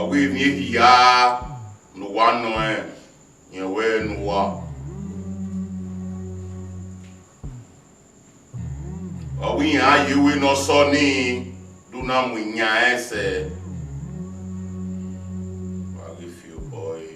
we ni ya no one no ye we no wa we are you we no so ni do na mu nya ese I give you boy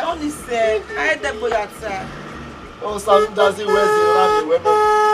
Only say, I the boy outside. Oh, some does it wear the weapon.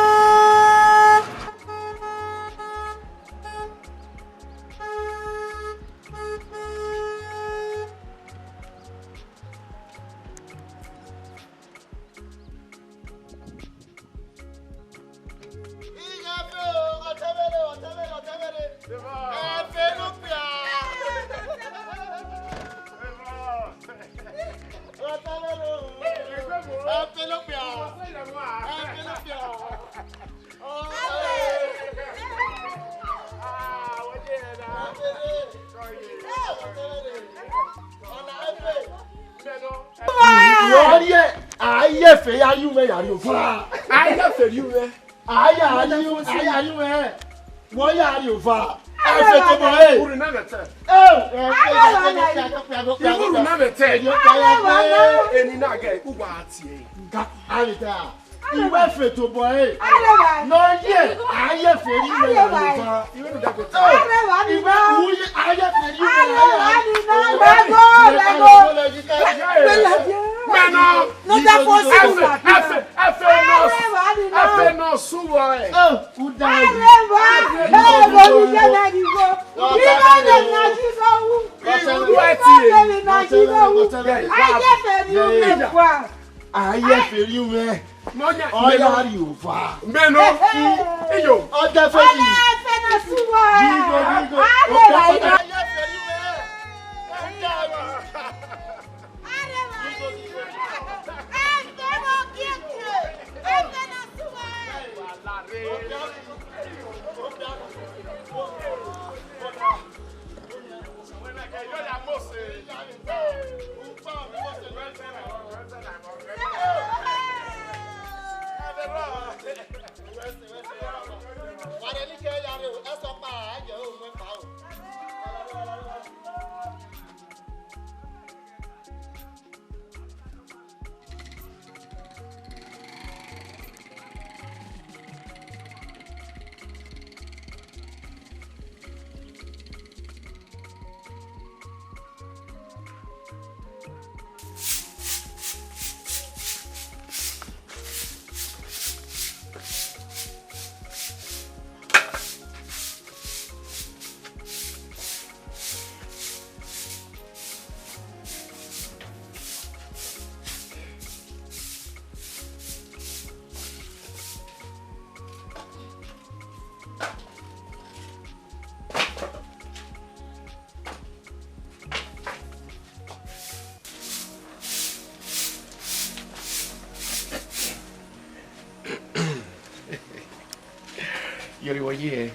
You're here.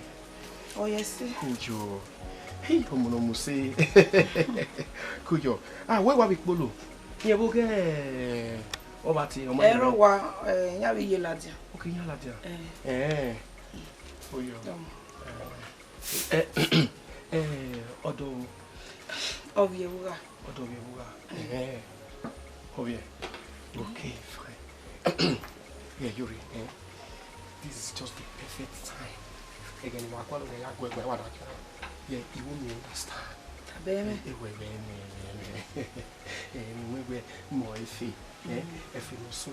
Oh, yes. Kujo. Hey, Homono Muse. Kujo. Ah, where were we polo? Yeah, okay. Obati, Erowa, Yavi Yeladia. Okay, Yaladia. Oh, you. Odo. Of Yewa. Odo Yewa. Oh, yeah. Okay, fine. Yeah, Yuri. This is just the perfect time. Again, yeah, you won't understand. Baby, more if you so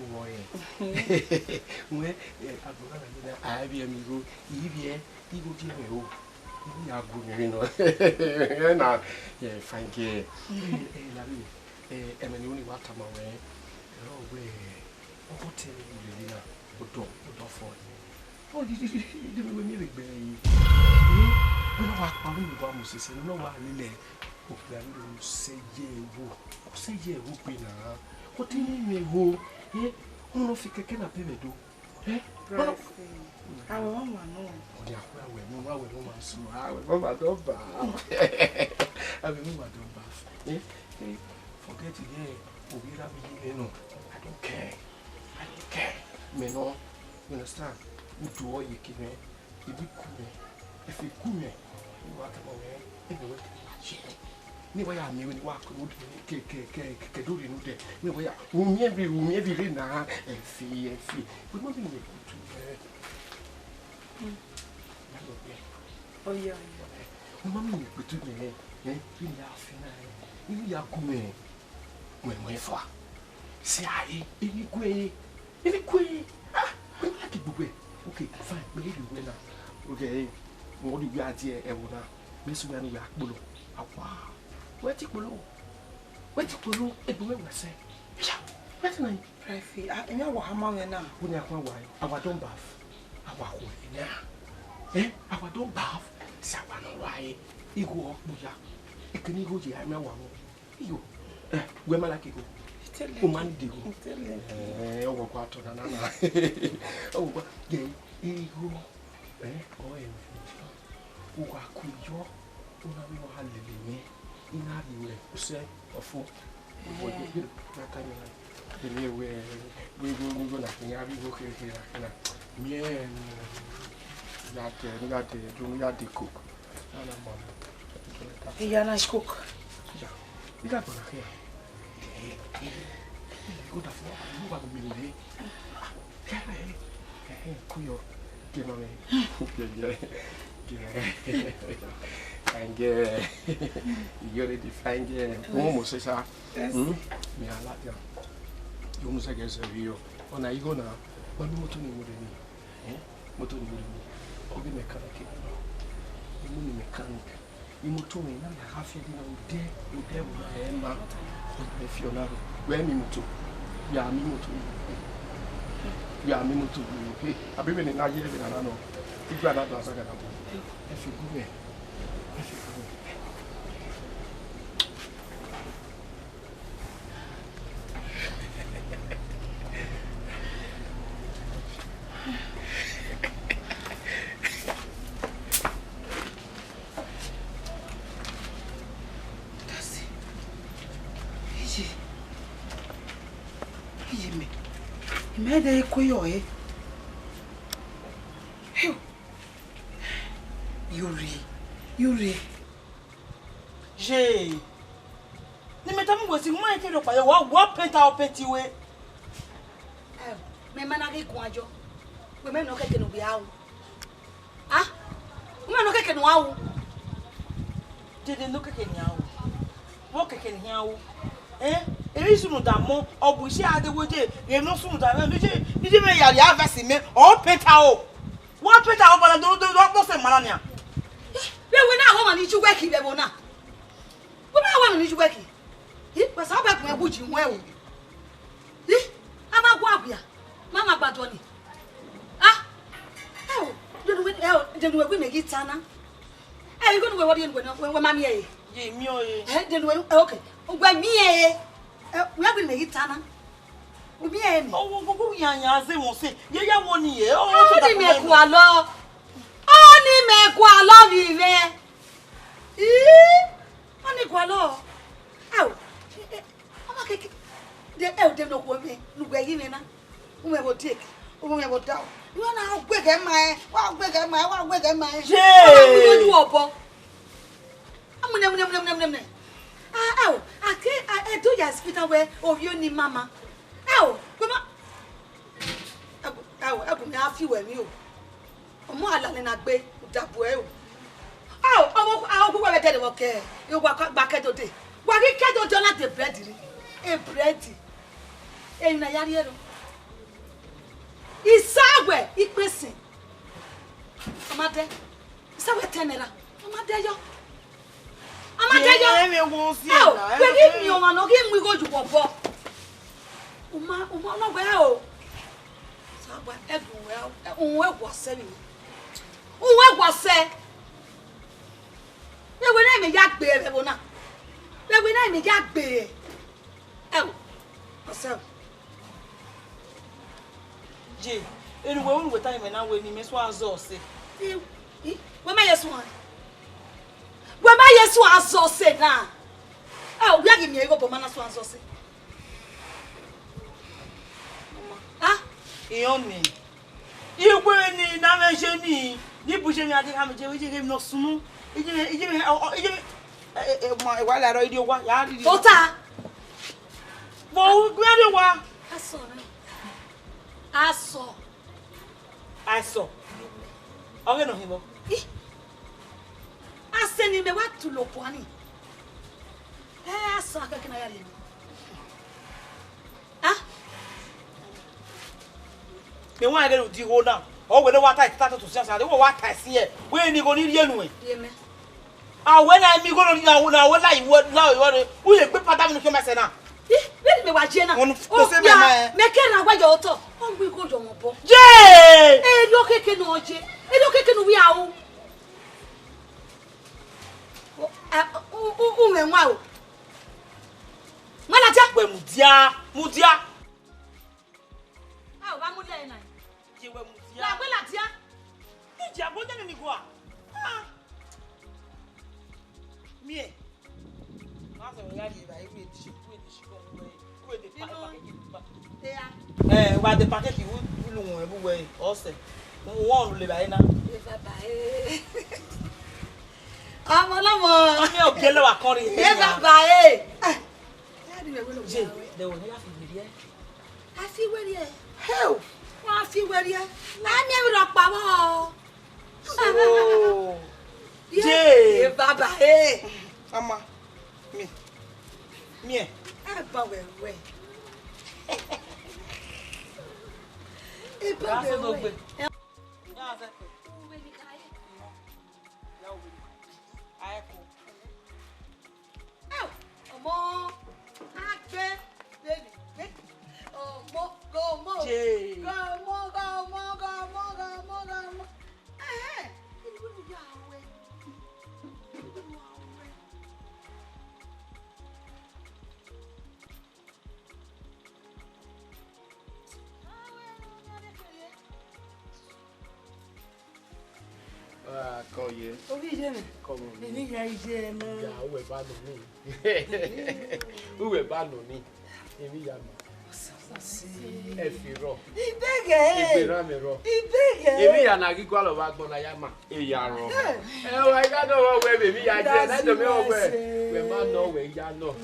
I be amigo, you go you are good, you know. Yeah, fine, yeah. And only what I'm away. Oh, way. What tell you, Lina? What don't for oh, did you me baby? You know what? I'm going to say, no one really. Oh, say, yeah, say, yeah, who be now? What do you mean, who? Eh? Who no fake can appear do? Eh? I will no. Oh, yeah, well, no, so I will not bath. I will not bath. Eh? Forget it, yeah. Oh, we have no. I don't care. Me no. You understand? You do all you can, you be cool. If you cool, you walk away, and you wait to watch. Never are me when you walk good, do you know that? Never whom every now and fee. But nothing will do. Oh, yeah. Mamma, put to me, you laughing. You are going. When we far. See, I, any quay. Okay, fine, maybe you win now. Okay, what do you got here, Evona? Miss Wanny Yakbulo. What's it below? What's it below? It will say. What's my private? I know how long now. When I want why, I don't bath. I walk away now. Eh? I don't bath. Someone why you go up, Buya. You can go to Yama. You, where my lucky go? Woman, do oh, what to the oh, gay, ego, oh, who are cool, you know, how living in our way, say, or for that time. The near way we go nothing. I will go here. Yeah, that the cook. You're a nice cook. Yeah, you got one here. Good of you are the middle. Kuyo, give me. And you're ready to find almost as I me. I like you. You almost against a view. On I go now. One more to me with me. What do you mean? Or the mechanic. You mean mechanic. You must tell me now. Half a day, you have if you're not where me to. Yeah, me to. Yeah, me to. Hey, I've been in Nigeria and I know. If you are not as I got if you go there. If you go Mede koyo eh. Yuri. Je. Ni metamu gosi mo ete do pa yo wa penta opeti we. Me mana ke kwajo. We me no keke no bi awu. Ah? Me no keke no awu. Dede no keke ni awu. Wo keke ni awu. Eri sunu da mo obusi adewoje ye no sunu da me je me yari avesi me o peta o. Wa peta o bala do se manania. We na ho mani ju weki be bona. We na ho mani ju weki. Pe sa ba kun ebuji nwe o. Ama gwa abia. Mama gbado ni. Ah. Denu we me gitana. You go no we wodi en we mami e. Ye mi o ye. Denu we okay. Ugba mi e. We have been gitana. Obi e mi. Oh, go yanya ze won se. Ye ya woni ye. Oh, di me ku alo. kwa love you me. Oni kwa lo. Aw. Ama ke de dem no ko me. Nu gbe yi me na. Wo me go take. Wo me go down. You na gbe ke mai. Wa gbe ke mai. Wa gbe ke mai. Je. Wa go ju obo. Amune. Aw. Ake do ya hospital where of you ni mama. Aw. Kuma. Aw, me afi we mi o. Omo ala ni na gbe dabo e o. Aw, omo ko we tele wo ke. You gba kedo de. Wa ki kedo jo na de bread ri. E bread. E na yari ero. Isawe ipesin. Amade. Isawe tenera. Amade yo. Amade yo. E me wo si na. Aw, we give me o ma no give me go ju popo. Uma no gbe o. Sawa edun we. Unwe gwase mi. Unwe gwase. Lewe na me ya gbe e bo na. Lewe na me ya gbe e. Ewo. Ose. Je. Enu we unu weta me na we ni me so azo se. We ma yesu an. We ma yesu azo se na. Ah, we give me ego bo ma na so azo se. Ah? Iyoni. Igwe ni na me je ni buje mi ade ha me je we je no sunu. Ije ma wa la ro idi wa ya ri. Tota. Bo gbe de wa. Aso na. Aso. Oge no hibo. Aseni me wa tulo kwani. Aso aka kina yari. Ah? Me wa get odi ho now. O we le wa tie start to sense ade wo wa tie se e. We ni go ni ri enu e. Yeme. Ah when I mi go no na we like what now you we gbe pata mi no so mese na. Where me wa je na? Me ke na gwa jo to. O gbe ko jo mo bo. Je! E lo keke no je. E lo keke no wi awu. O me nwa o. Mala ja. We mudia. Ah, o ba mu le na. Je we mudia. La gbe la dia. Ije aboja ni go a. Ah. Mie. Ma so ya di ba iwe di ko we de package wa de package lu won ebu we ose. Won le ba ina. E baba e. Amo lomo. Mi o gele wa kan ri. E baba e. Ya di we lo Je, de o ni la fi ri e. A fi we ri e. Hell. Wa fi we ri e. Na mi e ro pa wo. Oh. Je. E baba e. Ama. Mie. E ba we. E ba we. Ya se. We ni kai. Ya o. Ai ko. Omo. Agbe. Baby. Omo. Go. Je. Go. Eh. Ni we ya we. Call you. Obi je me. Come on. Ni ya ije na. Yeah, we ba no me. We ba no me. Emi ya ma. E fi ro. Ibege. Ibera me ro. Ibege. Emi ya na gigwa lo ba gbon na ya ma. E ya ro. E wa ga no wo we baby ya je na do me wo we. We ma no we ya no.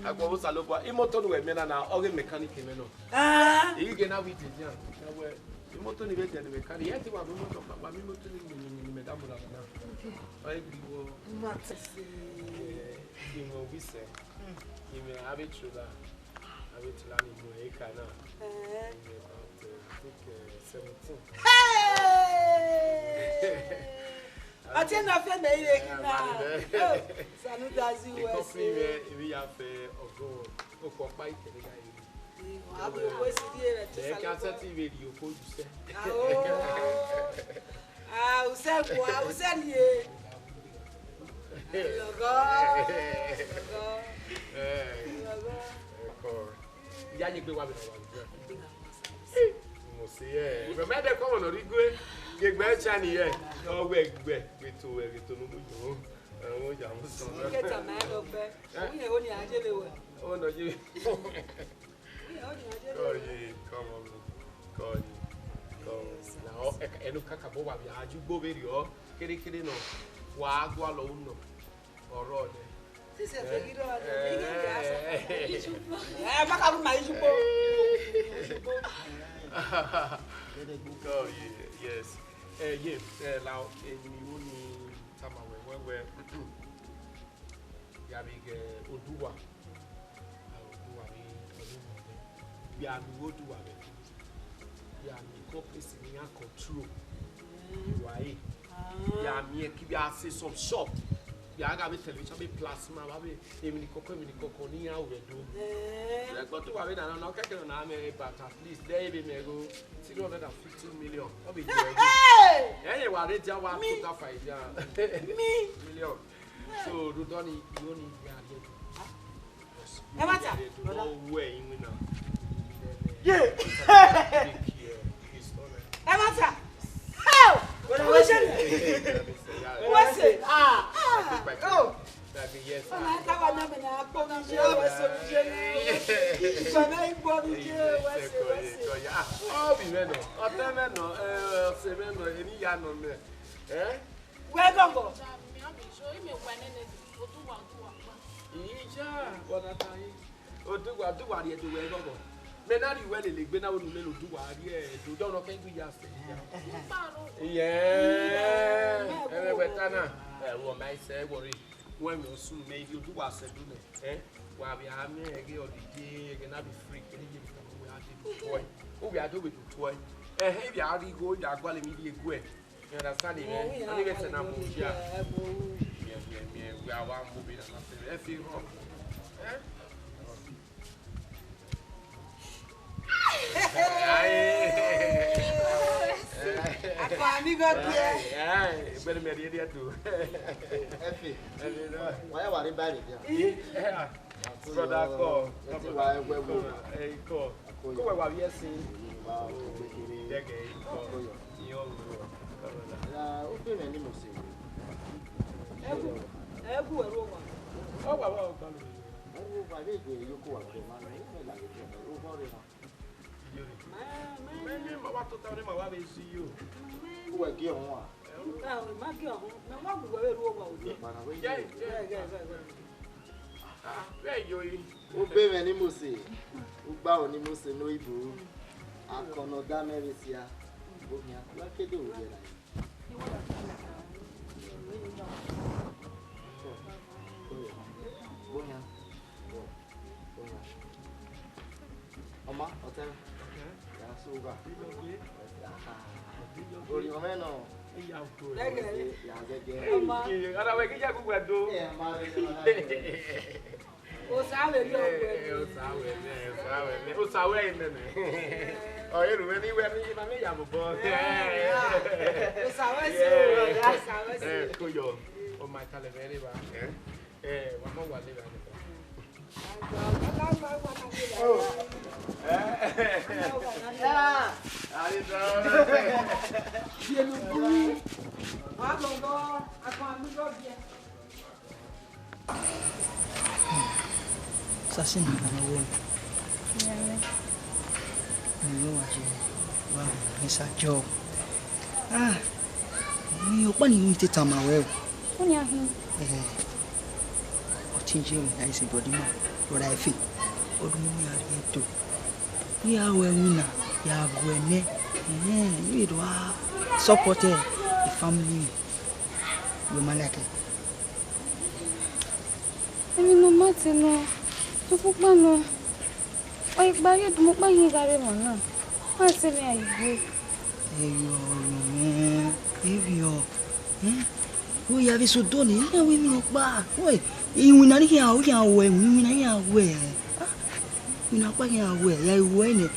Agbo wo salopo. Imoto no we me na oge mechanic me no. Ah. E ge na we ti jan. Na we imoto ni be tele me kari. E ti wa moto pa mi moto ni me da mo la na. Ai griwo. Matse. Imo bise. Imo abitula. Abitula ni mo e kana. About I think 17. Hey! Atena fe na ile kina. Sanu dazi we. Ko fi me ibi ya fe ogo. O ko pa itele ga yi. Abu we si die re E ka se ti video ko ju se. Ah, use ni e. Logo. Ya ni gbe wa bi na wa. Mo se e. Be me de ko no ri gwe. Gbe chani ye. Oh we to no mo. Oh ja mo so. Get a man of be. We only ajele we. Oh no you. Oh yeah, come on. Come. Now enu kaka bo wa bi aju gbo be ri o. Kere no. Wa gwa lo no. Oro de. This is a hero. Maka bu mai jupo. Oh yes. Now ni woni tama we ya big oduwa ni ya mi oduwa be ya mi company ni a control why ya mi e ki bi ase some shop ya ga be television be plasma ba be emi ni koko ni ya we do le go to wa be na no keke na me but at least there be me go 350 million o be je wa re ja wa put that fight ya million so do don't you only ya E mata no way in now yeah e mata how what's it oh yes I tava na na po mi je wa so mi je ni so na ibo mi je wa so oh bi me no o te me no se me no eni ya no me we gongo Ija wona tai oduwa ri edo we gongo me na ri we le gbe na wonu le oduwa ri edo do no kan gbe ya se yeah betana wo mai se worry when me soon maybe oduwa se do ne wa bi am ege odide ge na be free ke ni bi kan we ade toy o bi ade we toy if you are go da gwale mi di egu you understand me ani be se na mo ya we are one movie and after every rock amigo dia better me dia tu Efi why worry about it yeah brother call ko we wa bi esin dege ko yo ya o pe me ni mo se egu eru wa o wa wa ka lo o ba be go yoko wa ko ma ni me la ke o ba re me ma wa to ta ma wa be si yo o wa ge on wa ma ge on na wa bu eru wa o yeah where you o be me ni mo se o gba o ni mo se no ibo akono da meresia o mi akwa kede o je la Bonya. Oma, hotel. Ya suga. Ori omeno. ya ko Ya gege. Oma. Ara we ki ja ku gbedo. Ma re o sabe lo o sawe nene. O yeru we ni ma me ya bo. o sabe se ko yo. O ma kale very ba. Wa mo wa le ba. Sasi na wo. Ni wa je. Wa ni sa job. Ni o pa ni mi te tama we. Oni ahin. O tinje mi na isi body ma. Rora efi. Odun mi ari eto. Ya we wina, ya gwene. You do support the family. We malake. Emi no mate no. Tupupa no. O igba ye mo pa yin gare mo na. Ma se mi ayibo. Eyo. O ya vi so doni, na we mi pa. Oi, iwina ni ya o ya we, iwina ya we. Ina pa ya we, ya we ne.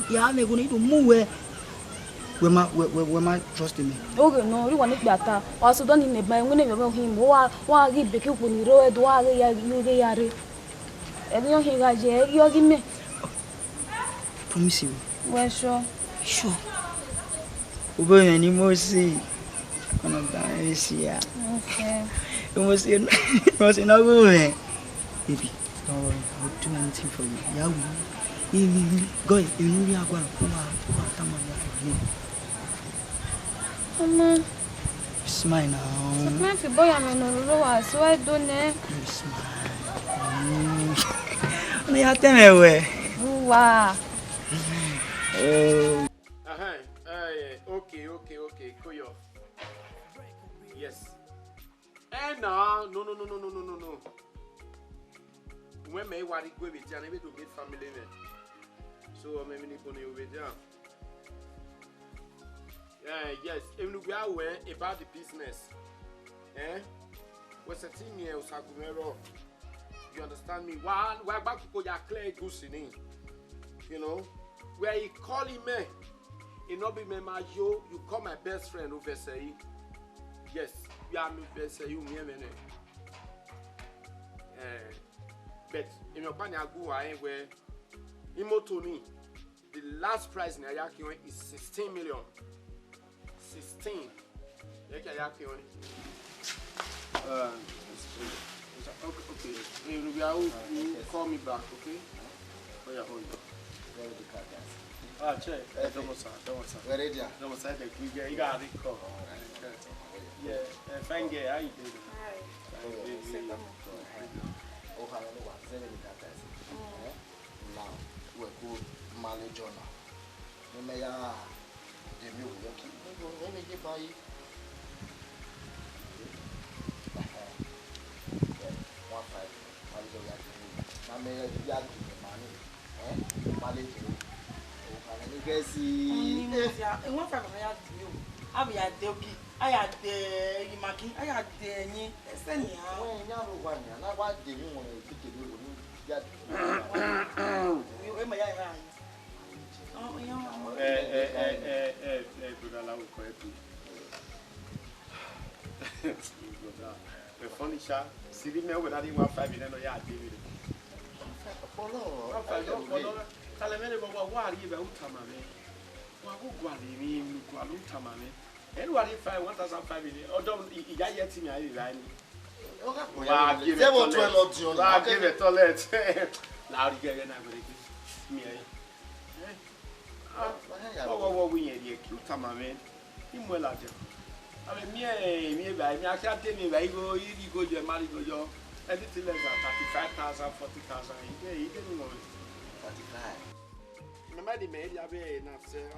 Ya me go ni do mu we. We ma trust me. Oge no, ri wa ni gbata. Wa so doni ne ba enwe ne be hin mo wa ri be ki ku ni ro edo wa ya yu ge ya re. Ebi yo hin ga je, yo gi me. Promise you. We sure. Sure. Benin Movies. One of them is here. Okay. It was in a room. Baby, don't worry, I'll do anything for you. Yeah, go in the Agua. Mama. Smile now. Smile for boy, I'm in a row, so I don't know. Smile. Tell me where. Wow. Okay. Koyo. Yes. No. When me worry go with Jan, we do get family men. So me ni go with Jan. Yes. Even we are aware about the business. What's a thing here, Osagumero? You understand me? Why back to go ya clear goose in? You know, where you call him me, it not be me my yo. You call my best friend over say. Yes, you are my best say you me. But in your banya go where Imotoni, the last price in Ayaki is 16 million. 16. Okay. You call me back, okay? Where are you? Check. Where is it? You got it. Yeah, thank you. How you doing? Now, we're good mileage on. We may have the new working. Let me give by 1.5. I may have money. Mileage. I guess he. One time I had you. I had the I had the Yimaki. I had the Ni. Send you. One. I want the woman to take it. You may have. Oh, the funny shot. See me when I didn't want 5 minutes. I did it. Tell me about what you about Tamame. What would you Tamame? And what if I 1,005 minutes? Or don't you yet see me? I give it toilet. Loud again, I will give me. What we here, cute Tamame. Him well at you. I mean, me, I can't tell me where you go, you marry, go, anything less than 35,000, 40,000. He didn't know it. 35. My money made ya be enough, sir. I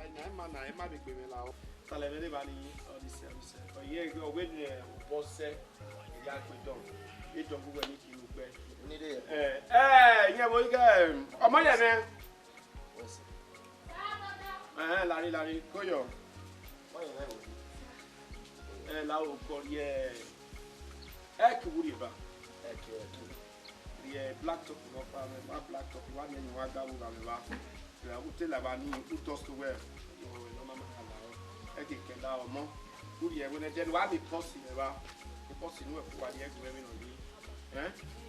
might be giving out. Tell everybody all this service. For a year ago, when the boss said, you got me done. You don't go anything you bet. Yeah, we go. Oh, my man. Larry, Koyo. Lao Korea. Ekuriba. The black top of black top, one and one down with I would tell about who tossed to wear. No mamma. I can get more. Who you when I did what be possible about the possible what the egg women on me.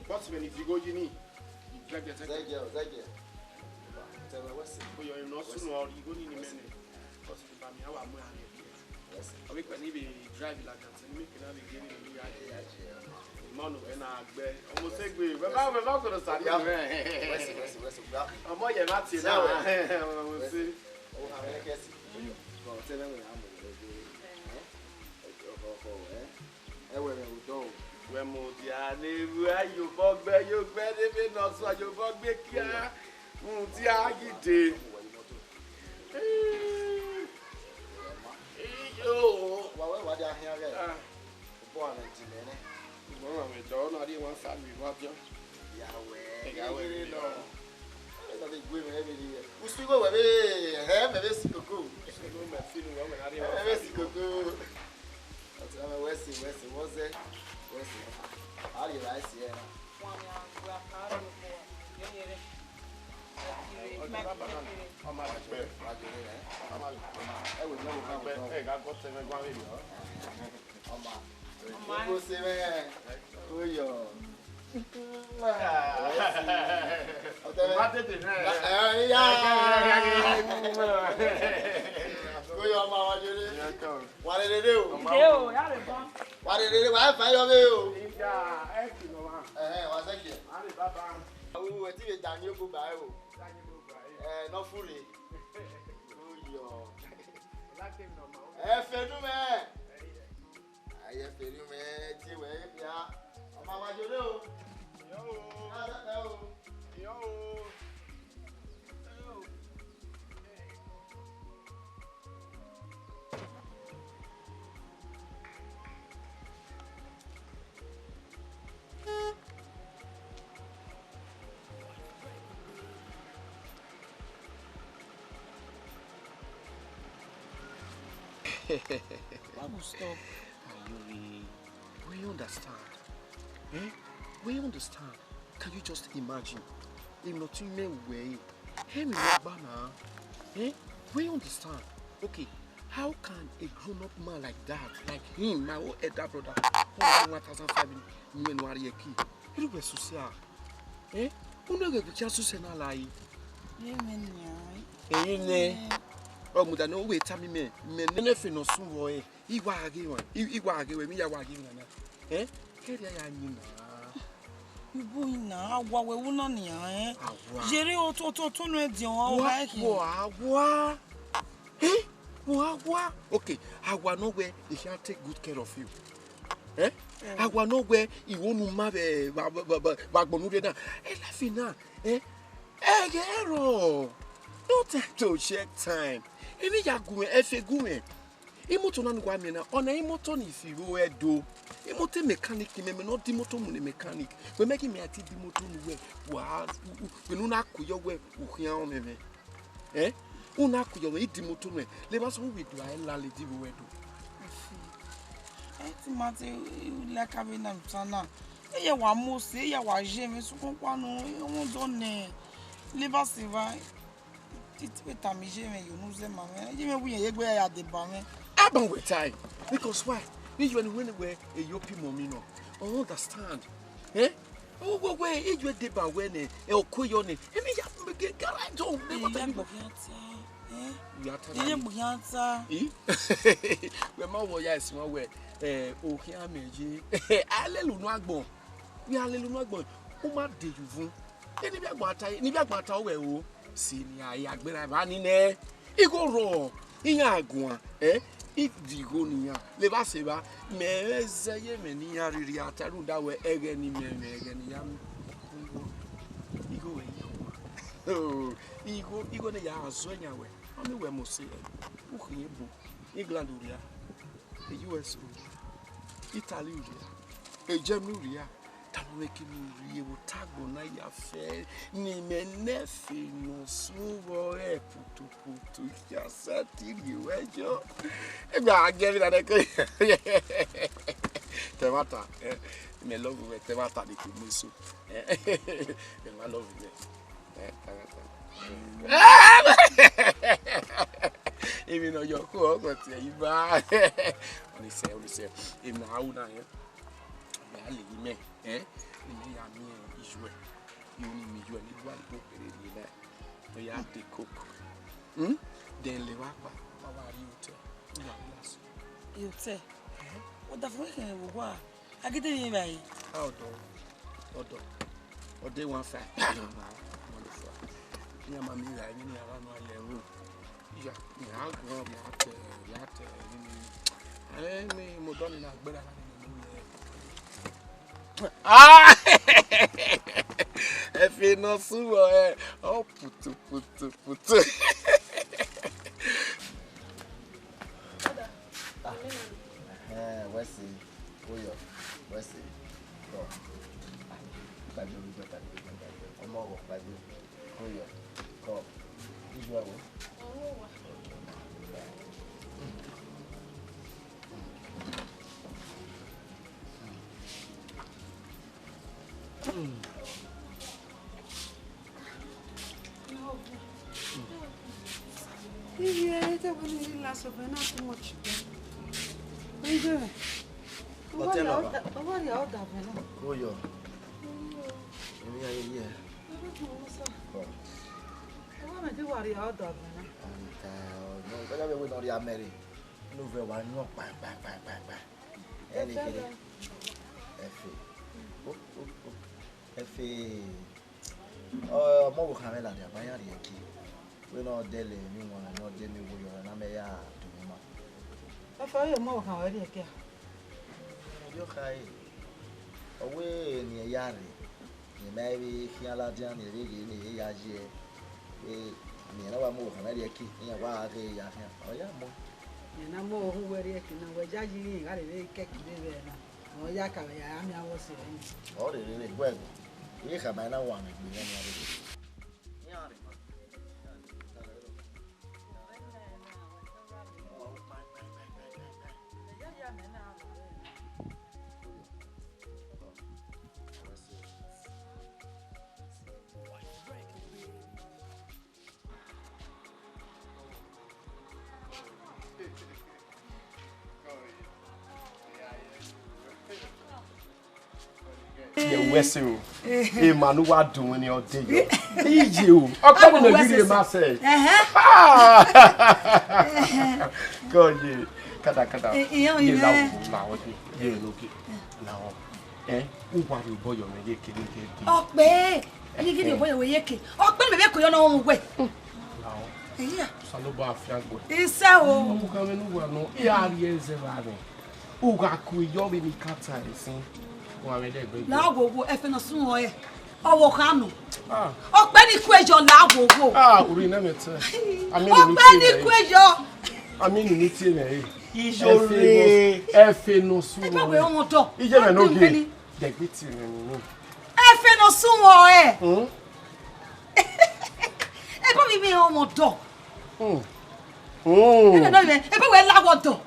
Possible if you go, you need. You drag the thank you. Tell me what's it. You're not soon or you go in a minute. Possible by me, how I'm I make an even drive like that and make another game in the idea. Man of an Agbe, almost say we were not going to start. I'm more than that. I will see. Oh, I guess. Tell them I'm going to go. When Modiane, you bug bear, you better not so you bug big car. Muntiagite. Yo, what are you here? Born in no, I don't know. I didn't want family. What you? Yeah, I will know. We speak over there. Maybe it's cool. What's it? How do you like it? What did they do? Yo, ya le bon. What did they do? I find your way. Yeah, no man. What's that here? Ali Baba. We were TV Daniel go by. Not fully. Oh, yo. Fenu me. Aye, fenu me. Ti we ya. Mama Jodo. Yo. Yo. Why will stop? We understand. Eh? We understand. Can you just imagine? If not in my way, him banner. Eh? We understand. Okay, how can a grown-up man like that, like him, my old elder brother, 1,005 men were here key? It was social. Eh? Who know the chance to send a lie? Oh, muda no wait, tell me, nothing no soon boy. He was again, he was again, me, I was again. Eh? Carry I mean. You boy now, what we will not near, eh? Jerry or Toto what? Eh? What? Okay, I want nowhere he shall take good care of you. Eh? I want nowhere he won't marry Bagbonudena. Eh, laughing now, eh? Eh, hero. No time to check time. Any yagu efe gume. Imoto na ngwa me na ona imoto ni fi wo edo. Imoto mechanic me not the motor money mechanic. We make me ati the motor we. Wa we no na kuyo we uhia o me. Eh? Una kuyo we di motor me. Le ba so we do I la le di wo edo. Eti mate like having them sana. Eye wa mo se, eye wa je me su kon kwa no, won don ne. Le ba se va. Because why? You when we a yopi mommy no. Oh, understand. Eh? Oh, where you deba when a koyone. And me ya get garage on. We ma wo ya esi we o hia meji. Alelu no agbon. We alelu no agbon. O ma de yuvun. Ni bi agbata we o. Senior Agbera Vanine, Ego Raw, Inagua, eh? If the Gonia, Levaseva, Mezaya Menia Riata, that were again, Megan, Ego, oh, Ego, the Yah, Sonia, only where Mose, England, the US, Italy, a Germany. Making me real tag on a fair, Nimenefi no sumo putu, just you, Joe. I get it at a Temata, me love with Temata, the Kumisu. I love it. Even though you're cool, but you buy only say, in now, me, eh? Me Israel. You need me, you need one book in there. You have to cook. Then Lewapa, how are you? You say, what the fuck? I get it right. How do? Or they want fat. Wonderful. Yeah, mammy, I mean, around my room. Yeah, I'll grow up. I mean, Modona, but ah, if you know so, oh, put. Where's he? Where's he? Go. Go. Yeah, I don't want to last of not too much. What are you doing? What are you out of? Oh, yo. Yeah. I want to do what you're out of. No, but I will not marry. Nouvelle one, no, bang. Any F. Oh, more Camilla, the Bayari. We know Delhi, you want to know Delhi, we are an Amaya to him. I thought you more how I did. You're high away near Yari. You may be Hialadian, you really, Yaji. We never move from Eddie Key near Wadi. Oh, yeah, more. And I'm more who were reacting and were judging. I didn't get there. Oh, Yaka, I was saying. Oh, they really well. We have my one with me. Yeah, Wessu. Hey, man, what doing your day? You. I'm coming to give you a message. God, you. Kada. You now. You look it. Now. Who want to boy on the kid? Oh, babe. You get your boy away. Oh, but maybe you know way. Now. Yeah. Saloba Fiango. It's so. I'm coming over. No, yeah, yes, Ugaku, you're in the cat. Now go effing soon or oh, Hano. Oh, Benny Quajo now go. Ah, we never tell. I mean, Benny Quajo. I mean, you need to He's F no soon. We almost talk. You never know. The bit in Effing no soon or eh, probably me almost talk. Oh, I don't know. If we allow what to.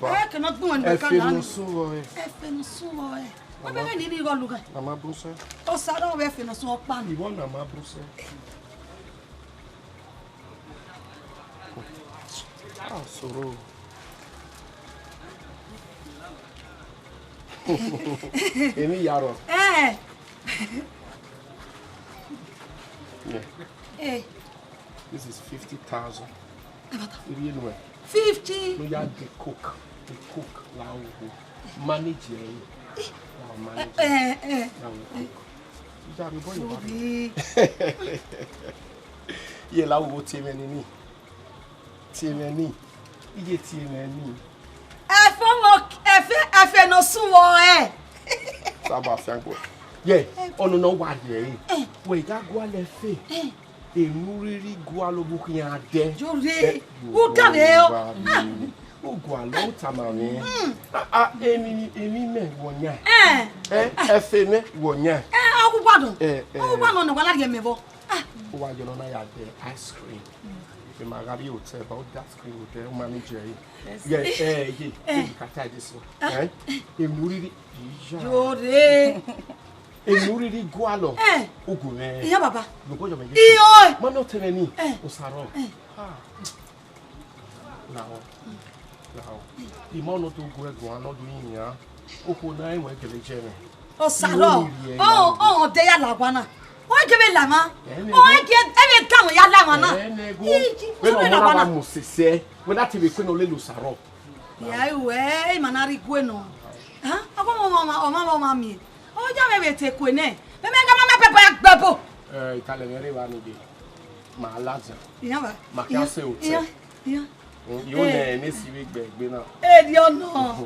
I cannot do anything. F no soon. Effing soon or I'm going to need to look at. I'm a bruiser. Oh, Sarah, we're finished. So, pan. You want a bruiser? Ah, so. Any yaro? Eh. Yeah. Eh. This is 50,000. You know 50. No, you have the cook. The cook. Now, manager. Yeah, la wo TMN. Iye TMN. F no suwo Saba Fiango. Yeah, ono no wa de. We ga go ale fe. Emuriri go alobu kan ade. Jore. Who can help? Ogun alo tamami. Emi me wonya. Efe me wonya. Ogugwadun. Ogugwadun no wala de mebo. O wa je no na ya de ice cream. The Magabi hotel about that screen hotel manager. Yeah, kata this one. Emuriri Jore. Emuriri go alo. Ogun Iya baba. Go jo me. Iyo. Ma no tele ni. O saro. Now. The man not to go and not doing ya. Oko na enwe kele jere. O saro. Oh, de ya lagwana. O gebe lama. O ge ebe kan ya lama na. We no na mo sese. We that be kwe no le lo saro. Ya we manari kwe no. Ha? Ako mama mi. O ja me te kwe ne. Me ga mama pepo ya gbebo. Itale mere wa ni de. Ma laza. Iya ba. Ma ka se o te. Iya. You ne ne si we gbegbe na. Di ono.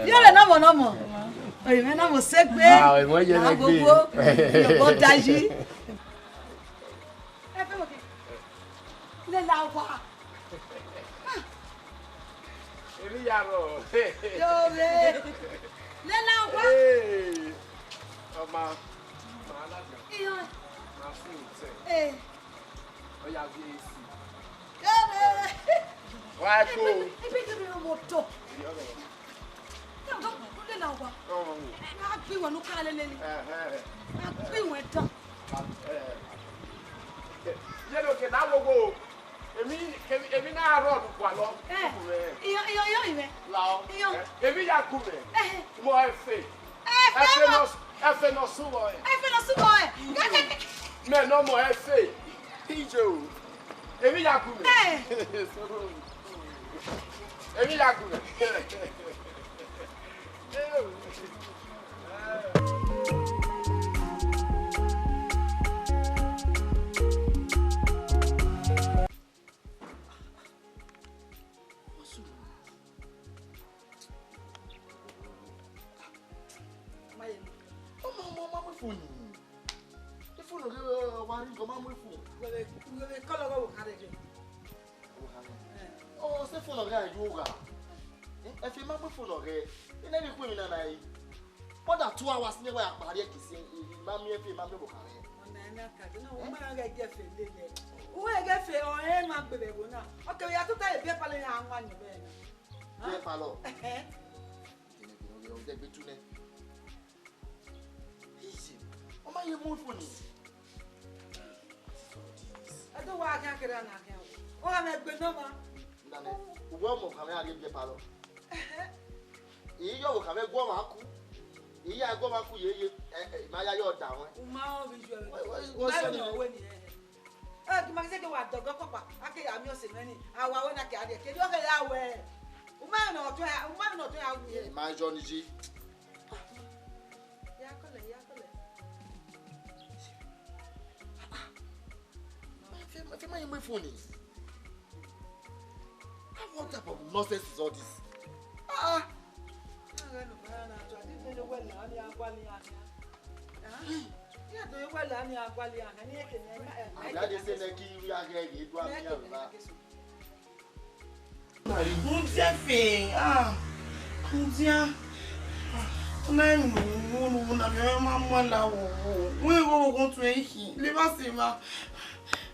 Yo le na mo. Oyi me na mo segbe. Ah, mo ye le gbe. Yo go daji. E fe mo ki. Le la wa. Eri yaro. Yo re. Le la wa. Oma. Ma laza. Iyo. Ma fu te. O ya bi esi. Why cool? Ibi ti mi mo to. Yo le la wa. Na bi wonu ka le le ni. Na bi won tan. Ye lo ke na wogo. Emi na road kwa lo. Iyo iwe. Lao. Iyo. Emi ya ku me. Mo efe. Efe no suwo. Efe no suwo. Me no mo efe. Ijo. Emi ya ku me. Èmi la ku. Phone. The phone of one go my phone. We call go carry. Oh, the phone of guy yoga. If you remember phone of guy, you never go in na yi. More than 2 hours never ya pare kisi. Mami e fe mami go carry. Na ka no wo ma ga get fe le le. Wo ga fe o e ma bebe go na. Okay, ya to ta e be pale ya anwa ni be na. Be palo. De betune. Mama you move for me. I don't want to get on again. Oh, I'm a good number. Nane, uwe mo kame ari be palo. Iyo wo kame gwo maku. Iya gwo maku ye ma ya yo da won. Uma o visual. Wo se no we ni eh. Ki ma se ke wa dogo papa. Ake ya mi o se mani. Awa we na ke ade. Ke do ke ya we. Uma no to ya we. Ma Johnny G. Ya kole. If my phone is. What type of nonsense is all this?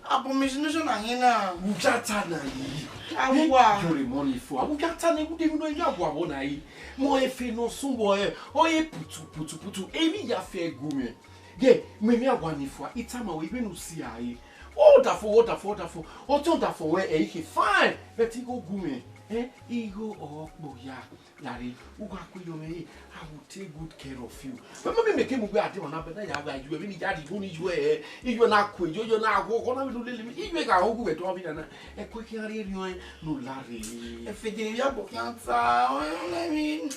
Abomination ahina. Ugata na yi. Awa. Jore money for. Ugata na gude no ya bo abo na yi. Mo efe no sunbo e. Oye putu. Emi ya fe gume. Ge, me mi agwa ni for. Itama we be no si ayi. Wonderful. Oton da for we e ke fine. But go gume. Igo okbo ya. Lari, uga kuyo me. I will take good care of you. But maybe make him go at you na bena ya ba you even daddy go ni you you na ku you na go ko na bi lele mi you ga ho go to bi na e ko ki ari ri no lari E fedin ya bo kansa. I mean,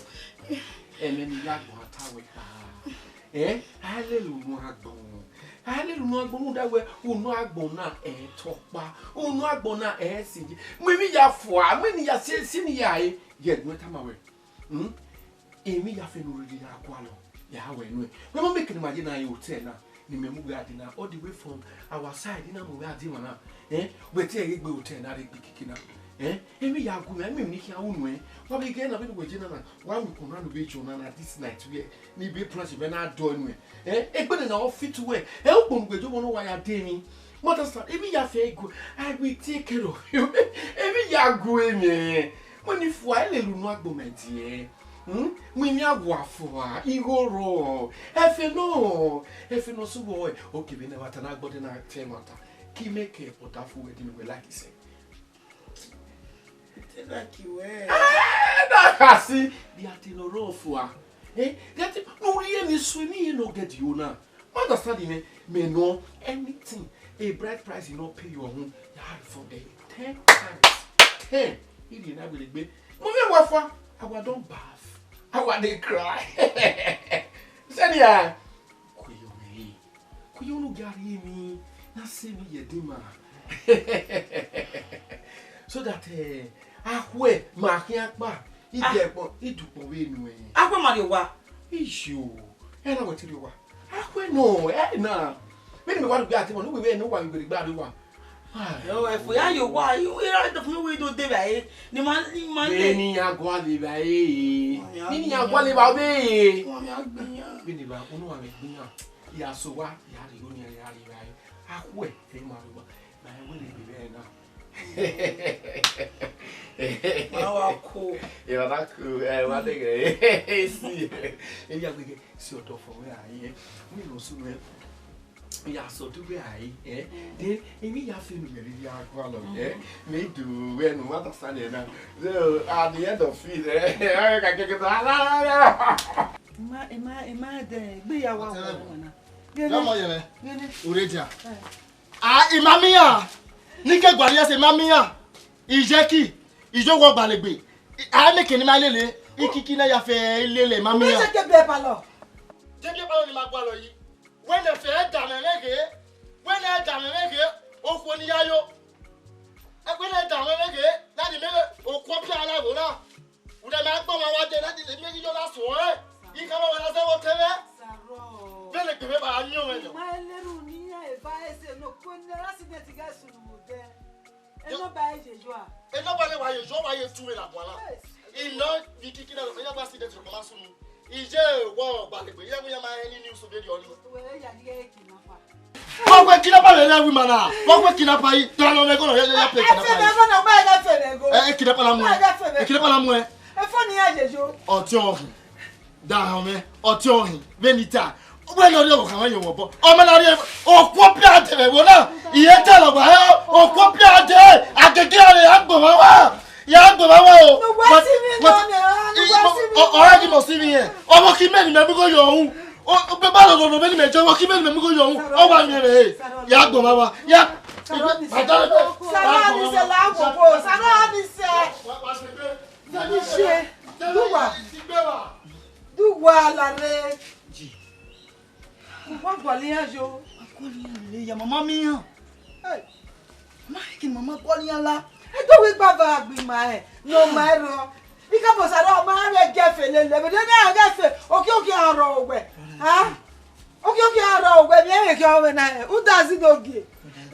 ni ya go ata we ka. Hallelujah agbon da we unu agbon na e topa unu agbon na e siji mo mi ya fo a mo ni ya si ni ya e ye no ta ma we Emi ya fe no ready na kwalo ya we no we mo make ni na ye hotel na ni memu garden na all the way from our side na mo garden na we te ye gbe hotel na re kiki na emi ya gu na emi ni ki awunu wa be ge na be we jina na wa we ko na no be chona na this night we ni be plus be na do nu egbe na o fit we o pon gbejo mo no wa ya de mi mother stand emi ya fe gu I will take care of you emi ya gu emi mo ni fu ai le lu no agbomenti Mwimi agwafua igoro efe no so boy okay we never tan agbode na temata ki make potafu we we like say te like you na kasi bi atinoro fua that no really ni swimi no get you na understand me no anything a bright price you no pay your home you have for 10 times 10 if you na will be mwimi agwafua I don't bath how they cry. Senia. Kuyo no gari mi na se mi yedima. So that ahwe ma kiakpa idepon idupon we nu Ahwe ma de wa. Issue. Na what you wa. Ahwe no, na. Me me wa do ati mo no we no wa we gba do wa. No, if we are you why you are the few we do de ni man ni agwa le ba ni agwa le ba be bi ni ba onu wa me gbiyan ya so wa ya ri oni ya ri ba ahwe e ma ro ba we le be na wa ko e wa ku wa de ge si e ya we si o to fo we aye we no so we ya so do we aye then emi ya fe no be ya agwa lo me do we no understand na so at the end of it ka ke Emma de gbe ya wa na. Lọ́mọ yẹn me. Oreja. Imamia. Ni ke gwari ese mamia. Ijeki. Ijowo gbalegbe. I make any malele. Ikiki ya fe lele mami. Where's the bebalo? Take your balo ni magwalo yi. When the fair damage, when I damage, o kwoni yayo. When I damage, that the mele o kwopia ala wona. Uda na gbo ma wa je na di meji yo la so eh. Yi ka wa na se wo tele. Saro. Bele ke ba anyo me. Ma leru ni ya e ba ese no ko ne accident ga sunu mo de. E no ba e je jo a. E no ba le wa ye jo wa ye tuwe la kwala. Ino vikiki na ya ba accident ko ma sunu. Ije wo ba le pe ya ma any news so dey on. We ya ni e ki na fa. Wọ́n pẹ́ kidnapper lè lẹ́wí màná. Wọ́n pẹ́ kidnapper yìí. Tọ́lá lọ́mọ ẹgbẹ́ náà yẹ pé kidnapper yìí. Ẹ fẹ́ náà máa yẹ fẹ́ lẹ́gọ́. Ẹ kidnapper la mú ẹ. Ẹ kidnapper la mú ẹ. Ẹ fọ́ ni yẹ jẹjọ. Ọtí ọ̀hìn. Dáhùn mi. Ọtí ọ̀hìn. Benita. Wọ́n lọ rí ọ̀rọ̀ kàwé yẹn wọ̀ bọ́. Ọmọ náà rí òkú bí àtẹ̀rẹ̀ wọ̀ náà. Ìyẹn tẹ̀ lọ́gbà ẹ̀ òkú bí àtẹ̀rẹ̀. Àkèké rẹ̀ yà gbọ̀ wá wá. Yà gbọ̀ wá wá o. Wá sí mi náà ni ọ̀rẹ́ kì mọ̀ sí mi yẹn. Ọmọ kí mẹ́rin mẹ́bí kò yọ òun. O bẹ bá lọ lọ bẹ ni mẹ jẹ wọ kí mẹ ni mẹ mú kó yọ òun ọ wà mí rẹ yà gbọ ma wa yà. Saro mi se la wo bo Saro mi se. Ni se duwa la re. Wa gbaliyan jo. Akoliyan le ya mama mi yan. Ma ki mama koliyan la. E do we gba ba agbima e no ma ro. Ika bo Saro ma re gefe le be de na gefe oke aro ogbe. Ha? Oke aro ogbe mi e ke o we na. U da si doge.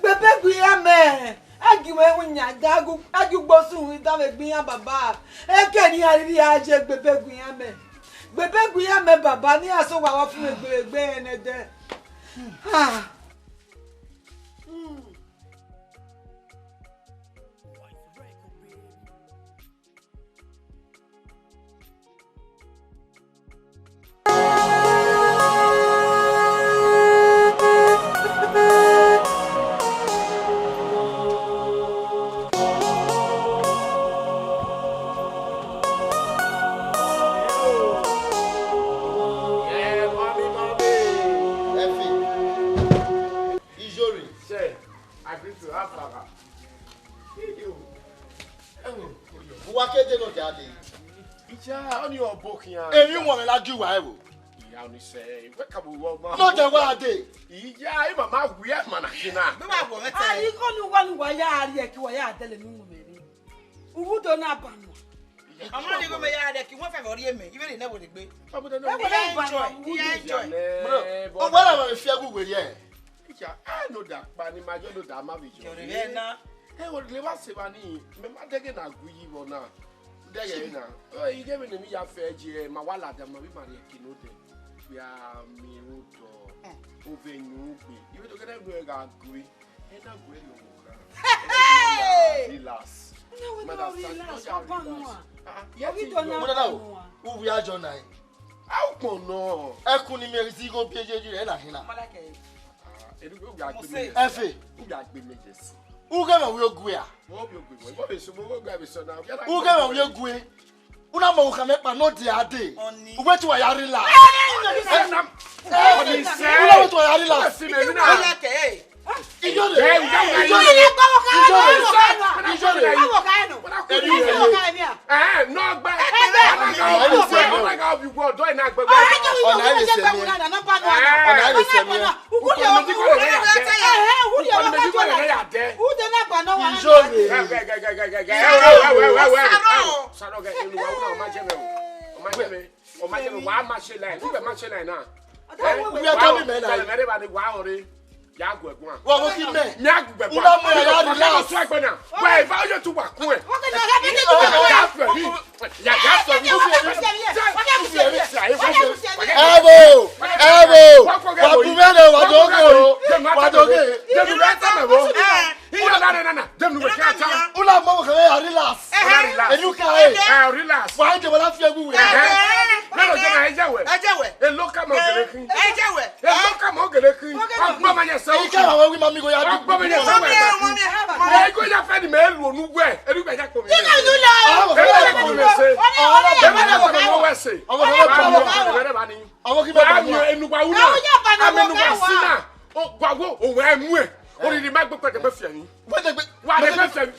Bebe gbi ya me. Agiwe wunya gagu agugbo sun ita me gbin ya baba. E ke ni ari aje bebe gbi ya me. Bebe gbi ya me baba ni aso wa wa fun egbe ene de. Ha. Èmi wọ̀n mi lájú ìwà ẹ̀wò. Ìyá ni sẹ́, ìwé kàbọ̀ wọ́n máa. Lọ́jọ́ wá dé. Ìyá ẹ̀ màmá wí ẹ̀ mànà kí náà. Bí wàá bọ̀ mẹ́ta Ah, iko ni wanu wa ya ari e ki wa ya tele mi mu meri. Uwu do na ba no. ọmọ ní gómẹ yára dẹ kí wọ́n fẹ́ orí èmi ìbéèrè náà wò lè gbé. Enjoy. O gbọ́dọ̀ mọ̀ fi ẹgbẹ́ wèrè ẹ̀. Ìjà ẹ̀ ló dà pa ni màá jọ́ ló dà má bìí jọ. Jọ̀rọ̀ yẹn ná. Ẹ wọ́n lè wá sí wa ní mẹ́má dẹ́gẹ̀ náà gbé yí wọ̀ náà. Dẹ́gẹ̀ yìí náà. Ó yí gẹ́mi ni mi yà fẹ́ jẹ màá wà ládàá màá bí màá yẹ kí ló dé. Bí a mi ò dọ̀ ó fẹ́ yún ó gbé. Ìwé tó kẹ́tẹ́ lu ẹ̀ gà gbé. Ẹ náà gbé lò wò ká. Relax. Ubi ajo na yi. How come no? Ẹkún ni mi ti go PJJ rẹ na hina. Edu go agbe me. Efe. U ga agbe me jesi. U ga ma we ogwe a. Wo bi ogwe. Wo be so mo go be so na. U ga ma we ogwe. Una mo ka me pa no dey ade. U we ti wa ya relax. Oni se. Una we ti wa ya relax. Si me mi na. Ijo de. No gba. Ona ga obi go do ina gbegbe. Ona ile se mi. Ona ile se mi. Wọ́n kí mẹ́. Ní àgùgbẹ̀ gbọ́. Una mọ̀ ya relax. Wẹ́ẹ̀ bá yóò tún wà kún ẹ̀. Ẹ̀bù wà bú mẹ́rin wà dókè o. Wà dókè. Una mọ̀ kàn ya relax. Ẹnu ká ẹ̀. Relax. Wà á jẹ́ wọ́n láfi ẹgbù wẹ̀. Mẹ́rin jẹ́ náà ẹjẹ̀wẹ̀. Èlókà mọ̀ gẹ̀lẹ́kín. Èlókà mọ̀ gẹ̀lẹ́kín. Ọgbọ́n ma yẹ sẹ́wọ́. Èyí kẹ́ àwọn wí máa mi kò yá dùn. Ọgbọ́n ma yẹ sẹ́wọ́. Ego ya fẹ́ ni mẹ́ lu onu wẹ̀. Eru bẹ̀ já kò mi. Ego ya kò mi ṣe. Ego ya kò mi wẹ̀ ṣe. Ọmọ kí bẹ́ẹ̀ bá mi. Enugba wúlò. Amenugba sínà. Gbàgbó òun ẹ̀ mú ẹ̀. Only the man got the buffet. What the Why the buffet?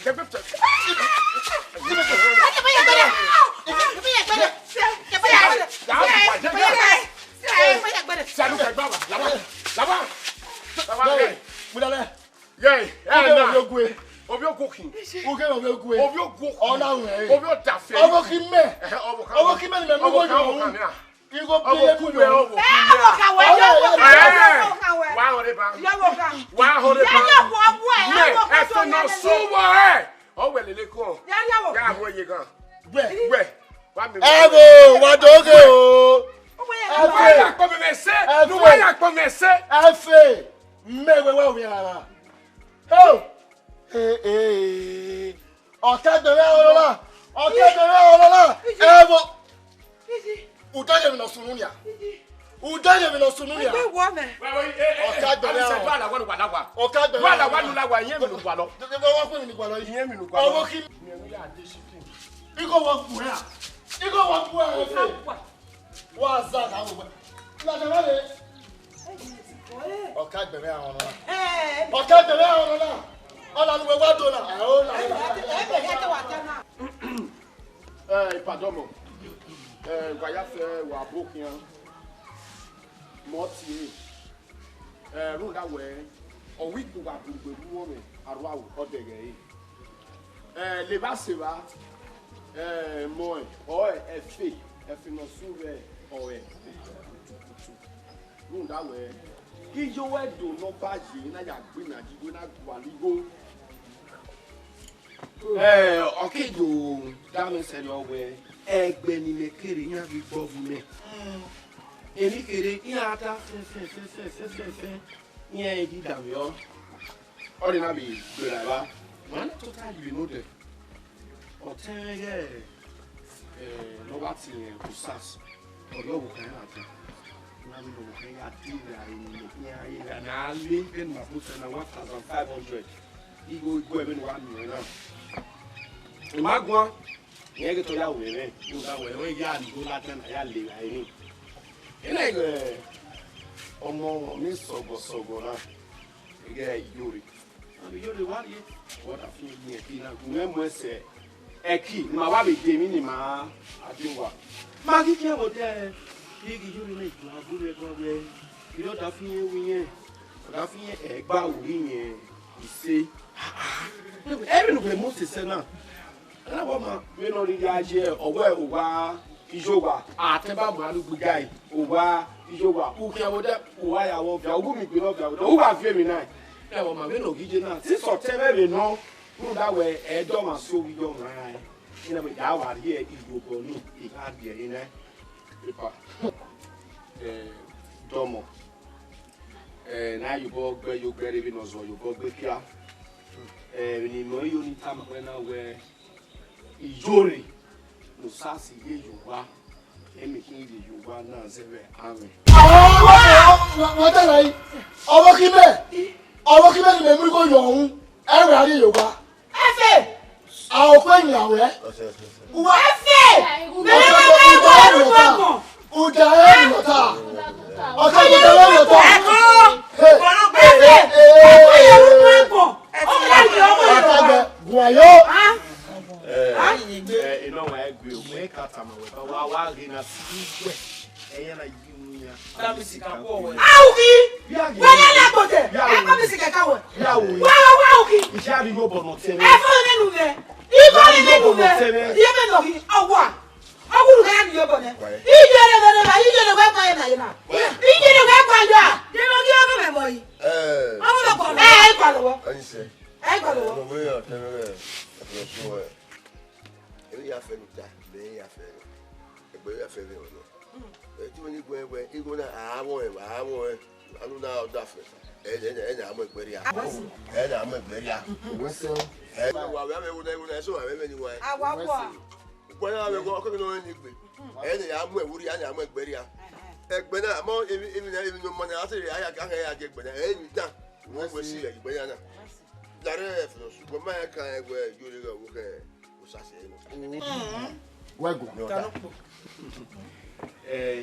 Of your cooking, of your cook, of your taffy, of him, you go play pardon. Guayafe wa brokian moti runda we o week to wa gbogbo wo me arwa o dege le ba se ba mo o efe no suve o runda we ki yo we do no ba yi na ya gbe na ji na gwa ligo okejo dame se lo we egbe ni me kere yan bi gbo fun me emi kere yan ata fe yan e di dame o ori na bi gbera ba man total you know the otege no ba ti usas ori o kan ata na mi no kan ya ti ya na le pen ma put na 1500 igo go ebe no 1 million magwa yeke to ya were you ga we ya ni go latin ya le la ni ene omo mi sogo na ege yori abi yori wa ye what afi ni e na mo ese eki ma wa be de mi ni ma adinwa ma ki ke mo de igi yori na ju abure go be iro da fi wi yen da fi e gba ori yen ise every no be mo se na na woma we no ri aje owo owa ijowa ateba mu alu gugai owa ijowa uke wo de owa ya wo via ogu mi gbe no via wo ba fi mi na na woma we no gije na ti so tebe be no ru da we edo ma so wi do ran ina we da wa ri e igogo ni e ka die ina pepa domo na you go gbe yo gbe ri no zo yo go gbe kia ni mo yo ni tam ko na we ijore no sasi ye yowa emi kin ye yowa na zebe amen what like owo kime ni me mi ko yo hun ewe ari yowa efe a o pe ni awe wa efe me ko uja e ni ta o ta je lo lo ta ino wa egbe o me ka ta ma we ba wa ri na sigwe eyan na yi mu ya ta mi sika ko we auki wa na kote e ko mi sika ka we wa auki ija ri go bono tebe e fo nenu be ibo ni nenu be ye be no ki awa aguru ka ni yo bone ije le ba kwa na ina ije le kwa kwa ja ye no ki o ko me boy awu lo ko e kwa lo ani se e kwa lo no we o tebe so e ya fe luta be ya fe egbe ya fe be ono e ti woni gwe igo na awon anu na o da fe e na amo egbe ria e na amo egbe ria we so e wa we na so wa me ni wa awa kwa na we go ko no ni gbe e na amo ewuri ya na amo egbe ria egbe na mo emi no mo na ase ya ka ya je egbe na e ni dan wo we si egbe ya na dare fe no su ma ka egbe yori ga wo ke Wego.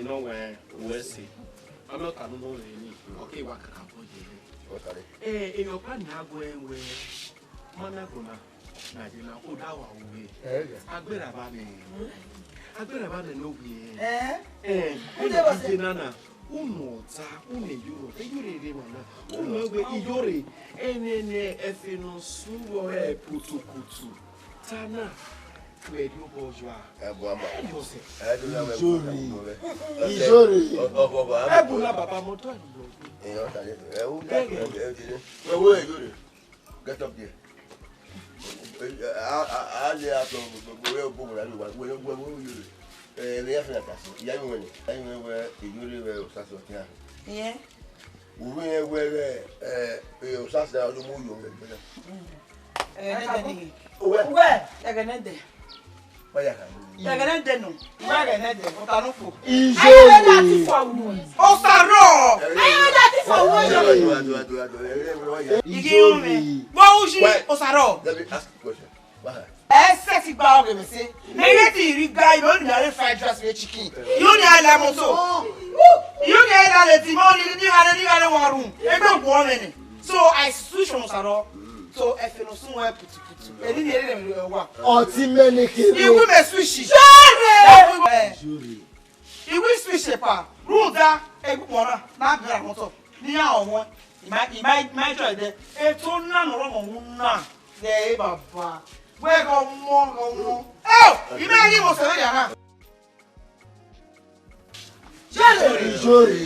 No way. We see. I'm not no ni. Okay, wa kaka boje. Your plan now going where Managona, Nagina, Odawa, Agberabane no be. Nana, Unota, Euro, Iyore, Efino Suo, Putu, Tana. Radio bourgeois. Get up there. So I switch on Osaro. So if you know somewhere put. You will be switch. You will switch pa. Ruda egbona na bra moto. Ni awon. My try there. E to na no wrong na. There baba. Where go more. Oh, you may give us a na. Sorry.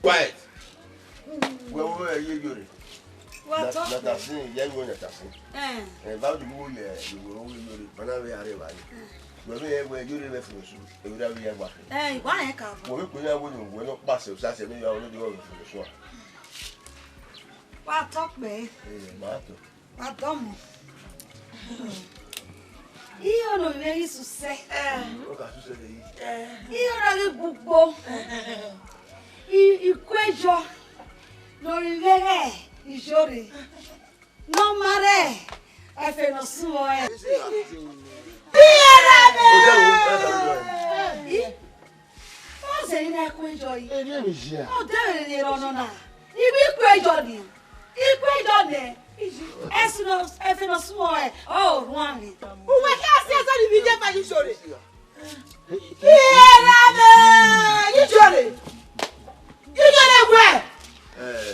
Quiet. Where were you? That's about the moon, you will only know it. Where you live from the would have been walking. Hey, why I come? We're not passive, such a million already over from the shore. What talk me? What dumb? You know, there is to say, you know, the book. You question, no, Ijori. No matter. I feel no suo. Say na kwejo yi. O de ni ro no na. Ibi kwejo ni. Ikwejo ne. Esno e fe no suo e. Oh, ruani. Uwe ka se so ni video pa Ijori. Ijori. Ijori gwe.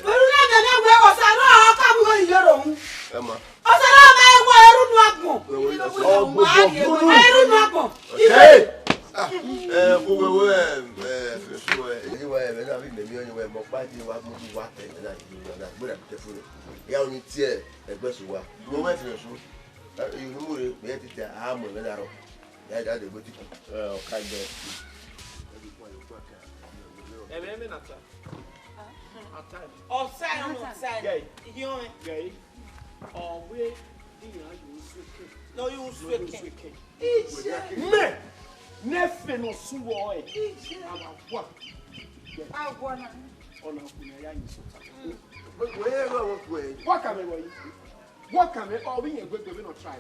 Pero na me gwe o sa ro ka bu go Ijoro. Emma. O sa ro ma e wo eru nu agbon. Eru nu agbon. Hey. Nefe no suwo e. Agwa na. Ona kunya ya nyisota. What can we What can we all be a good no try?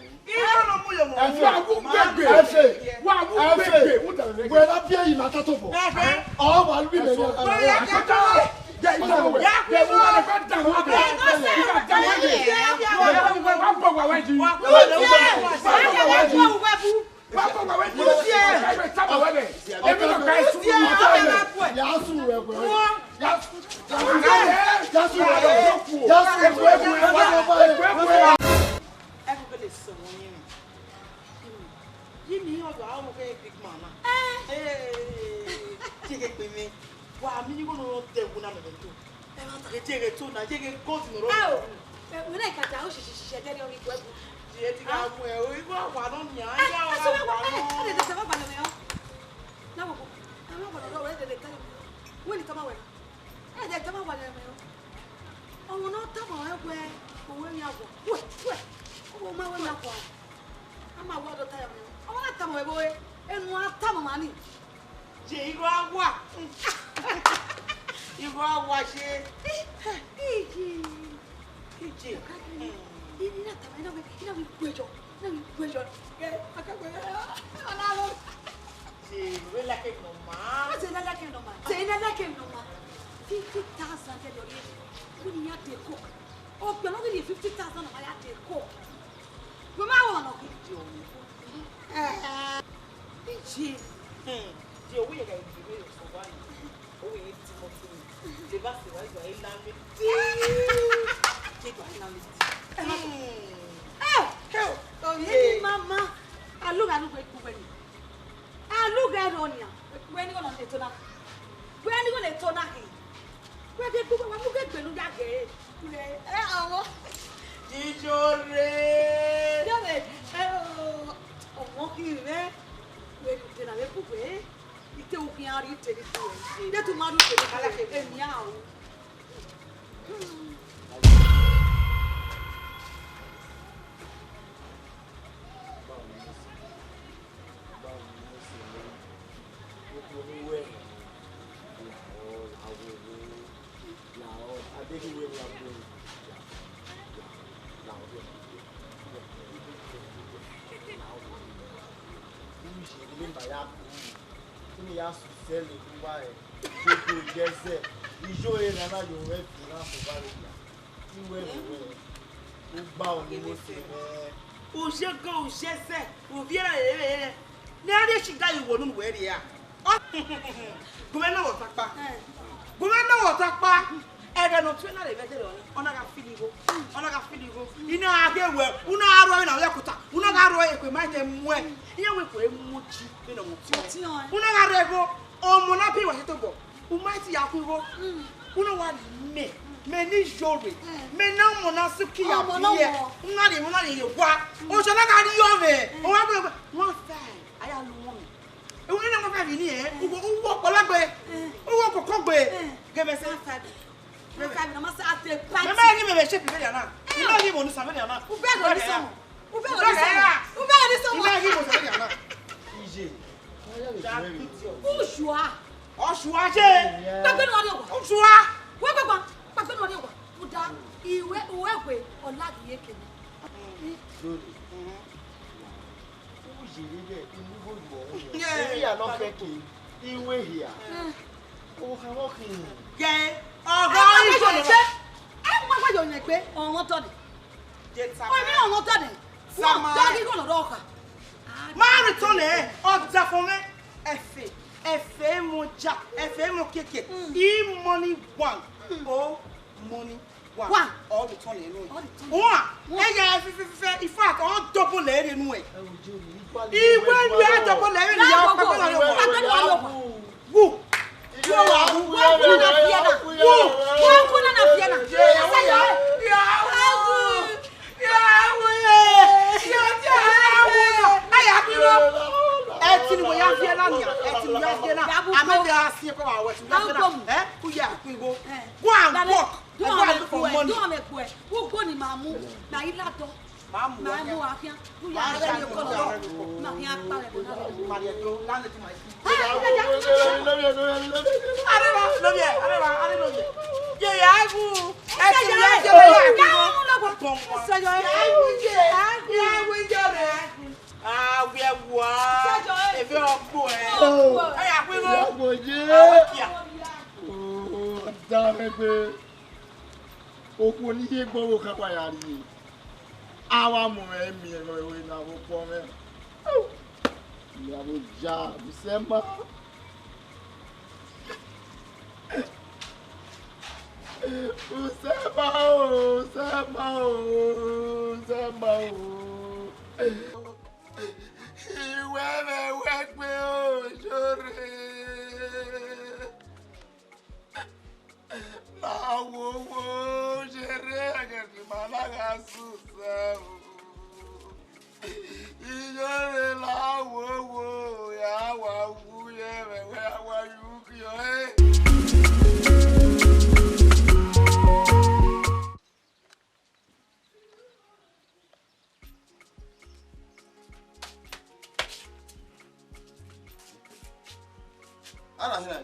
Ana hina.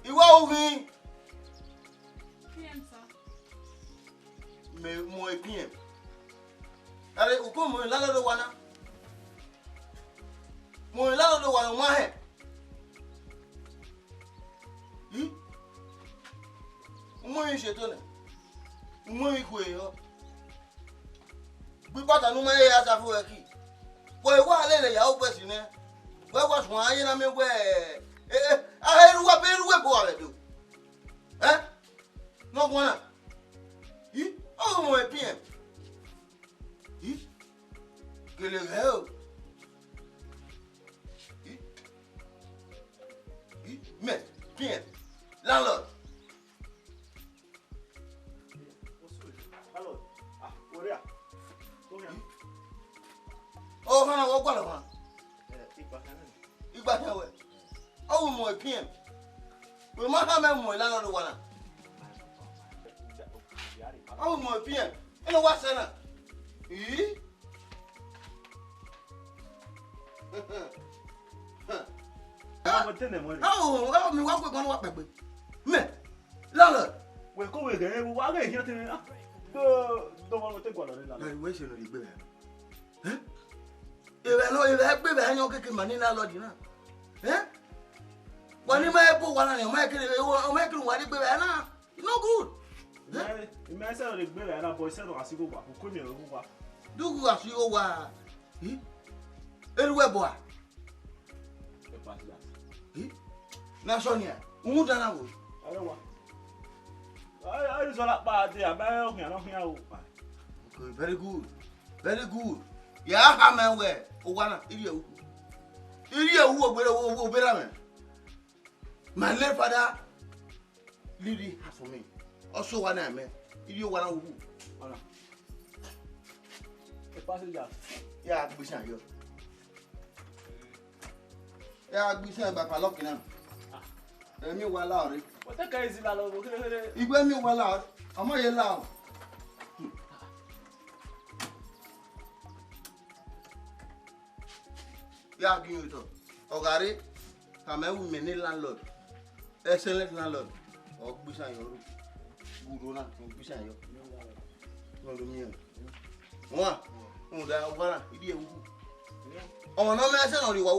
Iwa uhi. PM sir. Me mo PM. Are uko mo la do wana. Mo la do wana ma he. Mo yin se to ne. Mo yin ko yo. Bi pata nu ma ye asa fu e ki. Boy wa le ya o pesi ne. Boy wa sun aye na me we. Aheruwa beruwe bo ale do. No gwana. Oh mo PM. Gele hell. Me PM. Landlord. Hello. Korea. Come here. Oh, hana wo gwana wa. Igba kan we. Oh mo PM. We ma ha me mo landlord wana. Oh mo PM. Eno wa sana. Oh, me wa gbe gan wa pepe. Me. Landlord. We ko we ge wa ga eje tin do mo te gwa lo ni la. We se no ri gbe be. Ebe gbe be anyo keke mani landlord na. Wani ma ebo wana ni o ma kiri wa ri gbe be na. No good. Me se no ri gbe be na boy se no asigo wa ko mi ro wa. Dugu asigo wa. Eruwe bo a. Na Sonia, umuda na wo. Arewa. I just want to be a man. Okay, very good. Very good. Ya ha man we. O wana iri ewu. Iri ewu obere man. My late father leave it for me. Also wana me. Iri wana wu. Ona. E pass it ya. Ya agbisan yo. Ya agbisan ba pa lock na. Emi wa la ori. What the guy is la lo? Igwe mi wa la. Omo ye la. Ya gi you to. Ogari Kamewu me ni landlord. Excellent landlord. Ogbisan yo ru. Guru na ogbisan yo. No lo mi. Wa. Nda wana idi ewu. Omo no me se no ri wa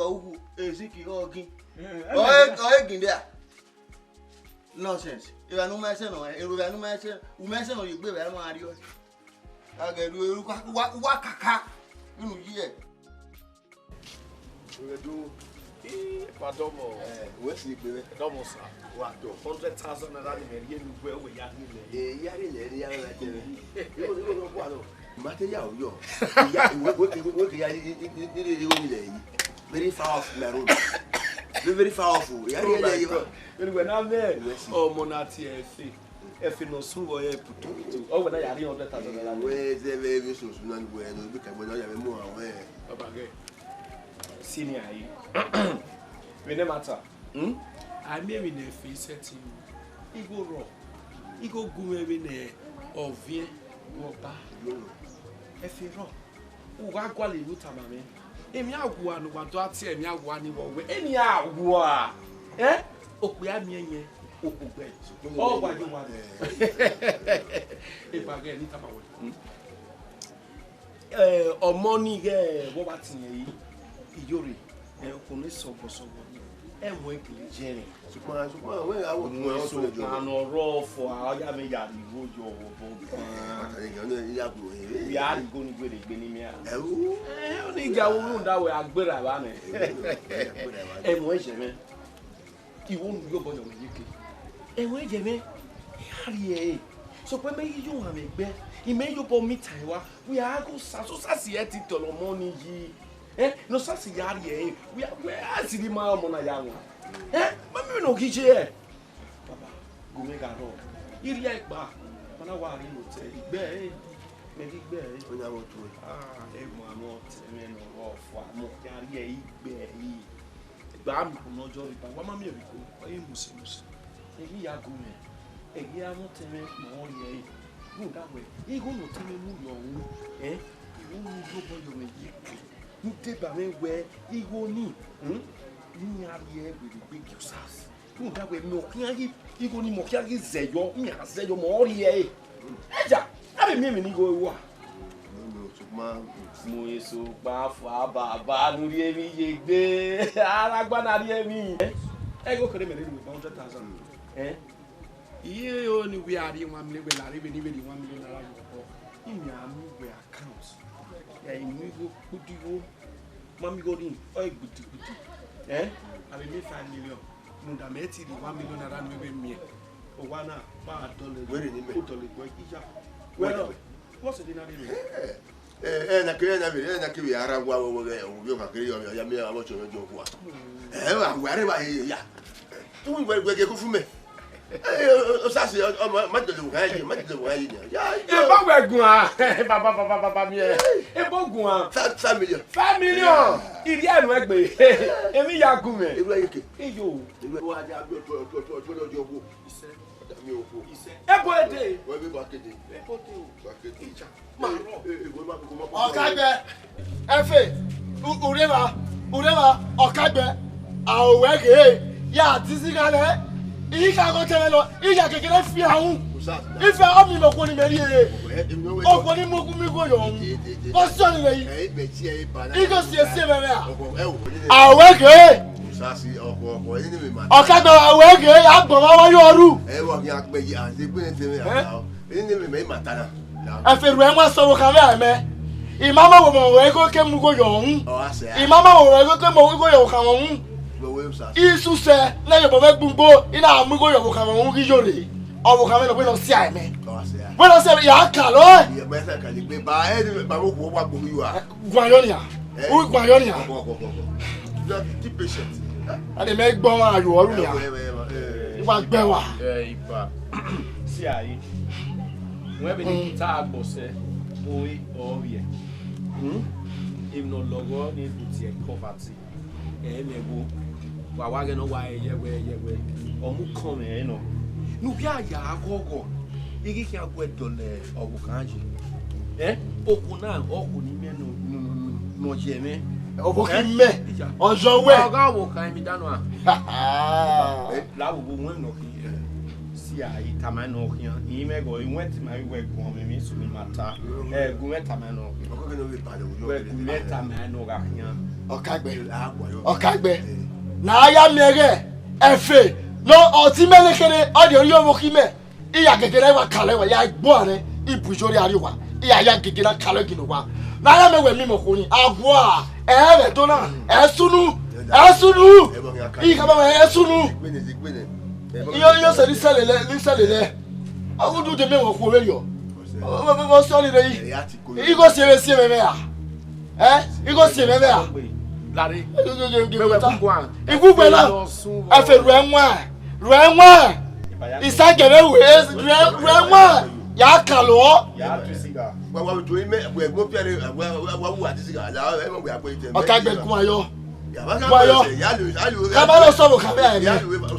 uhu. Eziki ogin. Oh, there. Nonsense. If I know myself, you be very much. I get you kaka. You know, yeah. We do. Pardon, what's the baby? Almost what 100,000 naira in a where we are here. Material, yo. Very far off my road. Very powerful. When I'm there, oh, Monati, if you know, so I put to over there, 100,000. Where's the baby? So, none where no become when I am more aware. Senior, we no matter. I may be a face setting. He go raw. He go go in or veer or bad. If you raw, who are quality with a man. Emi agwa no wado ate emi agwa ni wo we eni agwa okua mienye okugbe o gwa ju wa e ba ge ni tama we omo ni ge wo ba tin yi ijore ko ni sobo ni enwo ekele jere ṣùgbọ́n we awo mo so le jo na ro fo aya me ya ni wo jo wo bo atare gan ni ya gbo e ya ri go ni gbe ni mi a o ni ga wo run da we agbera ba ni enwo eje me iwo nu yo bo yo me yike enwo eje me ari e so pe me yo wa me gbe ime yo bo mi tai wa we a go sasi e ti tolo mo ni yi no sasi yari e we asiri ma mo na ya won mami no kije baba gome ga ro iri egba mana wa ri mo te igbe me igbe onya wo tu mo amo te me no ro fo amo yari e igbe yi gba mi ko nojo ri pa wa mami ri ko e musi e ya gome e amo te me mo ri e no da we e go no te me mu yo wu iwo nu go bo yo me yike nte ba me we iwo ni Ni ariye with the big users. You that way no kiangi iko ni mo kiangi zeyo, mi azeyo mo oriye. Eja, abi mi ni go wa. No, Sukma. Mo eso pa fa baba lórí èmi yegbe. Aragba na ri èmi. E go kere me ni 100,000. Iye o ni we are 1 million we la revenue we 1 million naira ko. Imi amu we account. Ya imi go kudiwo. Mami go in. Oy guti. I will make 5 million. No, that may the 1 million around me. Oh, one $5. Where is it? Well, what's the dinner? Na kile na vile na kiwi arangwa wewe uyoka kile ya mimi abo chono joku wa. Ngware ba ya. Tu ngwe kufume. Osasi madelu gaji ya. E ba wegun a. Baba mi e. E bogun a. 5 million. 5 million. Iri enu egbe. Emi ya gun me. Ewu ayeke. Eyo. Ewu aja to joku. Ise. Mi oku. Ise. E bo ede. We be bakede. E bo de o. Bakede. Ma ro. Egwe ma ko mo. Ọ̀kágbẹ́. Efe. Urema. Ọ̀kágbẹ́. Awege. Ya tisigale. Ika go tele lo. Ija kekere fi ahun. Ife omi mo ko ni meri e. O ko ni mo ku mi go yo. O so ni yi. Iko si ese bebe a. Awege. Sasi ọkọ ni mi ma. Ọ̀kágbẹ́ awege ya gbon wa yo ru. E wo ki agbe yi ase pe ni temi a. Ni mi me ma tana. Efe ru enwa so wo kan be me. Imama wo mo we ko ke mu go yo hun. Imama wo we ko ke mo go yo kan hun. Isu se na yo be gbugbo ina amugo yo kan hun ki jore. Owo kan me lo pe lo si aime. We lo se ya kan lo. Ye be se kan gbe ba e ni ba mo wo wa gbo mi wa. Gwan yo ni a. O gwan yo ni a. Keep patient. Ade me gbon ayo oru ni a. Iwa gbe wa. Ipa. Si ayi. Wọ́n bẹ̀ ní tá a gbọ́ sẹ́, orí ọ̀rẹ́. Ìmọ̀ lọ́wọ́ ní ìdùtì ẹ̀ kọ́fàtì. Ẹ̀ẹ́mẹ̀wò wà wá gẹ́nà wá ẹ̀yẹ̀wẹ̀. Ọmú kàn mẹ́ ẹ̀ nọ. Nùbí àyà àkọ́kọ̀. Igi kí a gbọ́ ẹ̀dọ̀lẹ̀ ọ̀bù kan jì. Okùn náà ọkùn ní mẹ́nu nọ̀jẹ̀ mẹ́. Ọ̀bù kí mẹ́. Ọ̀jọ̀ wẹ̀. Ọ̀gá àwọ̀ kan mi dáná à. Láwùjọ wọn nọ kí ayi tamano hian imego inwenti ma we gun me mi sumi mata gun meta mano Oko ke no we pale wo. We gun meta mano ga hian Ọ̀kágbẹ́ na ya mere efe no oti melekere odi ori owo ki me iya gegere wa kale wa ya gbo are ibujori ari wa iya ya gegere kale gino wa na ya mewe mi mo ko ni agbo a ere to na esunu ika ba esunu Yo se liselele. Awudu de me wo ko re yo. O so ni re yi. Igo se re si me me a. Igo se me me a. Lare. Igugbe la. Afe ru enwa. Isagere we ru enwa. Ya kalo. Ya tusiga. Wa to me we go pere wa wu atisiga la e mo we apo ite. Ọ̀kágbẹ́ kun ayo. Wayo. Kabalo sọ̀rọ̀ kabe ame.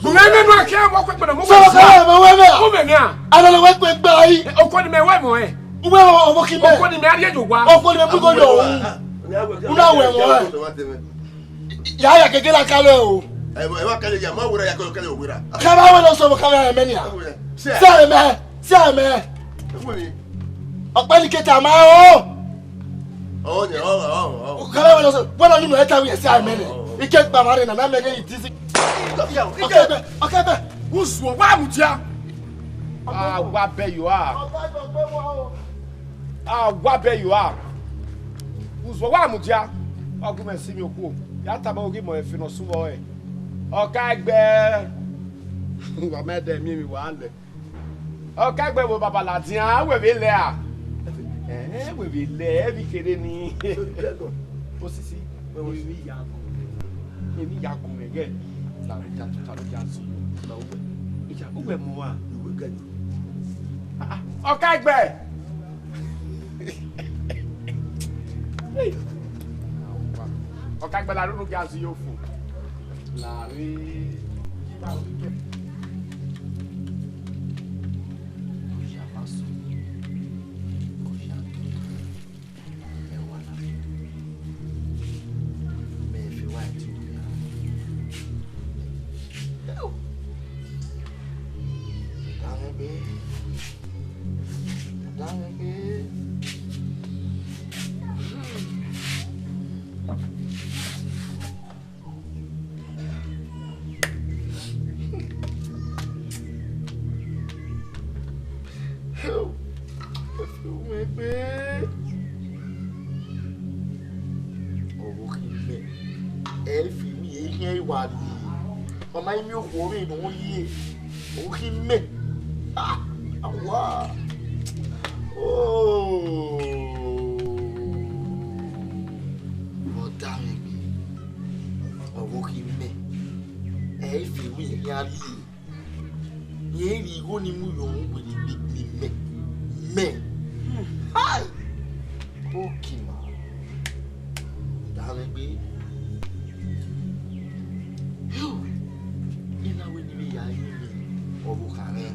Bunene no ake wo kwekpe mo. Sọ̀rọ̀ kabe mo we me. Mo me ni a. Alele we pe gba yi. Okwo ni me we mo e. Uwe owo ki me. Okwo ni me ariye jogwa. Okwo ni me bugo yo. Una we mo e. Ya gegere kale o. E wa kale ya ma wura ya kale wura. Kaba we lo sọ̀rọ̀ kabe ame ni a. Se ame. Ọ̀pẹ ni keta ma o. Kala we lo so. Wala ni no eta we se ame ni. Ike gba mare na na mege itisi. Ọ̀kágbẹ́. Usu wa mutia. Wa be you are. Wa be you are. Usu wa mutia. Ogun si mi oku. Ya ta ba ogi mo e fi no suwo e. Ọ̀kágbẹ́. Wa me de mi wa le. Ọ̀kágbẹ́ wo baba latian we be le a. We be le bi kere ni. Osisi. We wi ya. Emi ya kun ege la re ja to talo ja si na ugbe ija ugbe mo wa iwe gani Ọ̀kágbẹ́ Ọ̀kágbẹ́ la runu ja si yo fu la re ba o ke ya paso o ya me fi wa ti pé ọ̀rọ̀ kí n mẹ́ ẹ fi mí èyí ìwà lè ọmọ yìí mi ò kó orí ìdánwò yìí ọ̀rọ̀ kí n mẹ́ àwa ọ̀dà mi gbé ọ̀rọ̀ kí n mẹ́ ẹ fi mí èyí á lè yẹn rí igbó ni mú yòówù wèrè gbègbè mẹ́ hi ókè mà dáhùn gbé nínú àwọn ènìyàn yà á yín mi ọ̀rọ̀ kàrẹ́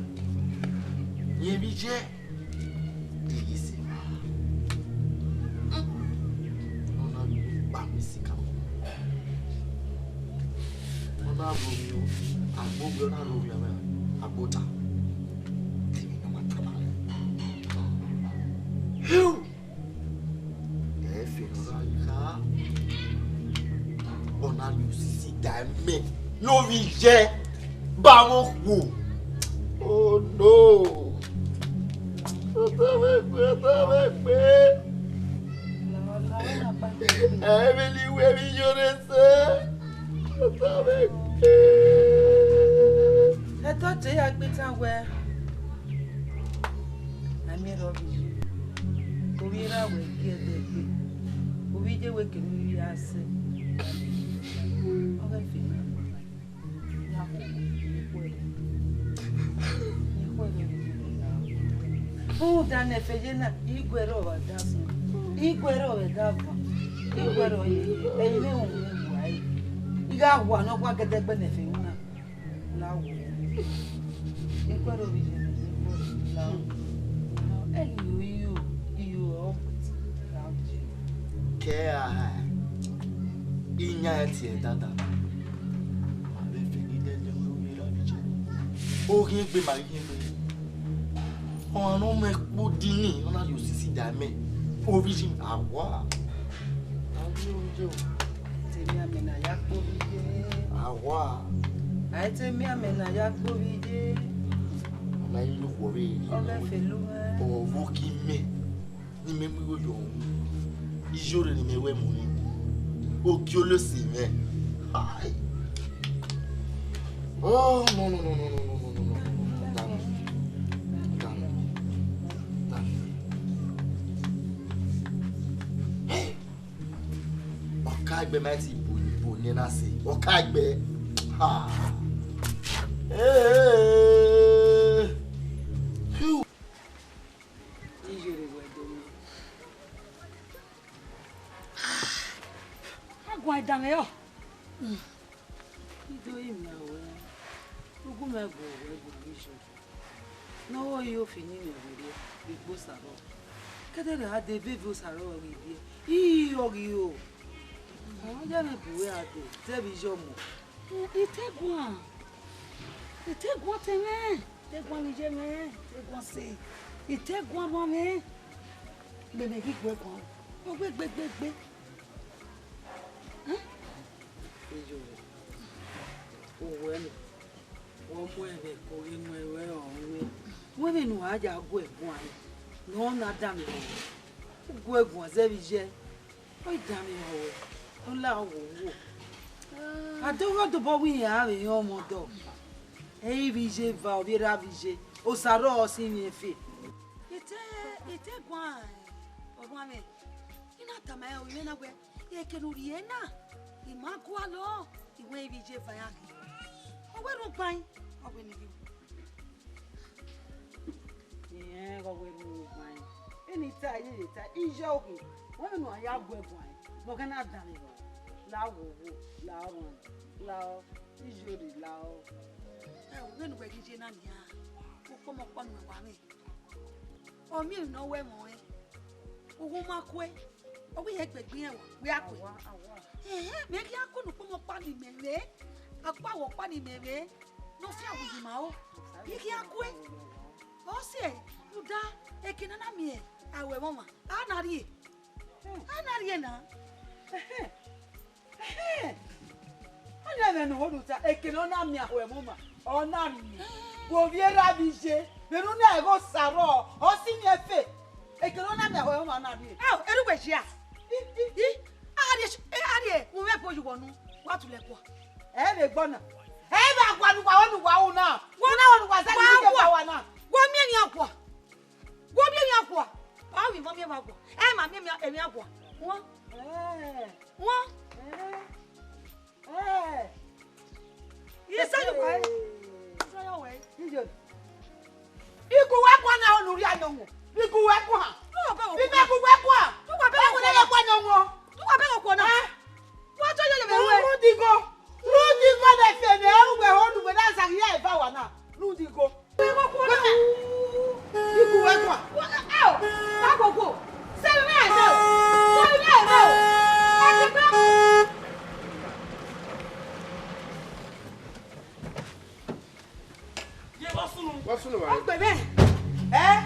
yẹn bí jẹ́ èyí sì mà ọ̀nà gbà mí sí kàwọ́ ọ̀nà àbòmí o àgbóbi ọ̀nà àbòmí ọ̀nà àgbóta tèmi náà máa tàbá ẹ fi ọ̀rọ̀ àyíká ọ̀nà àlùsí dà mẹ́ lórí jẹ́ báwọn wò oh no ọ̀tọ̀wẹ̀gbẹ́ ẹ̀mí wẹ̀ mí yọrẹ sẹ́ ọ̀tọ̀wẹ̀gbẹ́. I thought they had been somewhere. I made all of you. We are here. We did work in the house. Oh, Dan, if you not equal over that, equal over that one, equal over you got one of what get the benefit now. Equal over now. And you, care in your theatre. Oh, he be my him. Oh, no, make pudding on you see that me. Origin, awa. Awa. I tell me, I'm in a yak movie. I look worried. Oh, walking me. Ni me go young. Is your enemy way money? Oh, curious, man. Hi. Oh, no. Hey. Okagbe mighty boni na say. Okagbe. Ha. Hey. Phew. Why down here? You do him now. You go my go no, you finish it. Big boss are all. Cadê a de vivo sarou ali? E you. I don't know where I do. Television. You take one. You take what man? Take one, man. Take one, say. You take one, man. But make it work on. Oh, wait. Huh? Oh, well. Women who are going one. No, not damn it. Work was every year. Oh, damn it. Oh, loud. I don't want to buy we have in your motor. Hey, VJ, Valvira VJ, Osaro, senior fee. It take one. Oh, mammy. In a time, we went away. You can Uriena. In Macualo, you may be Jeff Ayaki. Oh, where don't buy? Oh, when you. Yeah, go where you buy. Anytime, he's joking. Women are your web wine. But cannot done it. Loud, usually loud. When we're getting on here, come upon my mammy. Oh, me, no way more. Oh, my way. Oh, we had begun. We are going. Make you couldn't come upon him, maybe. A power upon him, maybe. No fear with him out. You can't quit. Oh, say, you die. A cannon me. Our woman. I'm not here. Now. I never know what to say. A cannon me. Our woman. Oh, not me. Go be a rabbi. They don't go sorrow or sing your face. Ekelona me ho ma na bi. Ah, eru be hia. Ari, wo me po you wonu. Wa to lepo. Me gbona. Be agwa nu wa onu wa na. Wo na onu wa sa ni ke wa na. Wo mi mi akwa. Wo mi mi akwa. Ah, wi mo mi ma akwa. Ma mi mi akwa. Wo. Wo. Yes, I know. Iku wa na onu ri anonwo. Iku wa kwa. Bi me ku wa kwa. Tu wa be ko na kwa nyonwo. Tu wa be ko na. Wa to ye be we. Rudigo na fe me e we ho nu be na sa ya e fa wa na. Rudigo. Iku wa kwa. Ow. Ba gogo. Se me e no. Se me e no. What's the matter? Baby.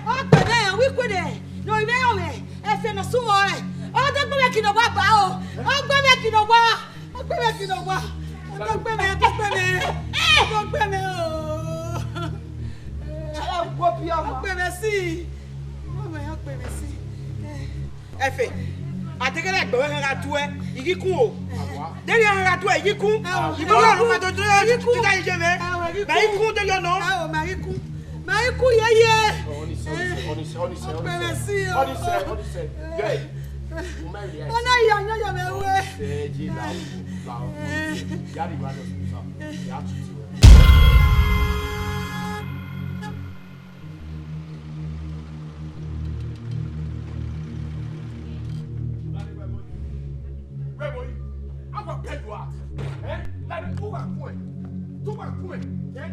Oh, baby, we could. No, you know, I said no sumo. Oh, don't go back in the bar. Oh, go back in the bar. Oh, go back in the bar. Don't go back. Don't go back. I'll go be on. Baby, see. Oh, baby, see. Efe. Ateke le gbe we ra tu e igi kun o. De le ra tu e igi kun. Ibo lo ma to tu ta je me. Ba igi kun de yo no. Ah, ma igi kun. Ma igi kun ye. Honey say. Yeah. Ona ya me we. Say ji la. Ya ri ba no so. Ya tu.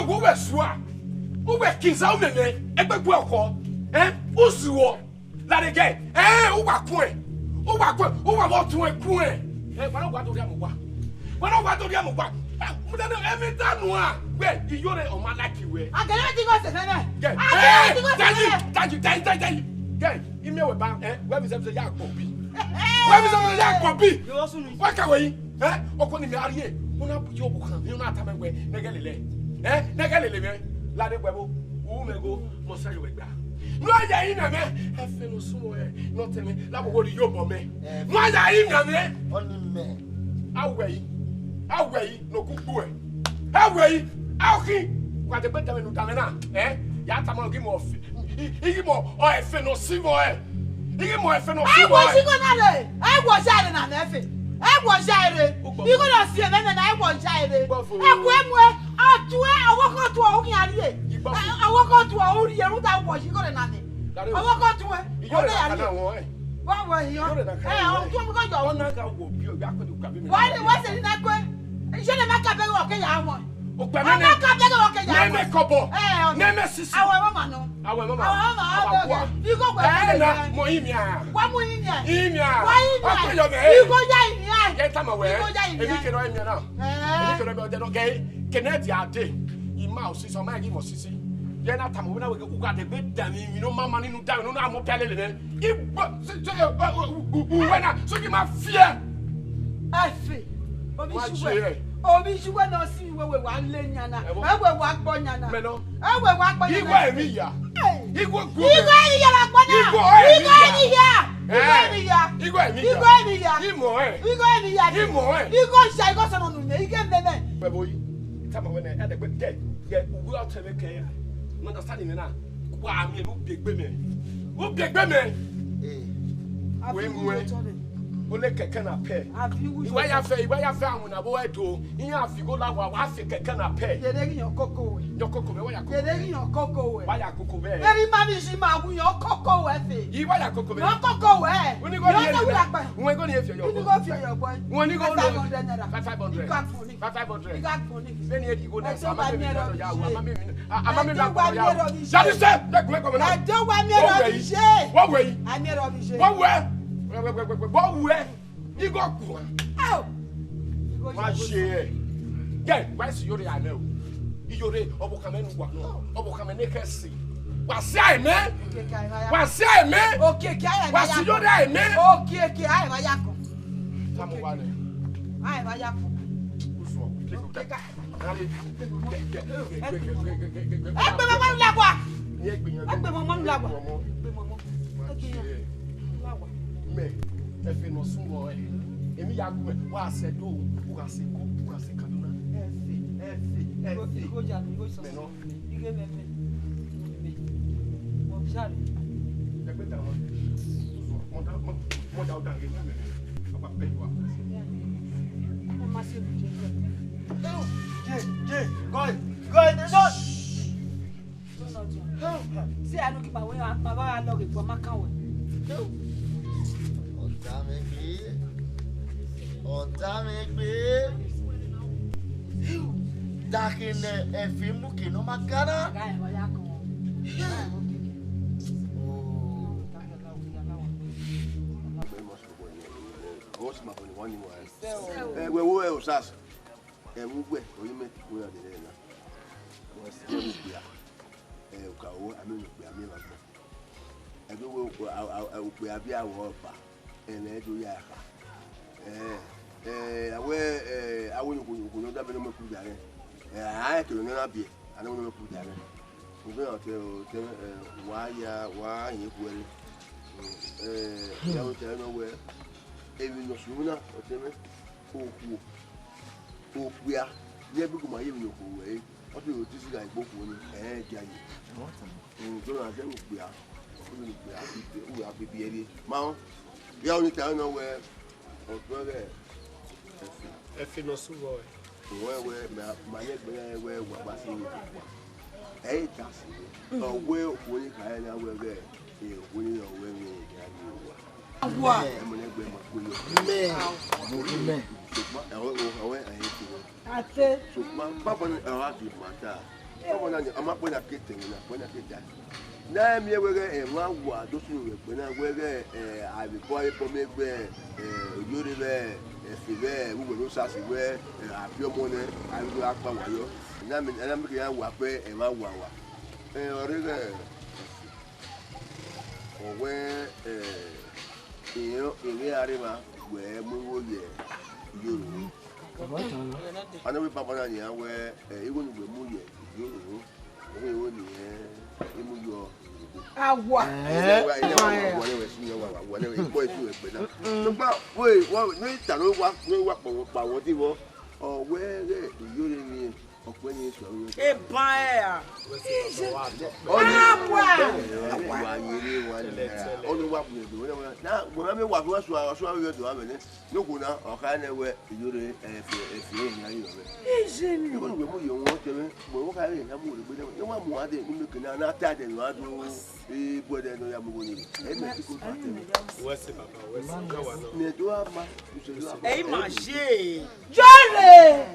Go where swa. Go where kinza o meme. Egbegu oko. Uzuwo. La de ge. O wa kun e. O wa mo tun e kun e. Wa no wa to ri amugba. Wa no wa to ri amugba. Mo da no emi tanu a. We iyore o ma like we. Agere ti go se fene. Thank you. Ge, imi we ba we bi se ya gbo bi. We bi se ya gbo bi. Yo sunu. Wa ka we. Okoni mi ariye. Una yo bukan. You na ta me we negelele. Negelele me. La de gwebo. Wo me go mo say we gba. No ya yin na me. E fe no sumo no teme. La bo go yo bo me. No ya yin na me. Oni me. Awei no kuku e. Awei. Awki. Kwa de beta me no ta me na. Ya ta mo gi mo fi. Igi mo o e fe no simo e. Igi mo e fe no simo e. I was go na le. I was share na na fe. I was share. You go na see me na I was share. E ku emu e atu e awoko to o kin ariye. Awoko to o ri eru da wo yi go na me. Awoko to e. O le ariye. Wa wo yi o. O tu mi go yo. Na ka wo bi o ya ko ni ka bi mi. Why the was na kwe? Je le maka be wo ke ya mo. O gba me maka be wo ke ya mo. Me kobo. Me sisi. Awe mama no. Awe mama. You go gbe. Na mo imia. Wa mo imia. Imia. Wa imia. Yo me. You go ya imia. Get time away. Ebi ke no imia na. Ebi ke no be no ge. Kennedy ade. Ima o sisi o ma gi mo sisi. Ye na tamu na we ku ga de be dami mi no mama ni no da no na mo pele le. Igbo wena so ki ma fear. Afi. Obi suwe no si we wa le nyana. E we wa gbo nyana. E we wa gbo nyana. Igbo emi ya. Igbo gu. Igbo emi ya la gbo na. Igbo emi ya. Imo e. Igbo emi ya. Igbo sha igbo so no nu ige mbeme. Bebo yi. Tama we na e de gbe ye ugu out me kan ya. No understand me na. Wa mi no begbe me. Wo begbe me. We mu ole keke na pe. Iwa ya fe amuna bo edo. Iyan afigo la wa afi keke na pe. Yere yan koko we. Yo koko me wa ya koko. Yere yan koko we. Wa ya koko be. Very mami si ma wu yan koko we fe. Iwa ya koko be. Yan koko we. Oni go ni e. Won go ni e fi yo. Oni go fi yo boy. Won ni go 500 naira. 500. 500. Then e di go na so ma mi ro ya wa mama mi na go ya. Jadi se, de ko me na. Do wa mi ro bi se. What way? I mi ro bi se. What way? What way? You go go. Ow. Ma she. Get, why see you I know. You re obokame nu gwa no. Obokame ne kesi. Wa se ai me. Wa se ai me. Okay, ki ai. Wa see you ai me. Okay, ki ai ma yako. Tamu wa ne. Ai ma yako. Uso. Egbe mo mo la gwa. Ye gbiyan. Egbe mo mo la gwa. Egbe mo mo. Okay. Efe no sumo emi ya gbe wa se do wa se ko wa se Kaduna efe Go ja go so. no Ige me. Mo shari. le pe ta mo da ge me papa pe wa Mo ma se bu je. See, I don't keep my way. My boy, I love it for my cow. Ọ̀tá mi gbé. Dákínẹ̀ ẹ̀fín mú kìnnà máa kára. Wo usas. Mugwe oyime ko ya dele na. Mo si bia. Ka wo amenu bia mi ba gbo. Ebe wo ko abi awo ba. Ene do ya ka. Awo nyuku no da be no maku jare. Aya ke no na bie. Ana no maku jare. Ube o te wa yin ku ere. Ya o te no we. Ebi no sumuna o te me. Okuya ye bi kuma ye bi ko we o ti o ti si ga ipoku ni di aye so na se okuya o ni okuya o ya bi ere ma ya o ni ta no we o to re Efe no sumo we ma ye gbe we wa ba si ni ta si o we o ni ka ya we ge o ni o we ni ya ni wa mo ne gbe ma ko yo me Ate. Papa ni awaki mata. Papa na ama pona kete na pona kete. Na mi ewere enwa wa do su we pe na were abi boy po me gbe yori be efibe wo lo sa si we abi omo ne abi apa wayo. Na mi ke ya wa pe enwa wa. Ore ge owe iyo ile arima we mu wo ye yoro. Ana we papa na ya we iwo ni we mu ye yoro. Owe ni imu yo. Awa. Wale we si wa wale we boy tu e pe na. So pa we ni ta lo wa pa wo ti wo. O we re yoro ni opo ni so yo. E ban e a. Wa yiri wa le. O lo wa bu do na mo me wa fi wa so yo do amene. Loko na o ka na we yoro efi ni ayo we. Ejeni. Ko we mu yo won teme mo ka re na mo le gbe na wa mu ade ni me kana na ta de wa do bo de no ya mo ni. E me ti ko ta teme. we se papa we se ka wa no Ne do ama Ei ma she. Jore.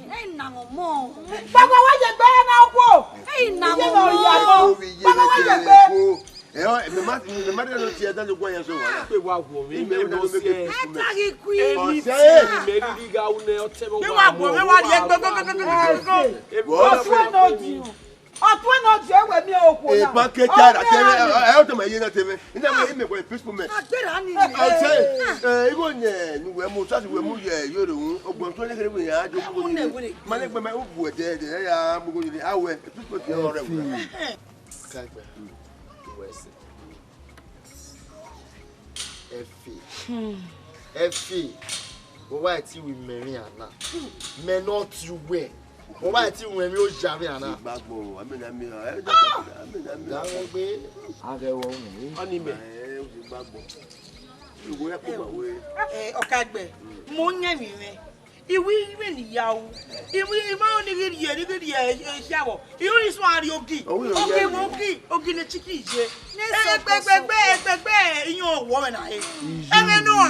Ei na mo. Baba wa je gbe na wo. Ei na mo. Baba wa je gbe. Me ma de no ti e da lo gwa yan so wa. pe wa wo mi me no se Atari kui. eni ti me ri ga u ne o te mo Me wa gbo me wa ye gbo. Ọtún náà jẹ́ ẹ̀wẹ̀ mi ò kò náà. Ìpá kékeré ẹ̀ ọ́ tó máa yé náà tẹ́lẹ̀ nígbà wo ìmẹ̀ kọ́ peaceful man. Agbera ni. Ọ̀sẹ̀ ìwọ yẹn ni wẹ́ẹ́ mú sọ́ọ̀sì wẹ́ẹ́ mú yẹ yóò rò wọ́n ọgbọ̀n tó lékeré wọ́n yẹn á jó gbogbo yìí. Máa ní gbẹ̀mẹ̀ ó bu ẹ̀jẹ̀ ẹ̀jẹ̀ ẹ̀ yà á gbogbo yìí awẹ́ peaceful ti ọ̀rẹ́ wọ̀. Kagbe. Wese. Efi. Wo wa ti we merin ana. Me not you we. Wo wa ti we mi o jare ana. Gbagbo amina mi ẹ Dawo gbe. Arewo ni. ani me ẹ o ti gbagbo. Ìwé ẹ kó ma wé. Ọ̀kàgbẹ̀ mo ń yẹn mi rẹ̀ ìwé níyàwó ìwé máa ń ní rí ṣàwọ̀ ìwé ní sún àárín ògì ní chíkì ṣe ẹgbẹgbẹ ìyàn ọwọ́ rẹ̀ náà ẹgbẹ́ náà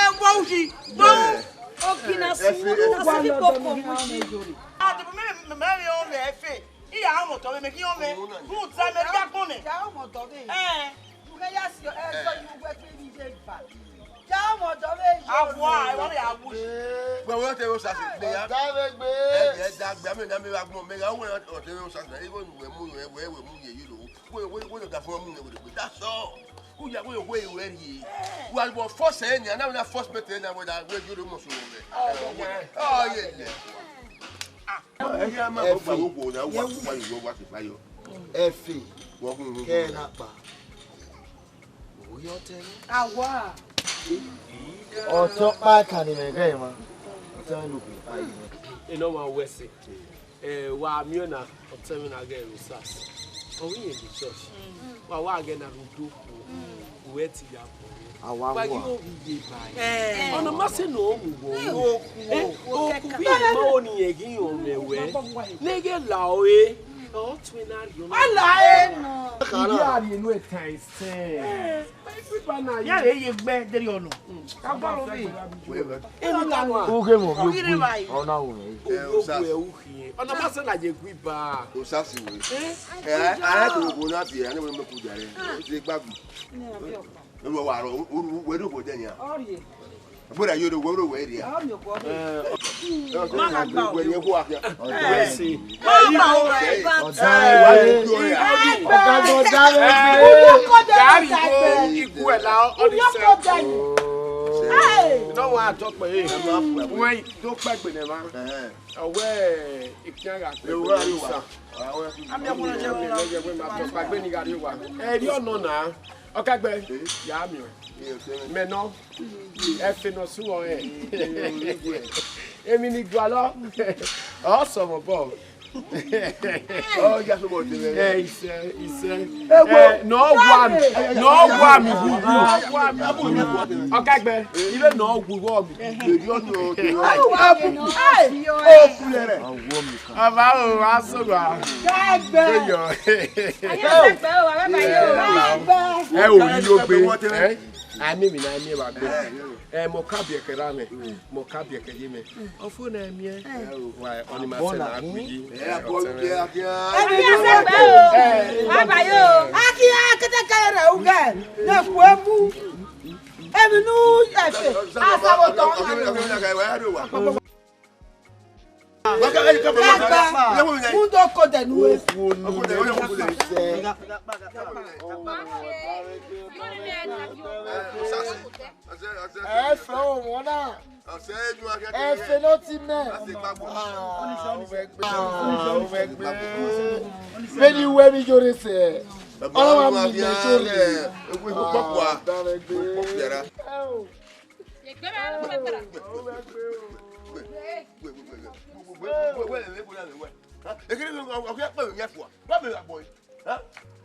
ẹgbọ́ òṣì gbọ́n. Ògì na sí kókó mo ṣí. Àtẹ̀bù mẹ́rin ọmọ ẹ̀fẹ̀ ìyá àwọn ọ̀tọ̀ rẹ̀ kí wọ́n mẹ́ fún ìtura mẹ́rin yàgbọ́n nẹ̀. Ìyá ọmọ ọ̀dọ́ rẹ̀. Mo yá sí ẹjọ́ ìlú gbẹ́gbẹ́ ní ilé ìgbà. Ìyá ọmọ ọ̀dọ́ rẹ̀ yìí. Àwọ̀ àìwọ́n rẹ̀ àwọ̀ ṣe. Gbẹ̀wọ́ tẹ o sàṣì gbé ya. Dawo gbe. Ẹ dàgbà mi náà mi wá gbọ́n mi náà wọ́n ọ̀tẹ̀ o sàṣì náà ìwọ ìwé mú yẹ yìí lò wọ́n yóò ga fún ọmú yẹn wò lè pè that's all. Who wé ìwé rí i? Wà á bọ̀ fọ́ọ̀sì ẹ̀ ní àná fọ́ọ̀sì mẹ́tẹ̀ẹ́ náà wọ́n wé yóò mọ̀ sọ̀rọ̀ rẹ̀. Ọ̀ yẹ yẹ. Ẹ̀yin á máa bọ̀ gbàgbọ́ náà wà fún ìwọ wá sí báyọ̀. Efi. Wọ́n kún un. Ke na pa. Wo yo tele. Àwa. Or talk back and in a game, man. You know my West. Wa miona or terminal again with us. Oh, we in the church. Well, again, I will do where to your but you be by. On a massive no, money again on the way. Nigga, Lowe. Oh, twin, you are in no time. Yeah, you bet the ono. Come follow me. On a massive like a grip bar. I had to go up here and never put that in. Where do we go? But are you the world away there? I'm your when you go up here. No one talk about him. Wait, don't back with them. Away, if you got the I'm not going to back when you got you one. And you know now. Okay, baby. Yeah, mais non, elle fait nos soins. Et mini voilà. Awesome, bon. Oh, yes, what you no one. Okay, baby. Even no good one. You don't know. Ani mi na mi ba be mo ka bi ekera mo ka bi ekeye me ofo na mi wa oni ma se na akuyi baba yo akia kete kare uga na kuebu emi nu efe asawo to mundo kode nuwe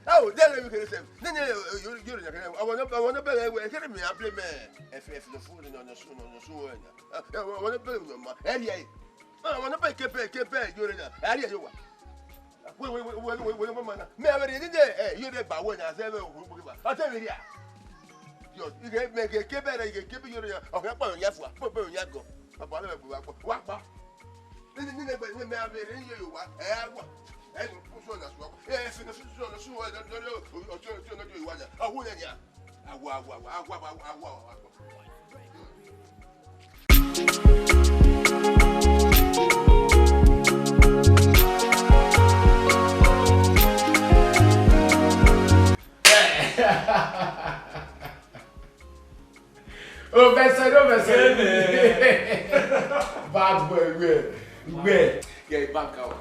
Oh, then we can say, then I want to play me. If the food on the soon on the soon. I want to play with them. I want to pay Kepe, you're in a area. You're the Bawan as ever. I'll tell you. You make a Kepe, you keep your Yafu, Yago. Oh, bad boy, where? Get back out.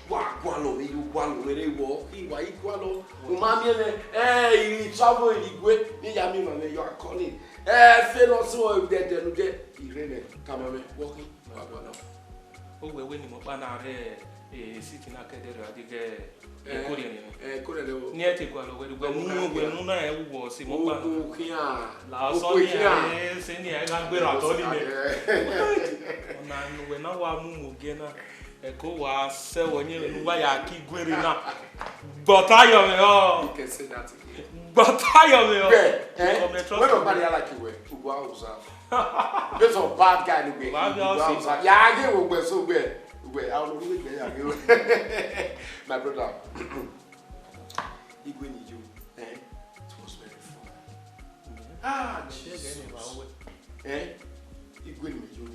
Gualo, you gualo, where they walk, gualo. Umami, trouble, you are calling. Feel also dead, then get Irene, come on, walking. Oh, we're winning up on our sitting at the near to Gualo, where was in when I was Eko wa se wonye nuwa ya ki gwere na. But I am you can say that again. But I am when nobody like you were, Ugwa Uza. This a bad guy to be. Yeah, I get we so bad. We I don't really get you. My brother. Igwe ni you. It was very fun. Ah, Igwe ni you.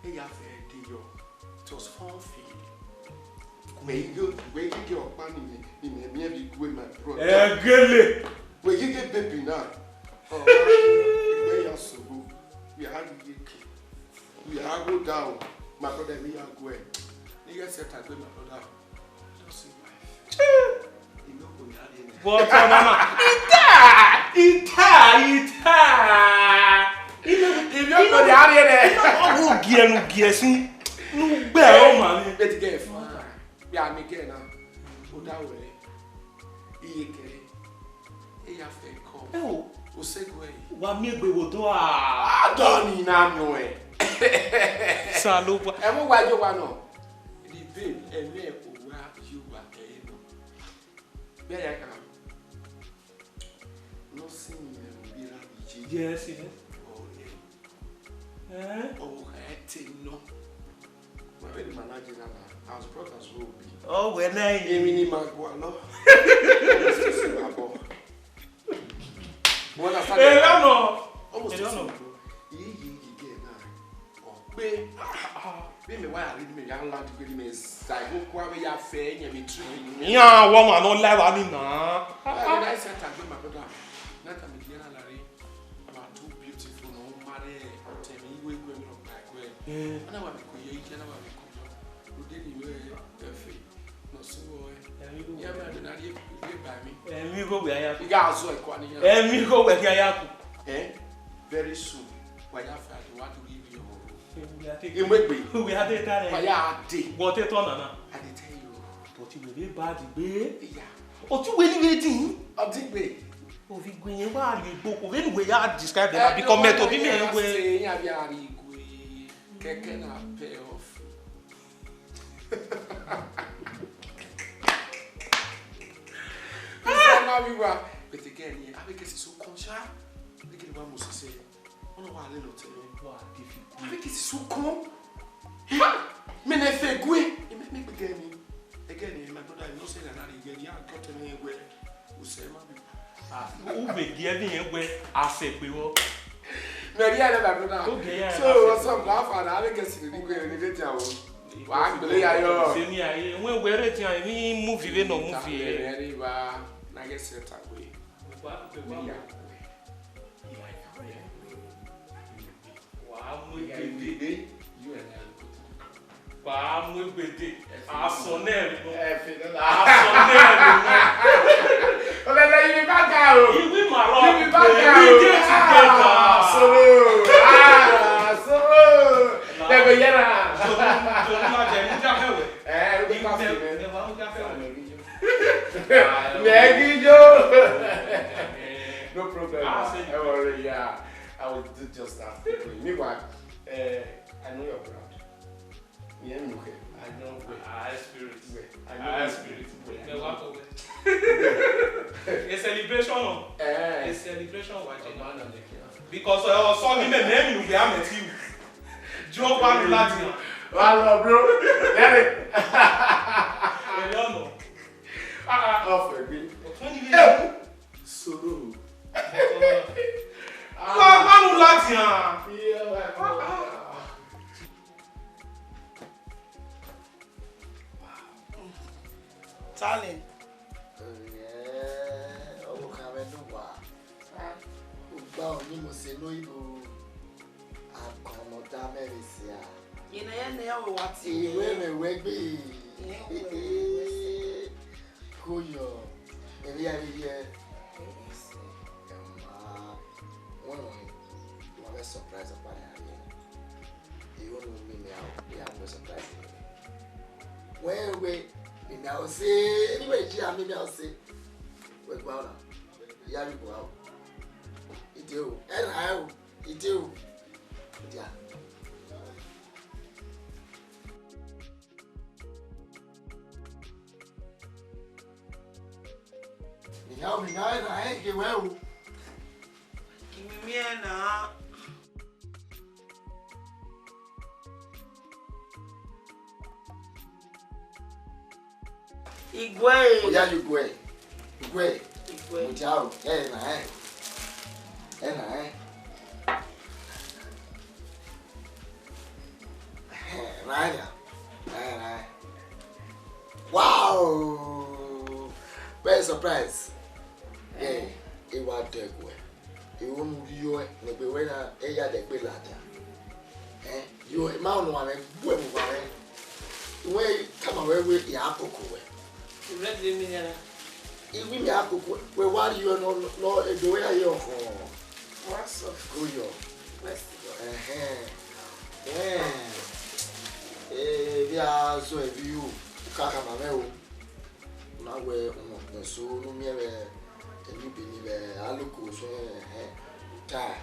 Hey, ya fe yo. It was fun for you. Where you get your money in a mere with my brother. Where you get baby now. Oh, we are so good. We are go down. My brother, we are going. You said I go, my brother. Don't see wife. You know who you are. What, Mama? Ita! gie no gie si no be o ma mi bet get fun bi a me get na o da we iye kere e ya fe ko o segue wa mi egbe wo do a adoni na no e salo wa e mo wa jo wa no the babe e me o wa you wa e no be ya ka no sin me bi ra bi yes oh no my baby manager na as brothers will be oh we na emi ni magwa no wọ́n á sáré. ẹ lọ́nà. almost the same. yìí gẹ̀ náà ọ̀pẹ bí mi wáyà rí mi yà ń láti gbé mi ṣàìkó kó abẹ́ yà fẹ́ yẹn mi tú mi. yàn wọ́n mà náà láìwá ní nà. ẹ náà ṣe àtàgbé my brother náà kàmi díẹ̀ náà lárí about too beautiful náà ó má rẹ̀ tẹ̀mí ìwé ìwé mi lọ gbà ẹ̀kọ́ ẹ̀ wọn náà wà mí kò yẹ ìjẹ́ náà wà mí kò jọ òde ni ìwé ẹ̀fẹ̀ náà sọ́wọ́ ẹ̀ yẹ́ mi àdó náà rí ìgbà mi. ẹ̀mí kò wẹ̀ ayá kù. ìgbà àzọ ẹ̀kọ́ àníyàn. ẹ̀mí kò wẹ̀ kí ayá kù. Very soon wàyà fẹ́ àti wàá dúró ibi ọ̀rọ̀. ìwégbè ìwé adé tá rẹ̀. wàyà adé. bọ́tẹ́ tọ́ nànà. adé tẹ́ yìí o. bọ́tí wèlé bá di gbé. ìyá. òtún wèlé wèlé tì í. ọtí gbé. òfin gbìyànjú wà lè gbókò wẹ́n ìwé yà á describe them àbí comment òbí mi ẹ̀ wẹ́. ẹ yà bí àrí ìgò kẹ̀kẹ́ náà pay off. ìṣẹ́ náà wíwá pètè kẹ́ni abẹ́kẹ́sì so kàn ṣá abẹ́kẹ́ni wà mọ̀ sísẹ́ wọn wà lẹ́nu tẹ̀lé abẹ́kẹ́sì so kàn mí nà ẹ̀fẹ̀ gúé ẹ̀mí gbẹ̀gẹ́ni ẹ̀gẹ́ni my brother you know say na rí gẹ́ni àgọ́tẹ̀ ní ẹ̀wẹ̀ ọ̀sẹ̀ má bí. ube gíẹ́ bí yẹn wẹ́ àṣẹ̀gbẹ̀ wọ́. mẹ̀rí ẹ̀ my brother so ọ̀sán láfa náà abẹ́kẹ́sì ní gbẹ̀rẹ̀ ní dẹ́tí àwọn wà á gbẹ̀lẹ́ yà yọ. ṣe ní ayé wọ́n wẹ́ rẹ̀ tí a ní múfì rẹ̀ nà múfì rẹ̀. ẹ̀rí bá náyẹ̀ sẹ́ta gbé níyà wàá mú ìgbèdè wàá mú ìgbèdè àsọ̀nẹ́ẹ̀rì ọ̀bẹ̀bẹ̀ yìí bá ga o ìwé màlọ́ yìí bá ga o ìdí ètò ìjẹta sọ̀rọ̀ bẹ̀bẹ̀ yẹra jọ̀ọ́ máa jẹ̀ ní jáfẹ́wẹ̀ ẹ̀ẹ́dì káfí mẹ́gíjó no problem yeah I will do just that meanwhile I know your ground yeah okay I know where spirit I know spirit a celebration a celebration wa jẹ because ọsọ mi mẹ mẹ́rin ìwé àmẹ́tí jọ bá mi láti hàn. wà lọ bro lẹ́rìn. ẹ̀yọ́ nọ. ọ̀fẹ́ gbé. sọ̀rọ̀. lọ bá mi láti hàn. Darling. ọwọ́ kan rẹ̀ ló wà ó gbá òní mo ṣe lóyìnbó àkànnọ̀dá mẹ́rin sí à. Ìnáyẹn ni ẹ wò wá tí. ìwé mi wẹ́ gbé kó yọ ẹ̀rí ayẹyẹ wọ́n fẹ́ surprise ọ̀pá ní àárẹ̀ èyí ó nu mímí àwọn bí àwọn fẹ́ surprise mi. wẹ́n wẹ́ mímí àwọn ṣe níwẹ̀ jí à mímí àwọn ṣe wẹ́ gbá ọ̀nà ìyá mi bọ̀ àwọn ìdí o ẹ̀rọ ayé o ìdí o ìdí à. Minha menina é que eu. Que menina. Igwe. Oya igwe. Igwe. Igwe. Mujao. Na Raya. Wow. Very surprise. Yeah, it was dead way. It won't be you, maybe when I had a bit later. You a man one and boom, where come away with the apple. You read the minute. If we have to, where what you know, the way I hear for. What's up? Go your. bí a sọ ẹbí yóò káàkà màmá o máa wẹ ọmọ ẹ̀sọ́ lómi ẹ̀rẹ̀ ẹ̀mí bìíní bẹ̀ alùpùpù sọ káà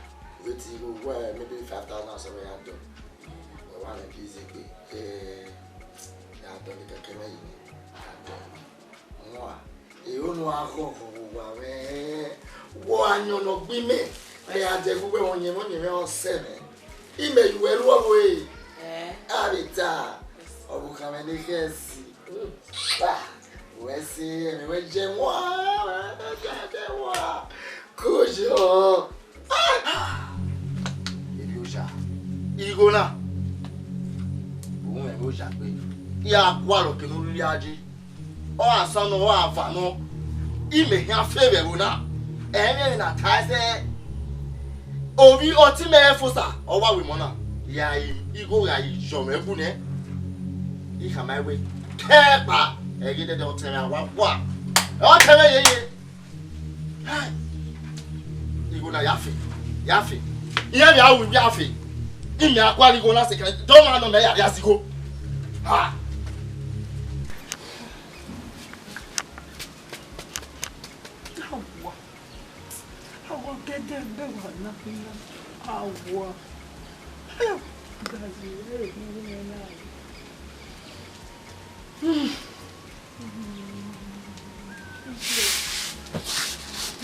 wetin go well maybe 5,000 somewhere I done. I want to be easy pé I done the kẹ̀kẹ́ yìí ni I done. Mo èyí nu akọkọ wà wẹ wo anyọnọ gbime ẹ ajẹ gbogbo wọn yẹn wọn sẹmẹ ime ìwé lọ́wọ́ ẹ àbíta ọbùkàmẹ ní kẹsì wẹ sí ẹmí wẹ jẹ wọn kò jọ. Igo na òun ẹ̀mí ó ṣàpé kí a kó àlòkè lórí ajé ọ àsánú ọ àfànú ìmẹ̀hìn afẹ́rẹ̀ wò náà ẹ̀mí ẹ̀nà káṣẹ́ orí ọtí mẹ́fọ́sà ọwọ́ àwìmọ́ náà ìyá igo ra ìjọ̀mọ̀ ẹ̀kú ní ìkàmá ẹ̀wẹ̀ kẹ́ẹ̀pà ẹ̀rí dẹ́dẹ́ ọ̀tẹ̀rẹ̀ àwọn wà ọ̀tẹ̀rẹ̀ yẹyẹ igo na yáfẹ́ ìyá mi àwọn ìbí àfẹ́ ìmì àkwárígo láti kẹrẹ tó máa nọ mẹ́yà rí àsìkò. Àwọ̀ gẹ́gẹ́ bẹ́ẹ̀ wà lápẹ́lá àwọ̀ gàzì rẹ̀ ní náà.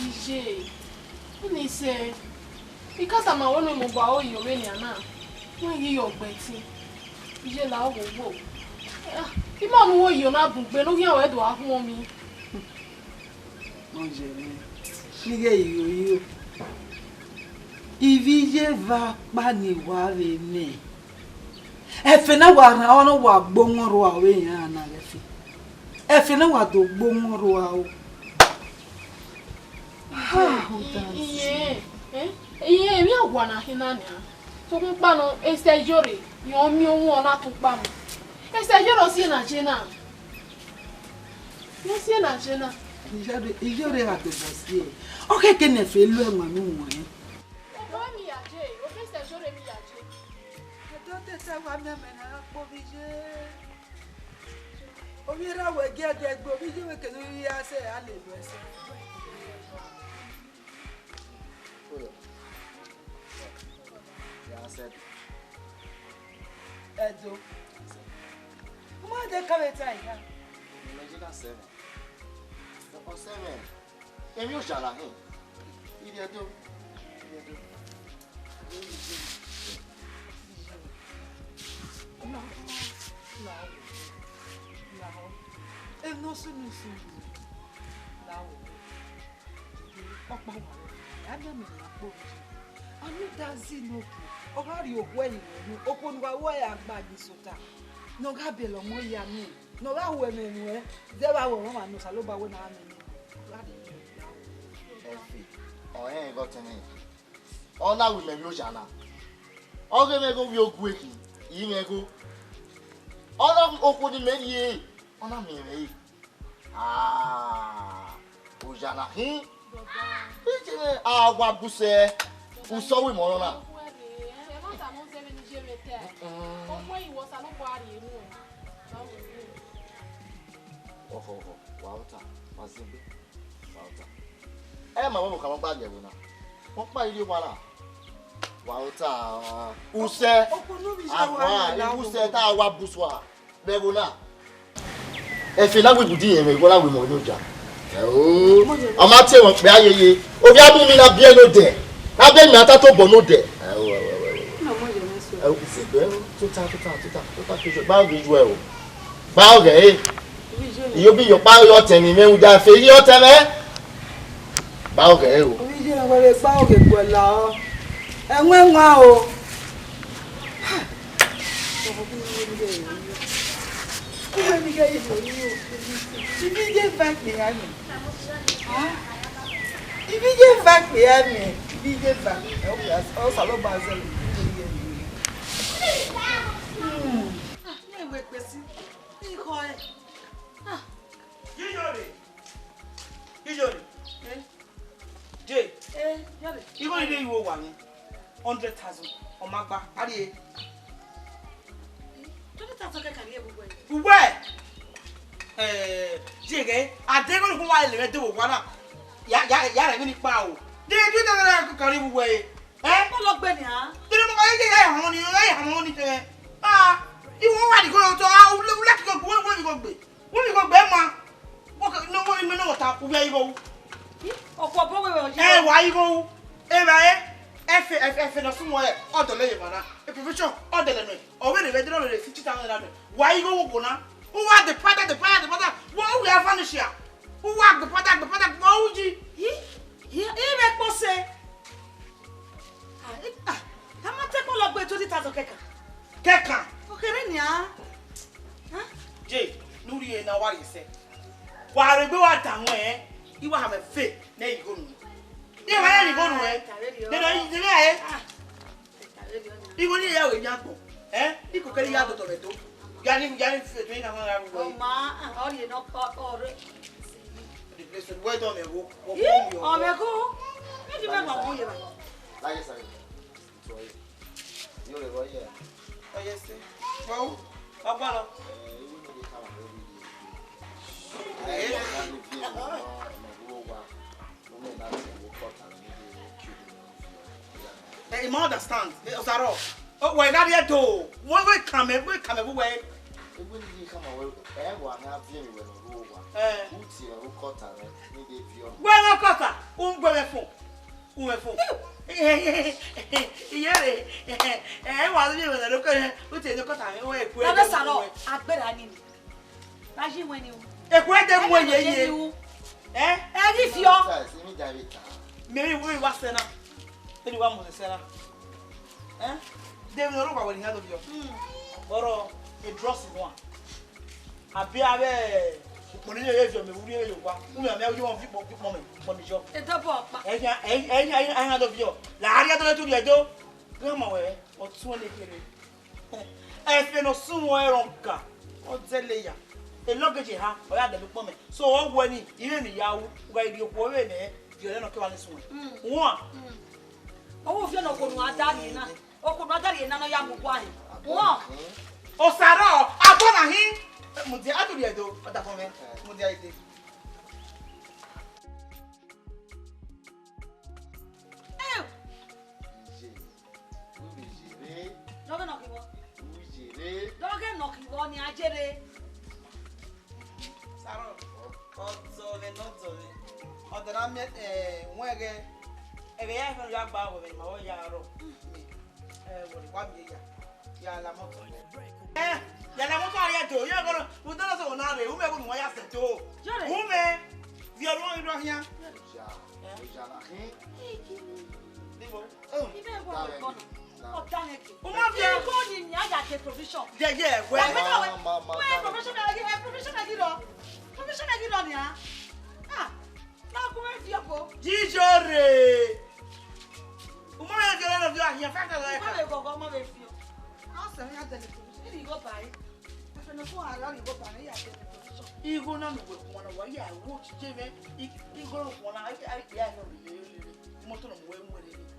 Ije, ini se, because I'm a woman who bow your now. When you your betting, Ije la wo. Imam wo you na bugbe no here we do ahun mi. Mon jemi. Nige yo. Ivije va pa ni wa re me. Efe na wa na ono wa gbonro awe yan na lefi. Efe na wa do gbonro awo. Iye mi agwa na hinani a. So kun pa no estejore, yo mi ohun ona tun pa mo. Estejore si na je na. Yo si na je na. Ijore ha to bosi e. O keke ne fe lu enwa mi won e. O mi ya je, o fe estejore mi ya je. Do te sa wa me na po bije. O mi ra we gege gbo bije we ke nu ya se a le lo ese. Edo. Uma de cabeta aí, cara. Imagina 7. Não 7. É meu já lá, hein? Iria do. Não. Eu não sou nisso. Não. Opa. Ada me na po. Ani dazi no. Ogari ogwe iwe oponwa wo ya gbagi sota no ga be lo mo ya mi no ga we menu e de ba wo ma no sa lo ba wo na mi efi o e go tene ona we me yo jana o ge me go wi ogu eki yi me go ona okwo ni me ye ona mi re o jana hin ije agwa buse uso we mo na Wauta, Mazimbi, Wauta. Ma wọ́n kà wọ́n gbàgbé wọn náà. Wọ́n pa ilé wa náà. Wauta, Use, àwọn Use tá a wá buswa, lẹ́wọ̀n náà. Ẹ fi lágbègbè dín yẹn mẹ́gbọ́n lágbègbè mọ̀ ní ọjà. Ọmọ tí wọ́n pè ayẹyẹ, obi abúmi náà bí ẹ ló dẹ̀, lábẹ́ mi àtà tó bọ̀ ló dẹ̀. Tuta kejì báwo kejì ẹ o báwo gẹ̀ ẹ́ iyo bí yọ̀pá yọ̀ tẹ̀mí mẹ́rin já fẹ́ yọ̀ tẹ̀mẹ́ báwo gẹ̀ ẹ́ o. Oríṣi ìrànwọ́ báwo gẹ̀ gbọ́ la ọ́ ẹ̀wọ̀n ẹ̀wọ̀n o. Ibi jẹ́ fẹ́ pè é mi. Ibi jẹ́ fẹ́ pè é mi. Ibi jẹ́ fẹ́ ọ̀ sàlọ́ bá a zẹ́lẹ̀. Ewe pesi iko e Yijori J yale iko ni dey wo wa ni 100,000 o ma gba ari e 20,000 keka ni ebuwe. Uwe. Jege, adego ni kwa ile medo wana. Ya re ni pa o. De 20,000 keka ni ebuwe. Mo lo gbe ni ha. Dere mo ka ye hamo ni te. Ah, iwo wa di ko to a u le ki ko wo mi ko gbe. Wo mi ko gbe ma. Wo no wo mi no ta u ya ibo. Opo bo we o je. Wa ibo. Ba F no sumo e odole ye mana. E profession odole no. O we re be dro re 50,000 naira. Wa ibo wo na. Who are the father? What we have vanished here? Who are the father? What would you? He make me say. I'm not taking all of the 20,000 keka. Keka. Okay, Renia. Jay, Nuri, now what you say? While we go out down where you have a fit, there you go. You have go away. You will hear with Yanko. You could carry out of it. Gani fit me. Oh, ma, how do you not caught or listen, wait on me. Oh, me go. Maybe my mom here. Like I said, you're a boy. Oh, yes, sir. Well, I'm going to understand. Oh, why not yet? What will come away? When you come away, everyone have you when you go. Who caught her? Well, no cutter. Phone. I was living with a local who take the cutter away. I bet I need. Imagine when you. A great them when you. If you're. Maybe we was enough. Anyone was a seller. They will know what he had of you. Or a dross is one. I be a when you have your movie, you want people moment for the job. A double. I had of you. La Aria to the door. Come away or 20 period. If you know somewhere on car or Zelia. A luggage you have or at the moment. So when you know where you go in there, you're not going this one. One. Oh, if you're not going to daddy, or could not daddy, none of your wine. One. Oh, Sarah, I want him. Mudia, I do do at that moment. Mudia, Sarah, not so. Or the I met Wege. If I have a young bow with my own yarrow. One year. Yalamoto. Yalamoto, you're going to put us on our room. I asked it to. Woman, you're wrong here. Oh, dang it. You're going in your provision. Yeah, where professional on ya. Ah, now go with your book. Gijore. Uma ya gele no via here factor like. Go with you. I'll say I tell you. You go buy. If no so I you go buy ya. You go na no go one wa ya wo chije me. You go one I ya no you moto no we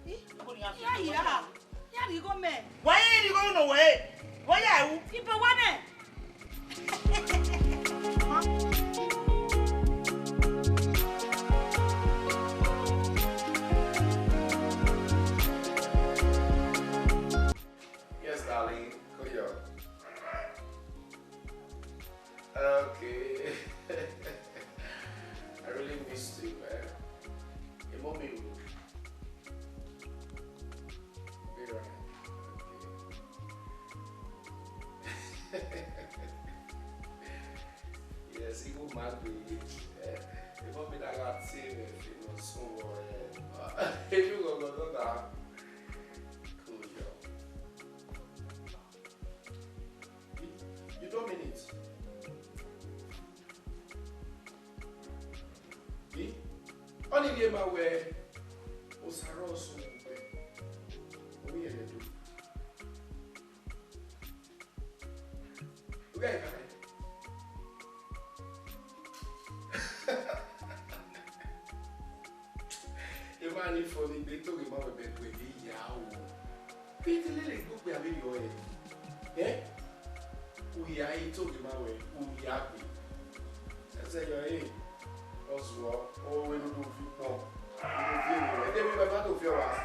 we. Go ni afi. Yeah, you go me. Why you go no way? Why ya? People want it. Yes, darling. Go here. Okay. I really missed you, man. Your mommy will be right. Okay. Yes, he will mad with you. Your mommy that got saved if it was so if you go down. Cool, yo. You don't mean it. Only game away was a rose. We are do. Okay, the money for me, they told him about bed with the yaw. Peter Lily, go be a video. Eh? we are told the man we are happy. I said, hey, also, oh, we don't do people. And then we were not of your ass.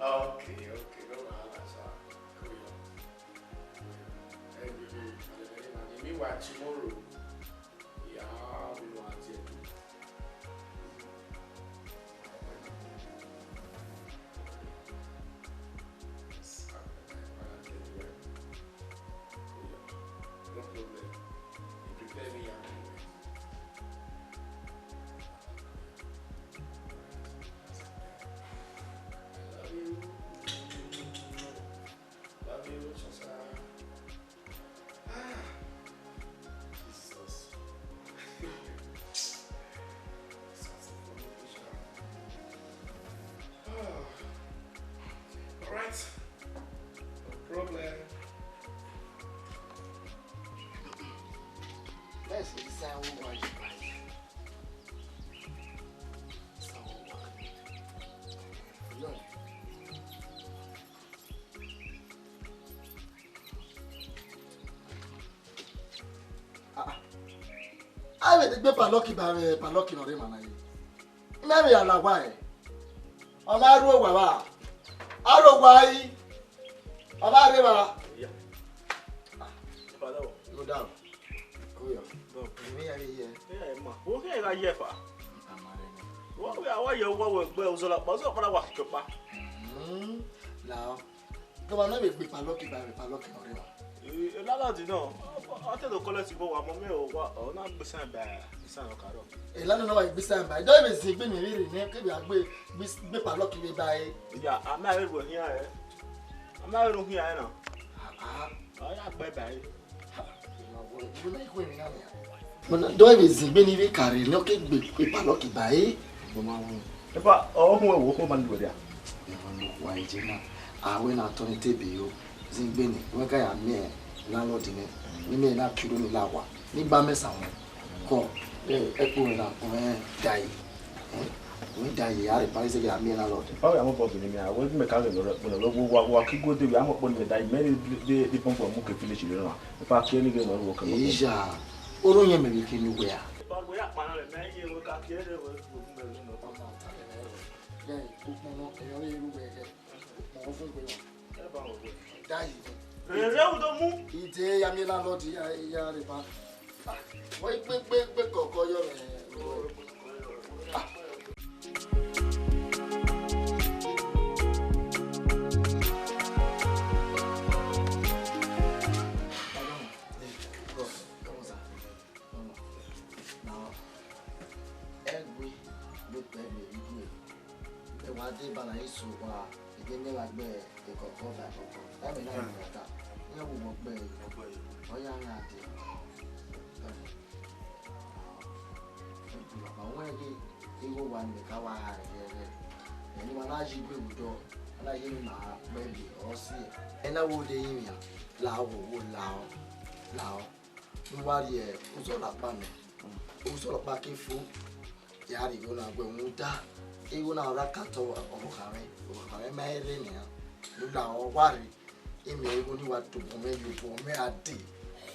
Okay, no matter, sir. And meanwhile, tomorrow, yeah, we want to do. No problem. You prepare me. Alright, no problem. Let's see the sound we want you right. So, look. I will be paloki no remana yi. Maybe ala why. Oma ro wa ba. Aro why. Oma re ba. Yeah. Go down. Go yo. No, me are here. Yeah, ma. Wo ke ga ye fa. Wo we awa ye wo we gbe ozola pa so para wa chopa. Now. Go ba no be paloki no remana. Lálàdì náà, ọ̀tẹ̀lẹ̀ kọ́lẹ̀ ti bọ̀ wà mọ́ mi ò wá ọ̀nà gbèsè àbẹ̀ ìsàn ọ̀kadọ̀. Ìlànà náà wà gbèsè àbẹ̀ ìjọba ìbèsè gbé mi rírì ní kébì àgbé gbé pàlọ́kì lé báyìí. Ìyá àmì àìrò hìyà ẹ̀ àmì àìrò hìyà ẹ̀ náà. Ọ̀yà gbẹ báyìí. Ìjọba ìbèsè gbé ní ibi kàrí ní ọ̀kẹ́ gbé pàlọ́kì báyìí. Ẹ̀fà ọ̀hún ẹ̀wọ̀ kó máa ń lò dẹ̀. Ìwọ̀n ló wà ìjẹ́ náà, àwẹ̀ náà tọ́ ní tèbè yó. Zingbeni weka ya me landlord ni me na kilo ni lawa ni ba mesa won ko epo na dai we dai ya re paise ya me landlord ba ya mo bo ni me a we me ka le lo wa ki go de ya mo bo ni dai me de pompo mo ke finish le na pa ke ni ge no wo ka ija oro yen me bi ki ni we ya ba we ya pa na le me ye we ka ke de we me no pa ma ta le dai ku mo no e yo ru we ke mo fun pe wa ba wo dai rere o do mu ide ya mi landlord ya re ba wo gbe koko yo me ena wo de yin ya la wo lao nwa ri e uzo la pa me uzo la pa ke fu ya ri go na gbe mu da e go na ra ka to o kare me re ni lu la o wa ri e me e go ni wa to bo me yu bo me ade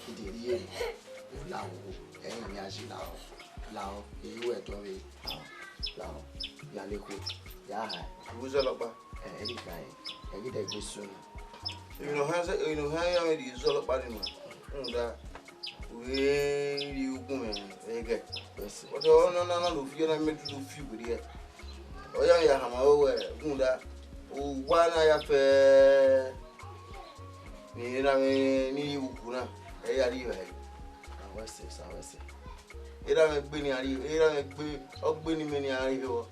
ide ri e lu la wo e ni a ji lao e wo e to re lao ya le ko ya ha uzo la pa e ri kai e gi de gbe sunu you know how ya me di uzo la pa ni ma nda we ri ugu me e ge o to no lo fi na me du fi bu ri e o ya ha ma o we nda o wa na ya fe ni na me ni ugu na e ya ri ba awese era me gbe ni ari era me gbe o gbe ni me ni ari o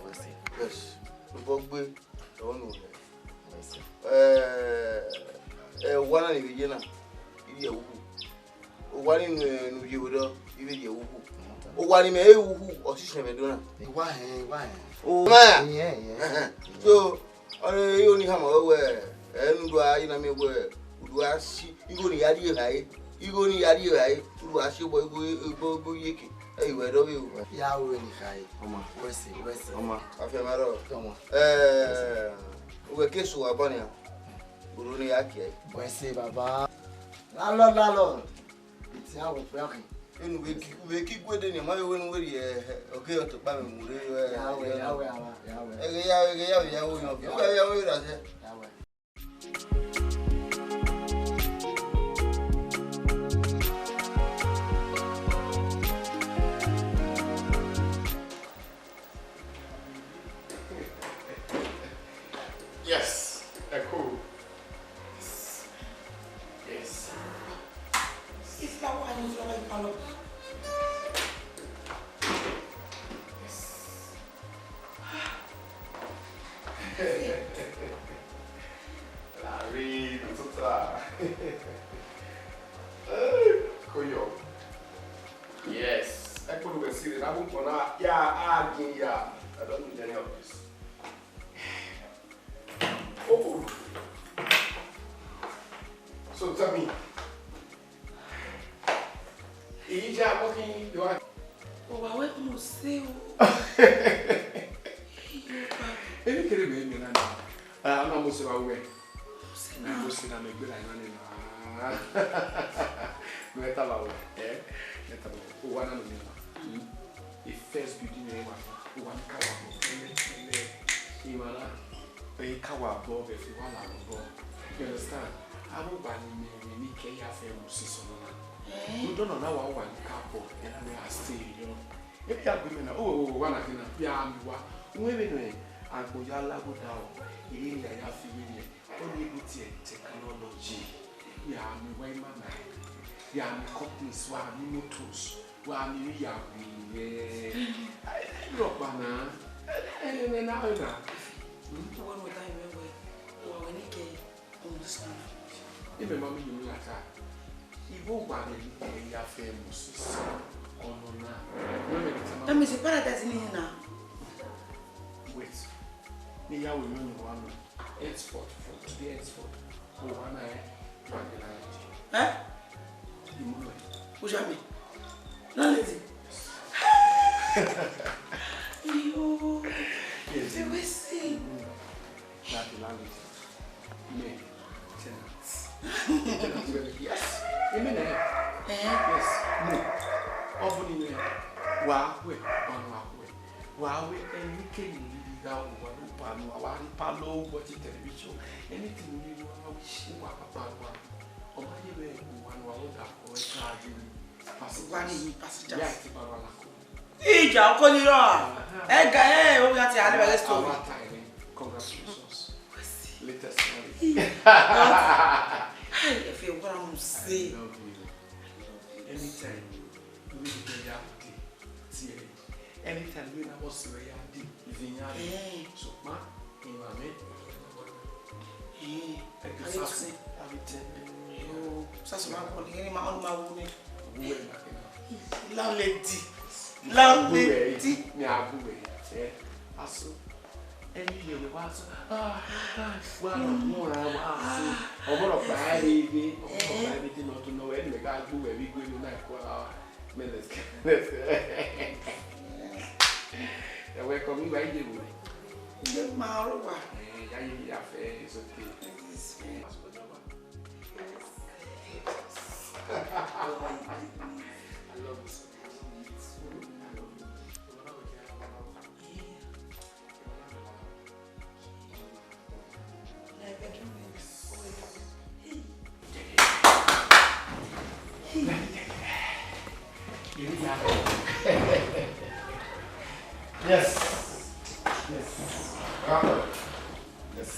awese yes bo gbe o no wana ni bijena ili ya uhu o wani nu yewodo ibi ya uhu o wani me uhu o sise me dona wa o ma so ore yo ni hama we enu a ina me we udu asi igo ni yari hai udu asi bo yeke Hey, where do you? Yeah, we need high. Where's it? After my road. We kiss you, Abonia. Uruni Aki. Where's it, Baba? Lalo. It's how we're working. And we keep waiting in my own way. Okay, to Bammy. Yes, cool. Yes. It's that one who's like Palo. Larry, Tuta. Koyo. Yes. I could see that I won't go now. Yeah, I don't need any of this. Oh. So tell me. Is that working? You are. Oh, I went to say. Any kid me na na. I'm not most about way. Na go see na me good I know na. No eta ba we. Eta ba. O wana no me na. The first building name wa. One kawa. Imana. Be kawa bo be fi wala bo. You understand? I won't ban me ke ya fe mo siso na. You don't know now one couple and I stay, you know. If you are women, one of them, women, and go yalago down, in the affiliate, only with technology. We are my man, we are companies, we are motors, we are look, Banana, and now, when would I remember? Or when he came on the stuff? Even mommy, you like that. Ivo Bani, they are famous. Oh, no, let me see paradise in here now. Wait, me, I will remember one export for today, export. Oh, one I eh? Who's that? No, lady. You, they will see. Not the landlady. Me, tenants. Yes. Yes. No. Opening there. Wow, and we can leave out one palo, watching television, anything you wish you were about one. Or my way, one or charging passengers. Ija, call it on. Hey, we got to have a story. Congratulations. Latest story. If you want to say, I love you. Anytime you will be there, anytime you know what's the way I did, even so, ma, in my mate, I can say, you, such a man calling my own woman. Landlady, me abu eh, aso. Anyway, we was well, more I'm not baby, not to know anyway. I do where we go to night for our minutes. Welcome, right? You Marowa. I have is okay. I love this. Yes. Yes. Bravo. Yes.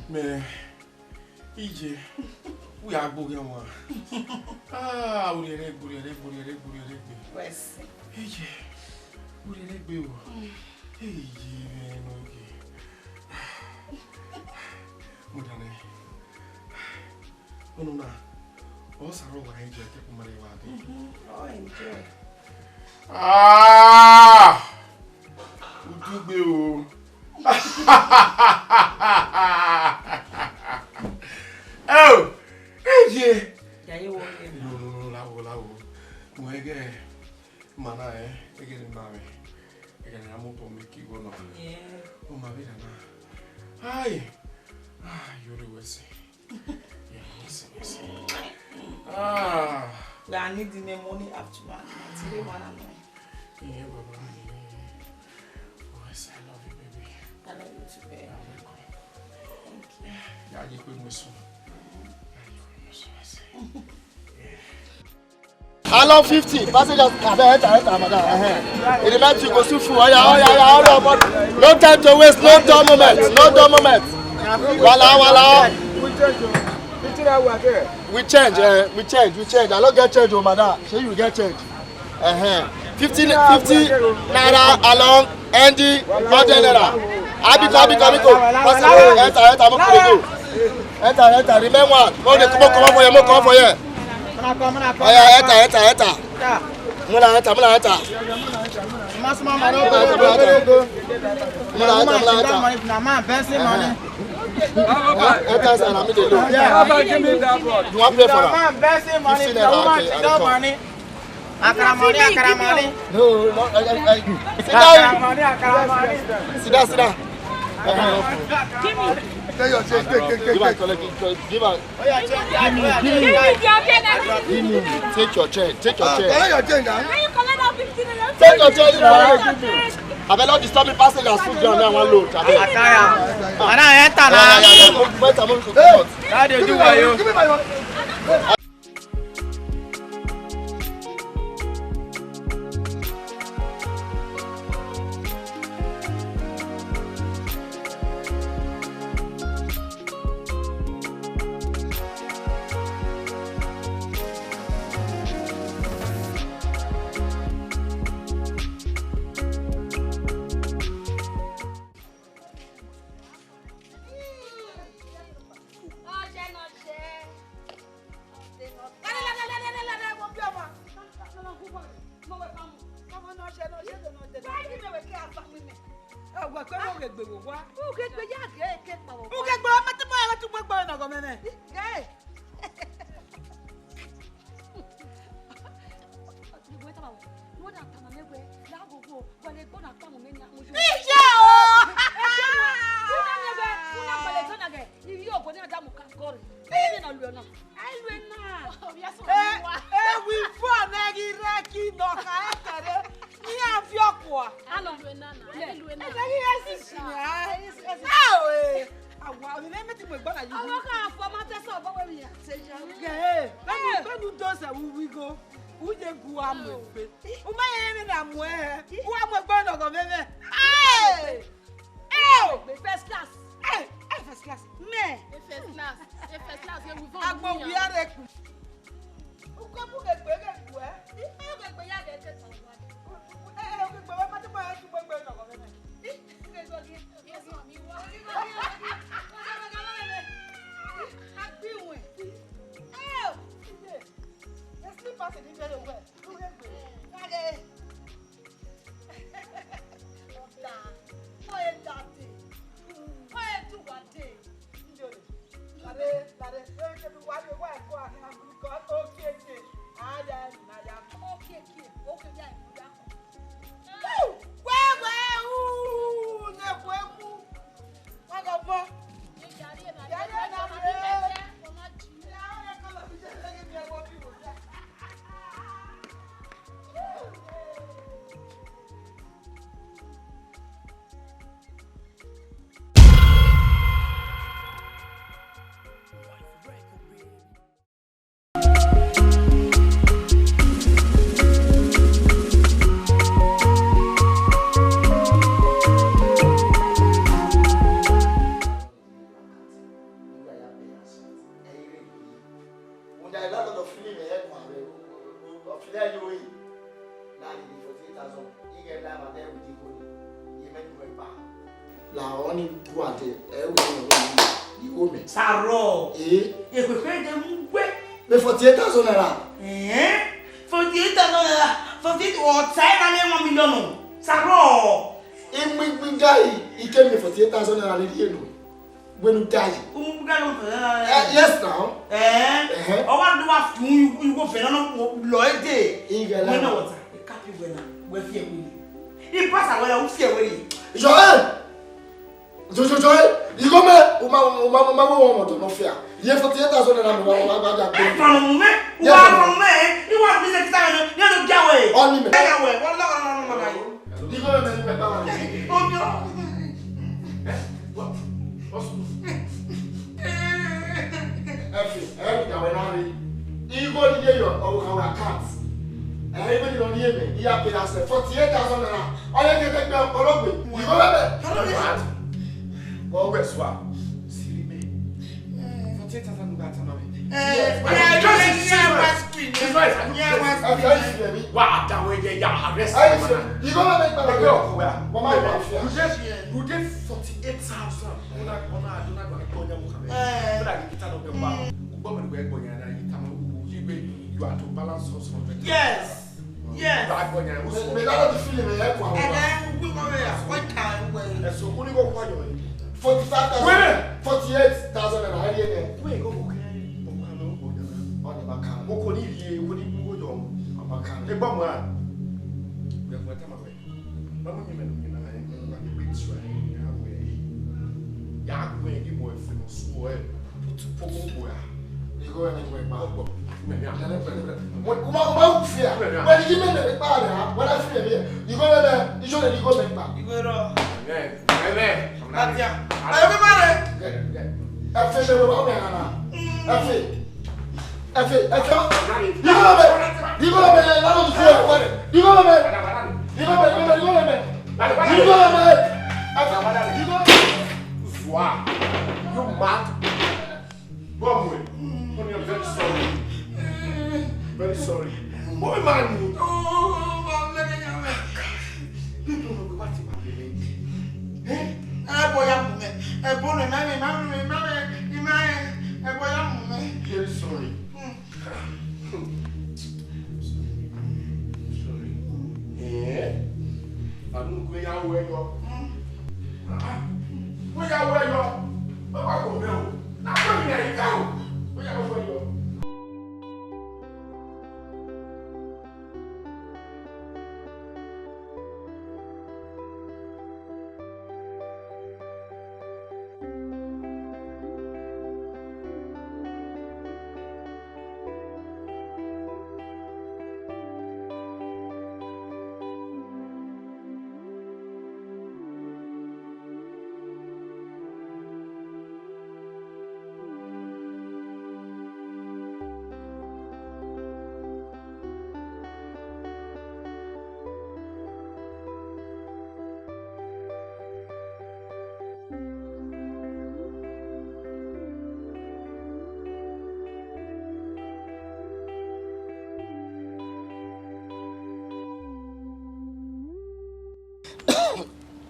Man, EJ, we are going on. Ah, we are West. EJ, we are Hey, man, okay. Mudane. Oh, no, no. Also, I enjoy taking my way. Oh, enjoy. Ah! Fugbe. Oh, yeah. No, lawo. Mwege, mana ege ni mami. Ege ni amoto meki go no. Yeah. Oh my vida na. Ay. You're wesi. Yeah, wesi. We are needing the money after man. Today man and yeah, Baba. Yes, I love you, baby. I love you too, baby. Thank you. Yeah, you could miss me. Allow 50 passengers. Enter, madam. It remains to go to full. Oh, no time to waste. No dumb moment. Wala. We change. I don't get change, oh, madam. So you get change. 50 naira along. Andy, 100 naira. Abiko. Enter. Remain one. Come on for you. Enter. Mula enter. Give me that board. You want to pay for that? Money. Akaramani. No. Sit down. Give me. Take your change. Give her. Take your change. Take your change. Take your change. I will not disturb the passengers. Food down there one load. How do you do? Saro. Eh? E que foi de mwe. Le 48,000 naira. Eh? 48,000 naira. 48 o sai na me 1 million. Saro. In guy, he came me for 8,000 naira. When you die. Yes, now. I want to ask you go for Lloyd Day. You know what? The capi where fear we. He pass away, I will fear we. Joel! Joel! You go, man. Mama won't no fear. You for 8,000 naira. From me? You are from me? You want to visit town? You don't get away. Only me. Get away. What? You go, man. Oh, no. What's you go to your account. Everybody don't hear me. You have paid us 48,000 naira. All you can take me up. You go there. Well, guess what? Silly me. 48,000 naira. Wow, that way they are arrested. You go make my girl. You did 48,000. You are to balance us from the yes. Yes. And then we go there. What time? So only go 45,000. 48,000 and I didn't. Wait, go okay. On the back. What could he go on? The bomb. Very sorry. Boy, man. Oh, I'm letting you. People know what you are. Boy, I'm very sorry. Sorry. Yeah. I don't go where you are. Where you are? Now, where you go? Where you are?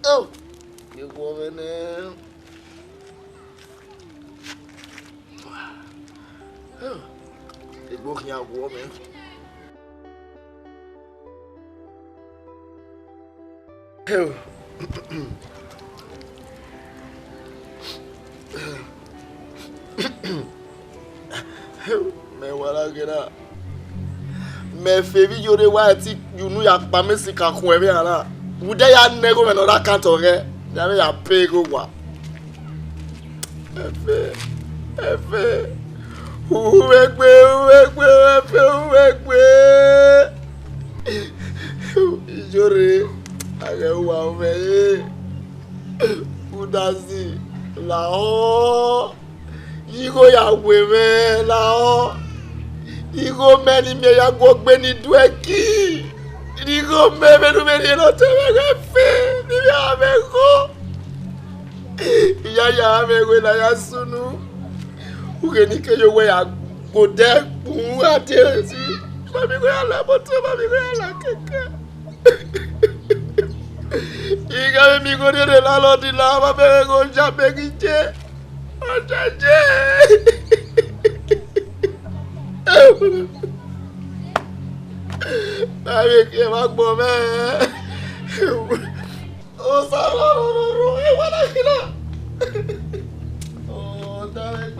Oh, you woman. Oh, you walking out, woman. Oh. Me wala gena. Me fevi yore wa ti you ya pa me sika kun e bi ara. Would they have nego and other can't okay? They are pay go what? Efe. Who make me? Jore. I get one way. Who does it? Lao. You go ya women. Lao. You go many me ya go Benin Dweki. Digo meme no me no te me fe ni ya me go ya me go la ya sunu u ke ni ke yo we ya go de bu ate si ba mi go ala boto ba mi go ala keke iga mi go de la lo di la ba be go ja be gije o jaje Avec ma bombe. Oh, Sarah, hey, what are you doing? Oh, darling,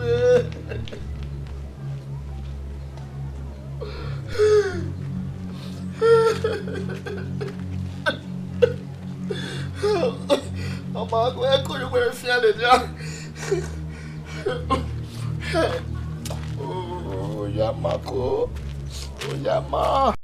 I'm not going to go where oh, Yamako. Oh, Yama.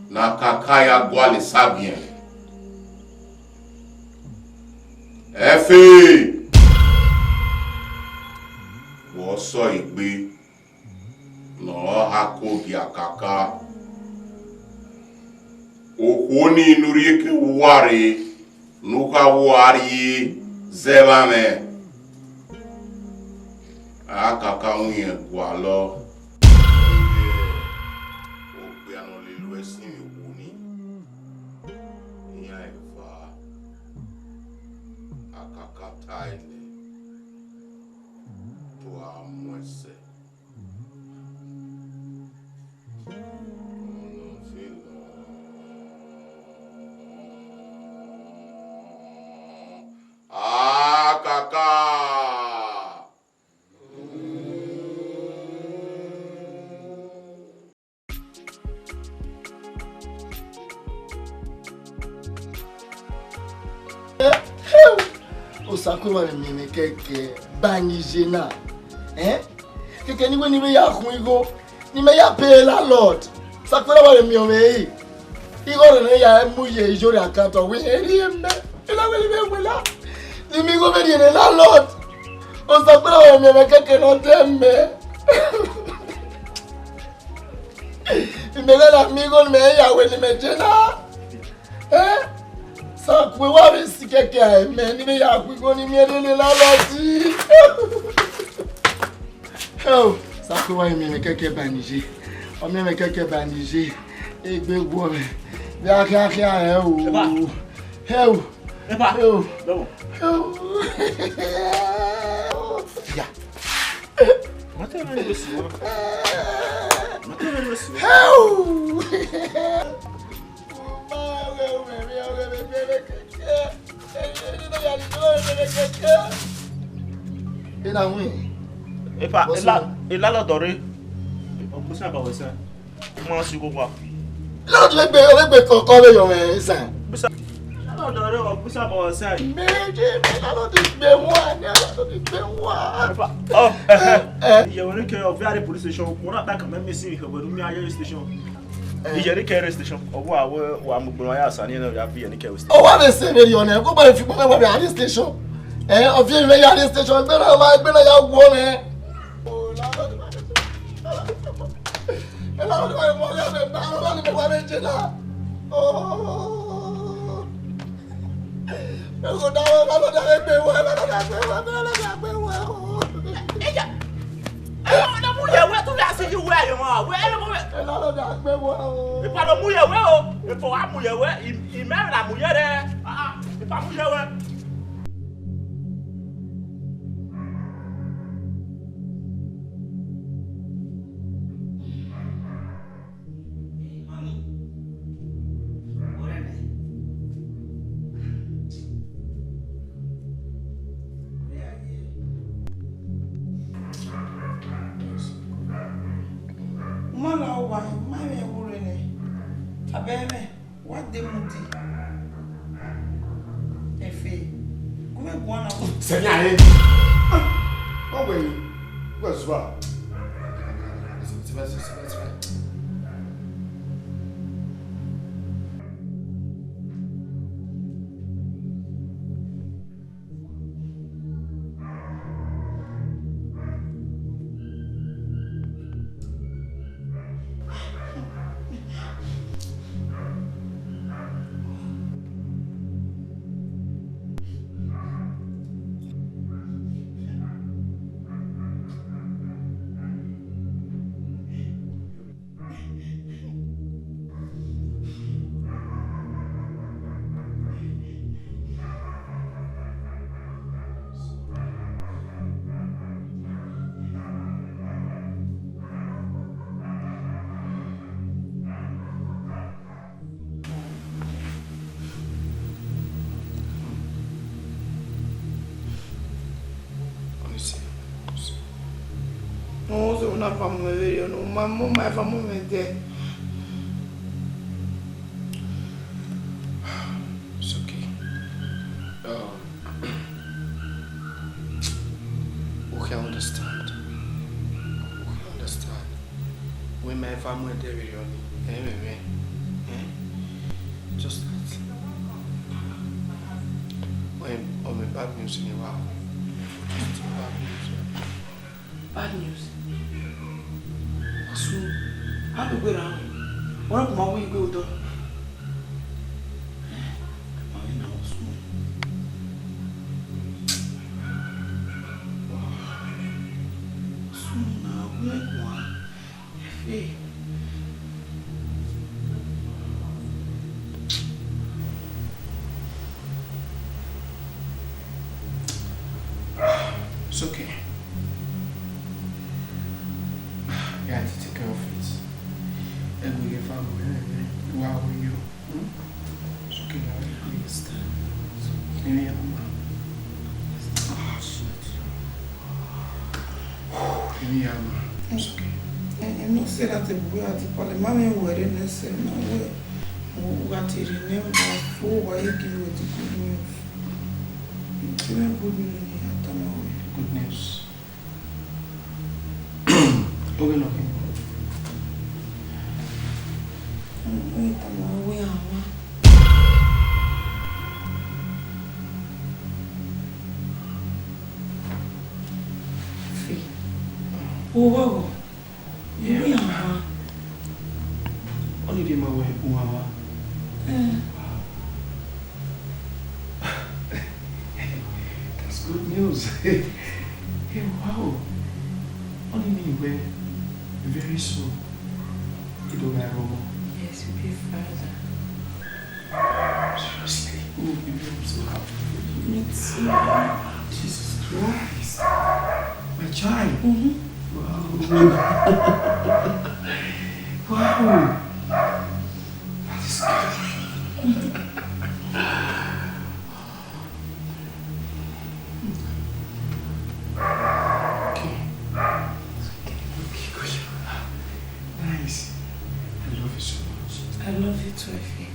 Nakakaya gwale sabien. Efe. Wo so igbe. No hakogi akaka. Okoni nurieke ware. Nuka wari zebame. Akaka unye gwalo. Osakura mimi keke banijena. Keke niwe niwe ya khuigo. Nime ya pay la Lord. Sakura wale miome. Igo ne ya muye ijori akato we eriembe. Ila wele wela. Nimi go be ne la Lord. Osakura wale miome keke no tembe. Imela amigo me ya we ni mejena. Sakwe wari sikeke eme ni me ya kwigo ni miele la loti. Oh, sakwe wari me keke banije. O me keke banije. Egbe gwo me. Bi akia o. Heu. Epa. Eu. Não. Ya. Mata na ni sua. Mata na ni sua. Heu. Epa, ela l'adore. On peut ça pas ça. Comment si quoi? Là tu vais encore le yon ça. L'adore, on peut ça pas ça. Mais alors tu fais moi. Oh, il y a une que on va aller police station. On a pas quand même ici que nous à station. Il y a des care station. On va am ya sani na ya fi any care station. Oh, what is say yon e go ba fi mo ba ya station. O fi me ya station be na ya gwo ne. Oh, la do mo ya be ba ni mo ba jena. Oh. Ego da be wa. Ìpàdé mú yẹ̀wé o, ìfọwọ́ mú yẹ̀wé, ìmẹ́rin àmú yẹ̀ dẹ́, ìpà mú yẹ̀wé. Senhor, oh wait, what's wrong? No, so una family video, no, my family there. It's okay. We can understand. When my family there, just that. When on my bad news in a while. Bad news. So, how do we go around? What up, my way go to? It's okay. You have to take care of it. And we get family. Why were you? It's okay, I understand. Give me a moment. Oh, shit. Give me a moment. It's okay. And you say that the boy at the parliament were in the same way. What you remember for why you give you the good news. You give me good news. Good news. Okay. Oh, yeah. Only my way, That's good news. Hey, wow. Only me where very soon. Idowu Agbes. Yes, we'll be further. Seriously. Oh, I'm so happy. Me too. Jesus Christ. My child. Wow. Wow. That is good. Nice. I love you so much. I love you too, Effie.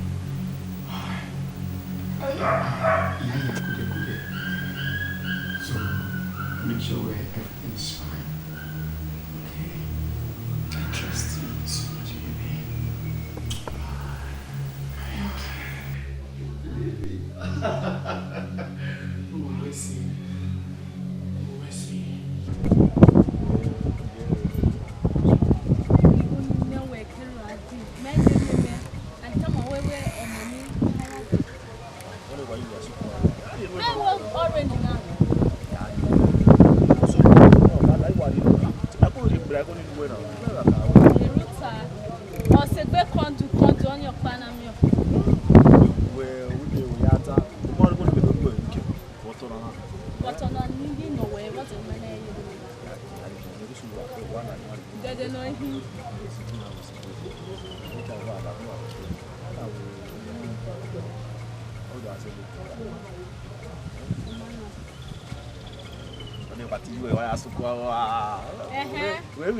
So, make sure everything is fine. Okay? I trust you so much, baby. Baby. Oh, let's see. We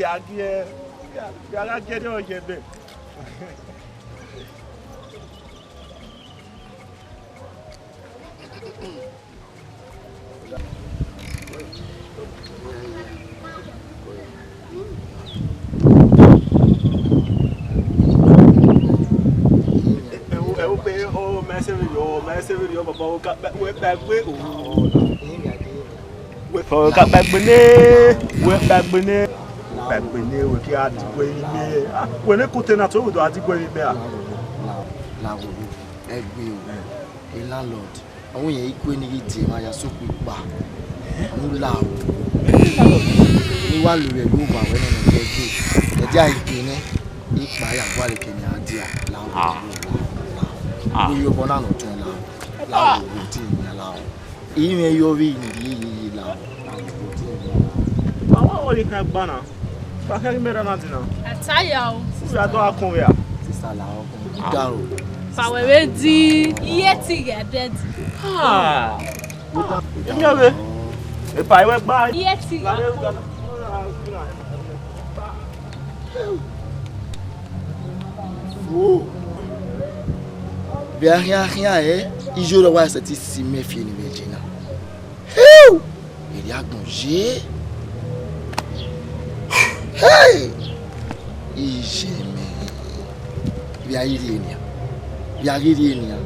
are here. We are getting here. Il joue le roi cette ici mes filles imagine. Il y a danger. Hey! Il j'aime. Il y a rien. Il y a rien.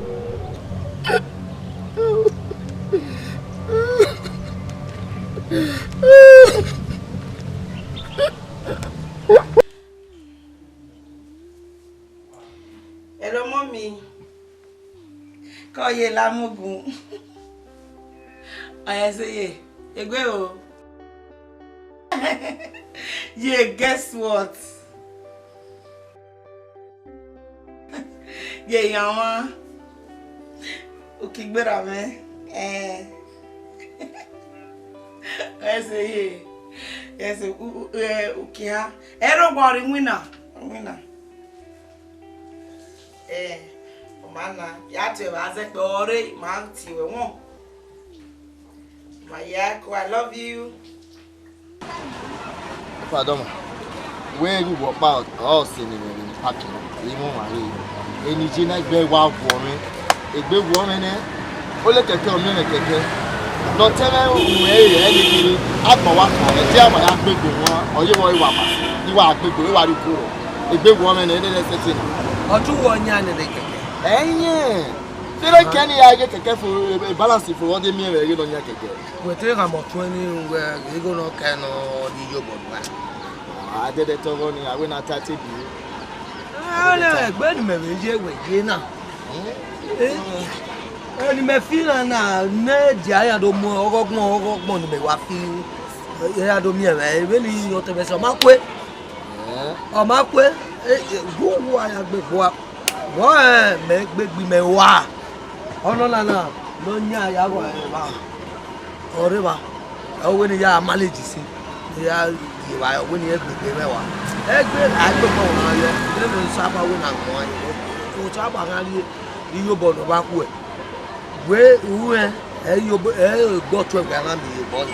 Hello, mommy. Quand il est là, mon bon. I say, you go. Yeah, guess what? Yeah, yama. Okay, better man. I say, yes, okay. Everybody winner. Mana, ya te waze ore man ti we won. Mayako, I love you. Pardon. Where you walk out, all singing in parking. Even my any Gina very wild woman, a big woman, all let her tell me a keke. Not tell me anything. At my work, and tell my big one, or you are you are big, you are cool. A big woman, and then setting. Or 2 1 year and a keke. Eh, so I can't get a careful balance for all the mirror you don't get. We think about 20 where you go no can or the job. I did it over I will not touch it. I know, maybe you now. And me feel now, Nadia, do more money, me waffy. I don't mean really not the best of my way. Or my way, go I have before. Boy, make me wa. Oh no, no, nya ya wa. Oreba. Oh when ya manage see. Ya you are when you be me wa. Egbe agbe ko na ye. Le no saba we na mo ye. O saba ga li yo bo no ba ku e. We wu yo go to ga na mi bo.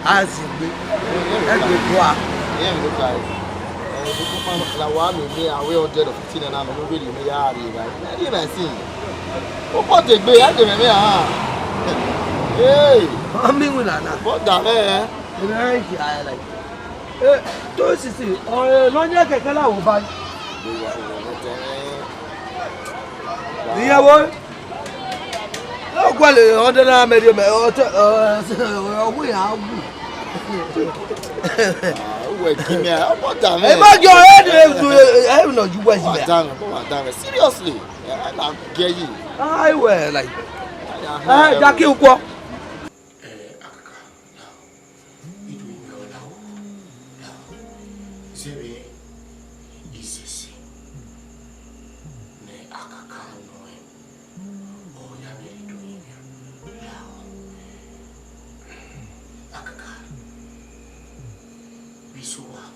Azigbe. Egbe ko a. Ye mi do kai. La one me away on dead of 15 and I'm really me are right. Even see. What they be at the me hey, I mean with that. What that eh? I like. To see oh no nya keke la wo ba. Iya boy. O kwale o de na me o we a give me what damn it. About your head, I have not you was damn seriously. I'm getting I wear like Jackie Uko. Akaka. We saw her.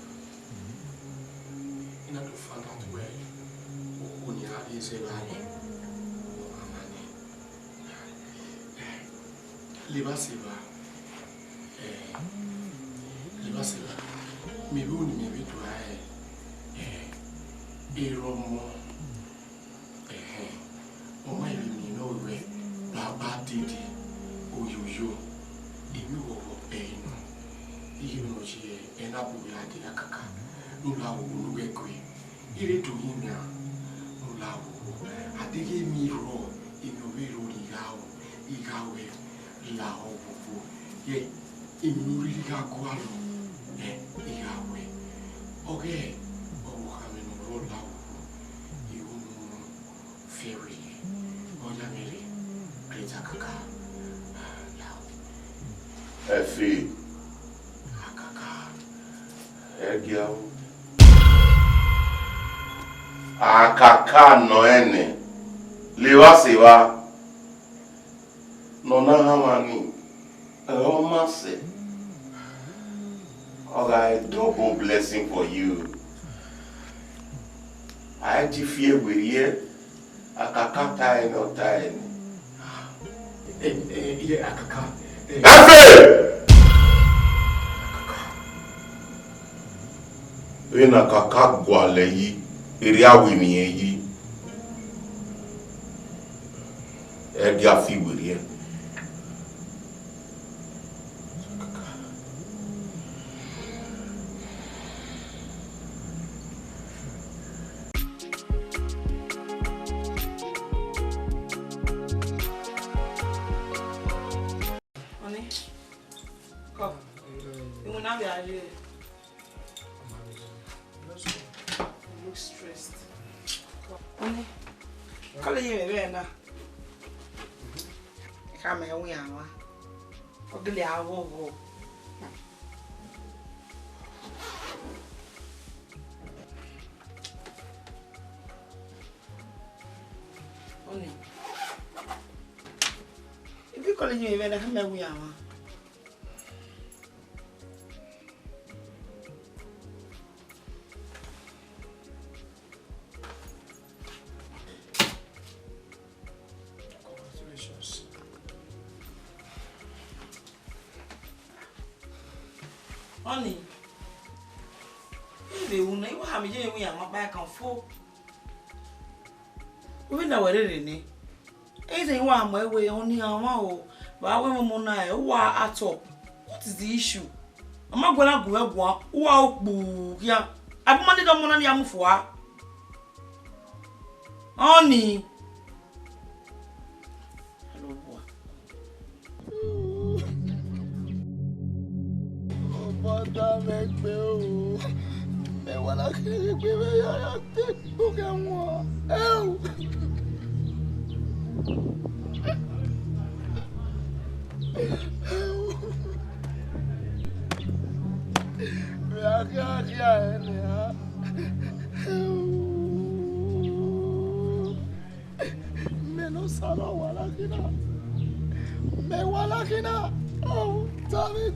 In order to find out where Onya is arriving. Libasiva. Maybe only maybe to a romo. Oh, my, you know, where Baba did it. Oh, you, pain. You know, she and Abu Yadi Akaka. No love will get quick. He did to him now. No love. I think he me raw in the way road Igawe, Lao, yet in really got Gualo, Igawe. Okay, oh, having a road lao, you fairy, or Yamiri, Great Akaka, lao. Efi, Akaka, Egio, Akaka no ene, Liwasiwa. Nona hamani, Romase. Okay, double blessing for you. I fear with you. Akaka tie no tie. Yeah, Akaka. Efe! When Akaka gwale yi, iriya wimi yi. Egia fi with you. You look stressed. Honey, call you again now. Come here, we are. Ugly, I will go. Honey, if you call you again, come here, we are. Honey, if you know what I'm doing, we are back and forth. We know what it is. Anything one way only on one, but I went on who are at all. What is the issue? I'm not going to go. Wow, yeah. I've money the money I'm for. Honey. Make me wanna give me a big book and war. Oh, oh, Tommy,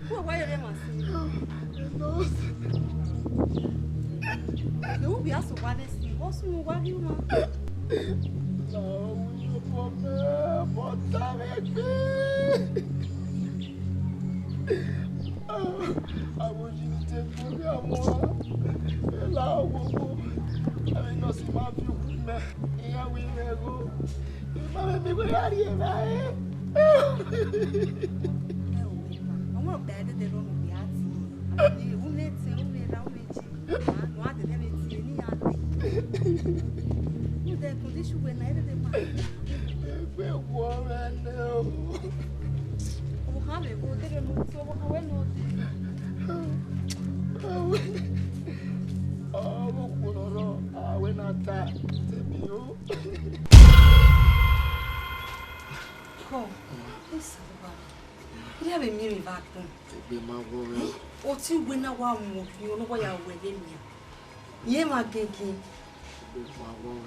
Why are you you will be asked to what is what's what you want. I want you to take me more. Allow I mean, not see my view. Here we go. Mamma, we will have you. I'm not bad at the room of the arts. You will let say only around me. What did they see any other? You there condition when I did the man. We're warren now. Oh, how they go, they don't know so how well. Oh, when I die, you. Come, please, Where be me back home? Be my woman. O ti we na wa mo bi o no wa ya we le mi. Ye ma gege. Be my woman.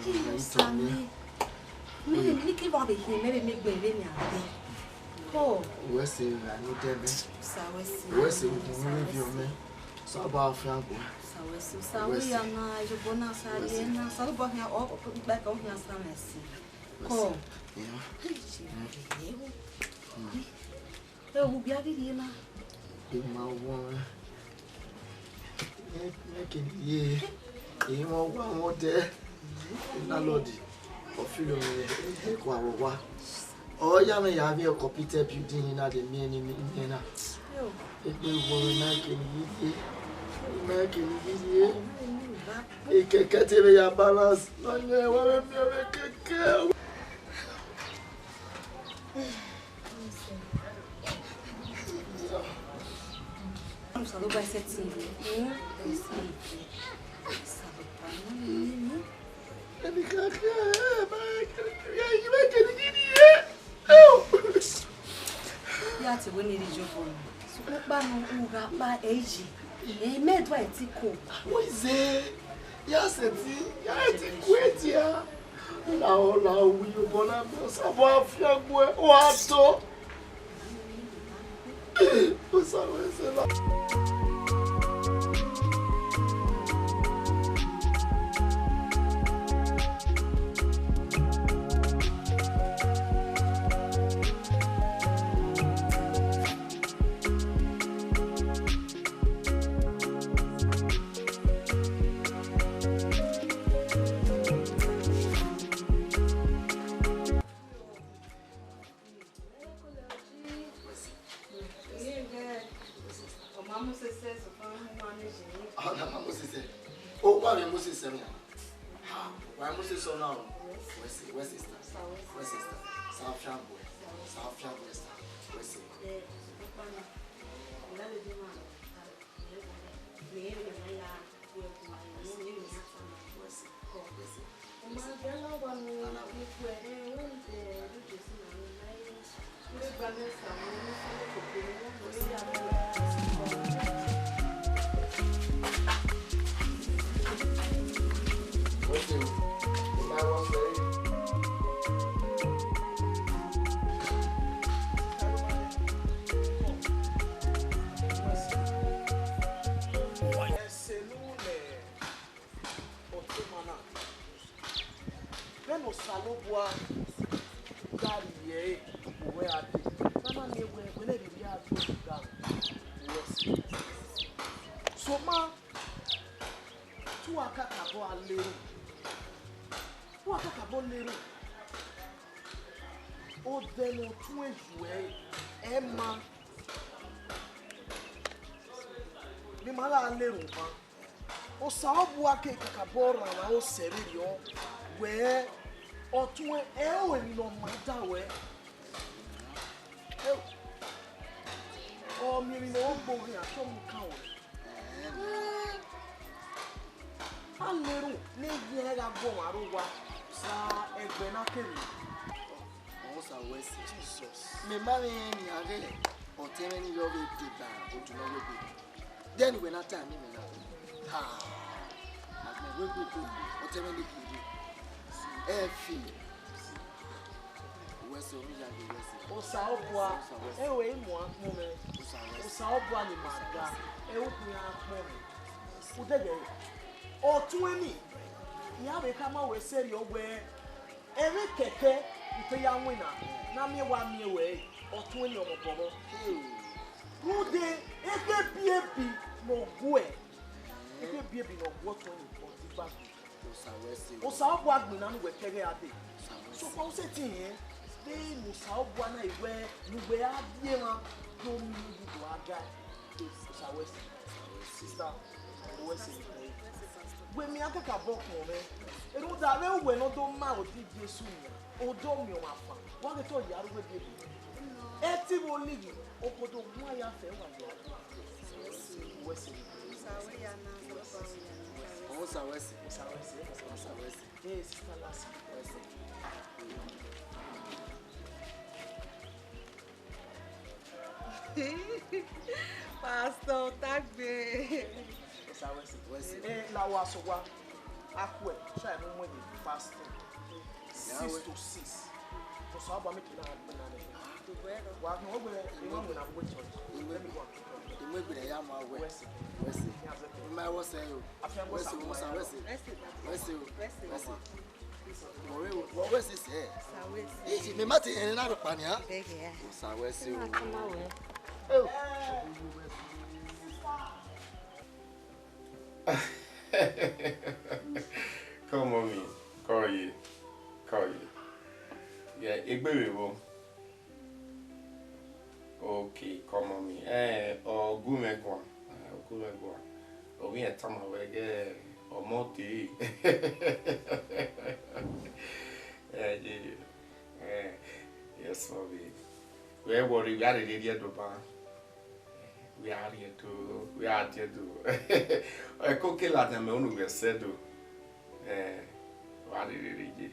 Me ke ba be he me me gbe le mi ade. Oh. Where say I no tell me. Sa we see. Where say we review me. So about Franco. Sa we see. Sa we ya na je bona sa le na sa bo ya o ba ka o ya sa merci. Oh. Yeah. Eu vi a Virina. Be my woman. Yeah. You want one more there? Na Lord. Ofilo me kwa wa. Oh, ya me have a computer building in the main na. Yo. It be woman na can you e keke tebe ya balance. No nye wa me keke. Ça doit pas être si. Ya ti we ni ri jobo. So pa no uga pa eji. Me do e ti ko. Wo ize. Ya se ti, ya ti kweti ya. La wi yo bona mo sa bo afia gwe o ato. O sa we se la. O saobu ake kakabora na o serio we otun o ni no mata we o mi ni no gbo ri aso mu kan o aleru ni ye ga gbo aruwa sa egbe na keri o sa we Jesus me ma me ni age o teme ni yo be tiba o tu no we be then we na time me na we o teme ni kiri efi we so mi ya be o sa obua ewe imu akpo me o sa obua ni maga e o kun akpo me o dege o tun eni ya be ka ma we seri o we ere keke ipe ya nwina na mi wa mi we o tun eni omo bobo rude ebe biebi no gue ebe biebi no gue to ni o ti ba o sa obua gbin na nu we kere ade so ko se ti yen de mo sa obua na iwe nugbe adie ma do mi do aga sa we sister we se we mi akaka boko me e no da le we no do ma o di Jesu mi o do mi o ma fa wa ke to yaru we biebi e ti mo ligi o ko do mu aya fe wa yo we se sa we ya na o sa we se eh sister last we se Pastor, tagbe. Na was wa akwe so I know when the fasting 6 to 6. So how about me to na wa no we na go church. Let me go. The way we am west. My was say you. What was this here? Is it me mati en na ropa ni ha? Sawesi o. Come on me. Call you. Yeah, egbe wo. Okay, come on me. Ogumegwa. Obi etama wege omoti. Yes, Bobby. We worry, we are ready to buy. We are here to. I cook a lot of my own. We said, what did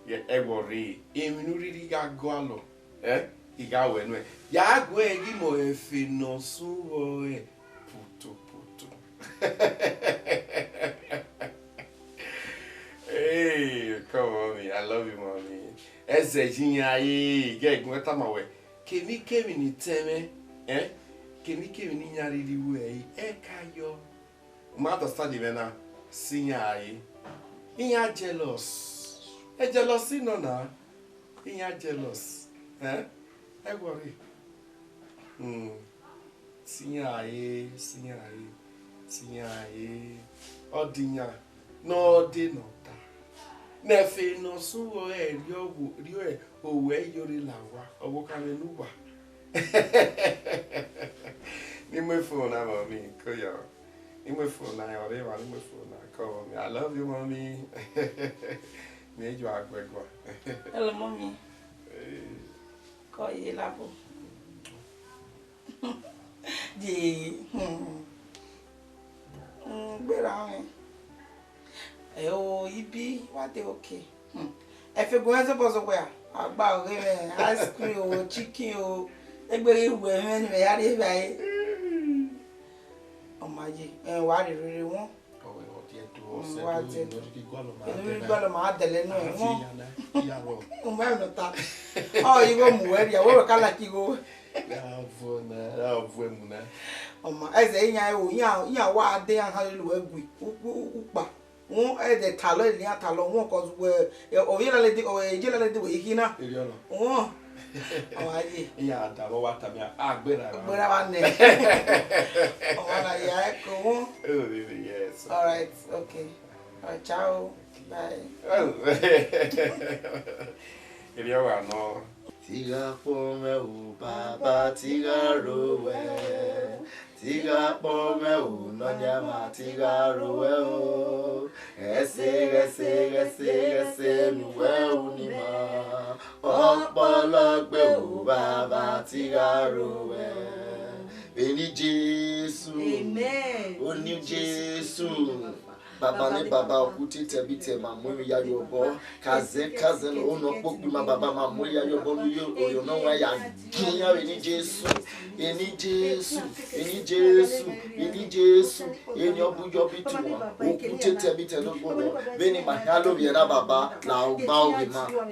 yeah, I worry. Immunity got gualo. He got when ya go and give me a fin no so puto. Hey, come on, me. I love you, mommy. As a genius, get what I'm away. Can you come in teme? Can you come in your way? Kayo. Mother study when I sing. In your jealous. A jealousy, no, no. In your jealous. I worry. Sing. Odinya. No, de no. Nefe no so rio owe yori lawa owo kame nuwa. Ni my phone na mommy koyo. Ni my phone na ore wa ni my phone na call me. I love you mommy. Me jo agbegwa. Hello mommy. Call you labo. Di Beran. Ibi what they okay. If you go as a boss where about ice cream or chicken or everybody when we are here. Oh my God, and what you really want? Oh, what you do? What you do? You go my Adele no. Oh, you go move. You work like you go. Oh my, I say, yeah, what day and how you work. The talent, the talent, one cause where originally or originally we hina. Oh, yeah, that what I mean. Oh, yes. All right, okay. Ciao. Bye. If you are no. Tiga pome baba tiga rowe. Tiga pome nonyama tiga rowe. Ese nuwe unima. Opologbe baba tiga rowe. Beni Jesu. Amen. Oni Jesu. Baba ne baba okuti tebite mamu ya yobo kaze no ono pokpi ma baba mamu ya yobo yo no wa ya ginya eni Jesu eni obujo bituma okuti tebite no bono beni mahalo biera baba la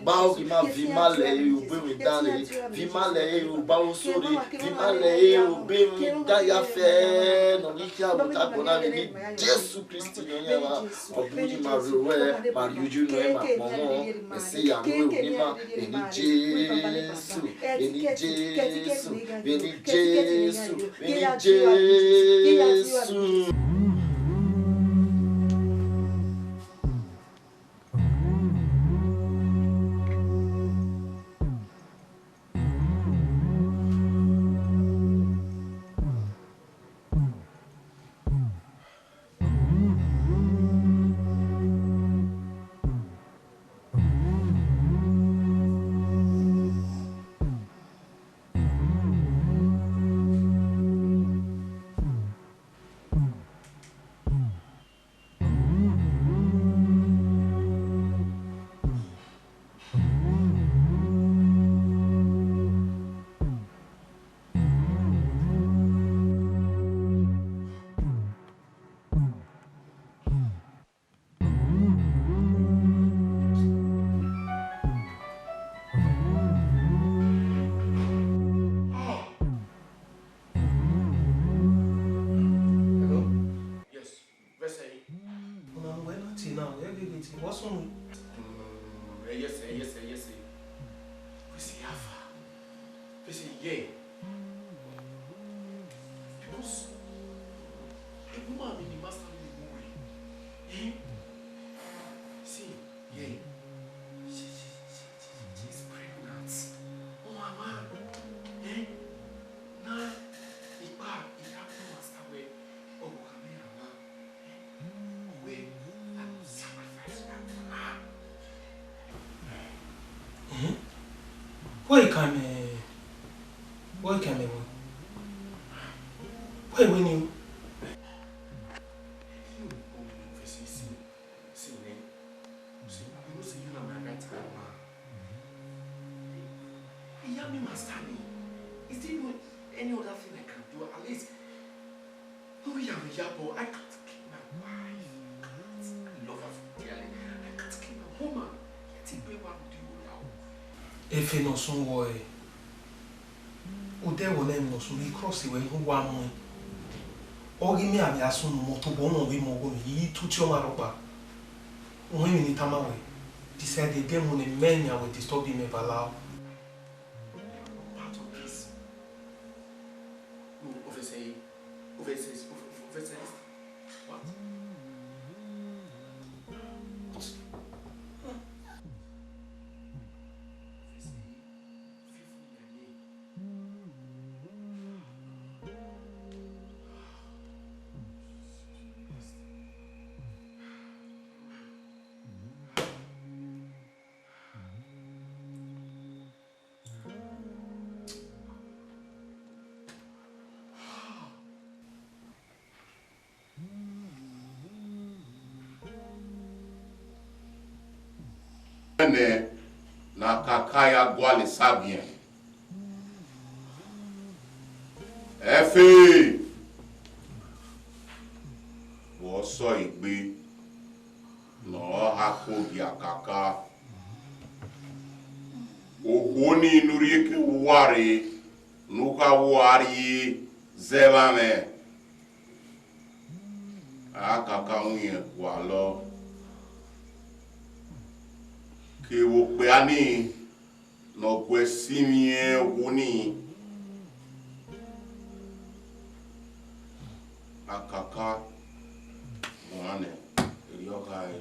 ba ma vima le ube mi dale vima le uba usori vima le ube mi da ya fe no nikia buta bona ni Jesu Kristo no Obuji maruwe, mariuju noe mamomo, esi ya noe unima, eni Jesu. son. Yes, sir. We see Alpha. We see yeah. Because a woman in the master in the movie. See, yeah. She's pregnant. Oh, mama. Now, Ipa, master way. Oh, come here, I will sacrifice that for her. Why can we? Why when you? Is there no any other thing I can do? At least, no, we have a yabo. I can't kill my wife. I can't love her dearly. I can't kill my woman. Yet, what do you now? If you know some way, Ude will name no so he cross the way who one way. Or give me a yasun motobono we mogo ye to Chomaropa. When you need Tamawe, decided them when a man will disturb him ever allow. What? Na kakaya gwale sabien. Efe. Wo so igbe. No hakogi akaka. Ohoni nurieke ware. Nuka wari zebame. Akaka unye walo. Que o peani no quesimie uni akaka mwane yokai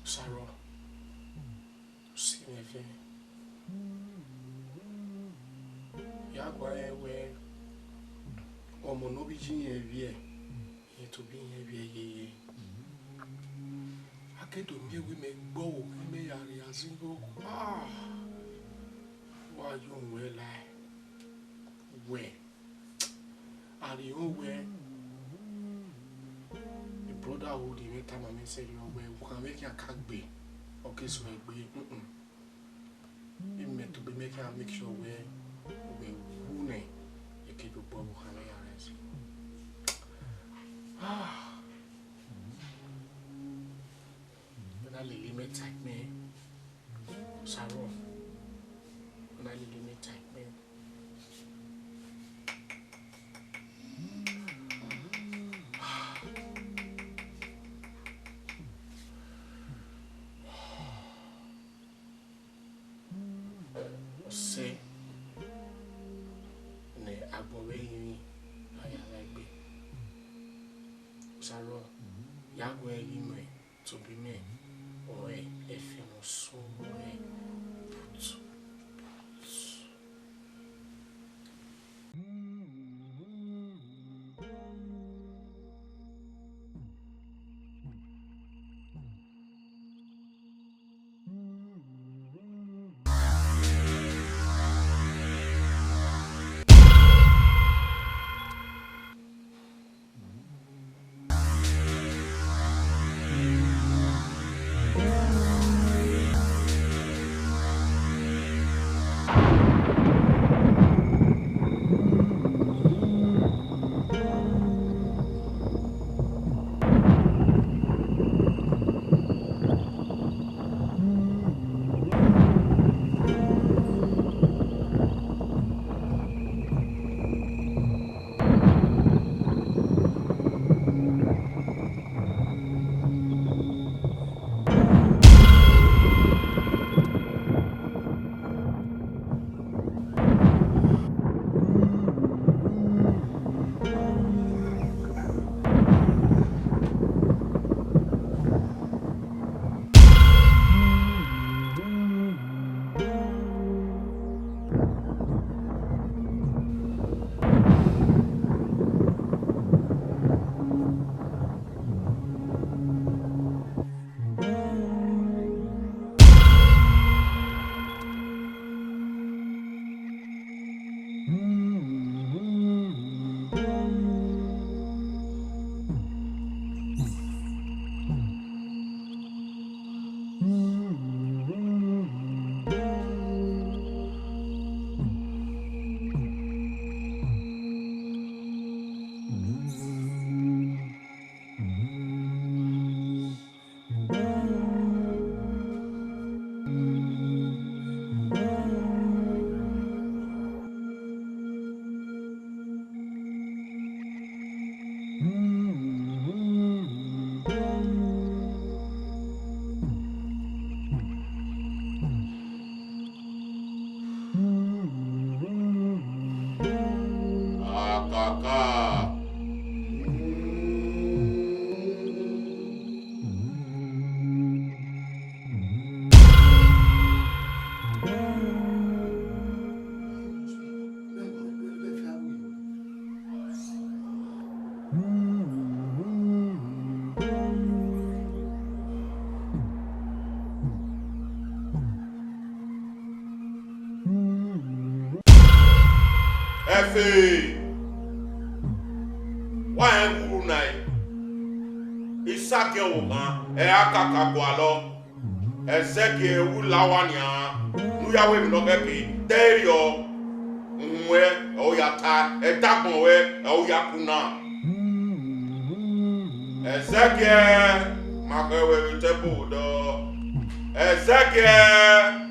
Sarah, see me again. Yagwaye we omo no bi jinye wie ye to bi ye wie ye akedo mi we me gbo me yare azingo wa yo we lai we ari o we the brotherhood in time I say you we can make a kagbe okay so we meant to be making make sure we who ne e ke do bo ha na yares when I limit type me sorrow when I limit type me say ne agbowe ayalagbe Sarah yagwe yime to be me or if you know so Efe. Why am I night? Isake Oman, Eaka Kakwalo, Ezeke Ulawania, Nuyawe Nogepi, Derio, Mwe, Oyata, Etakmowe, Oyakuna. Ezeke, Makewe Tebudo, Ezeke,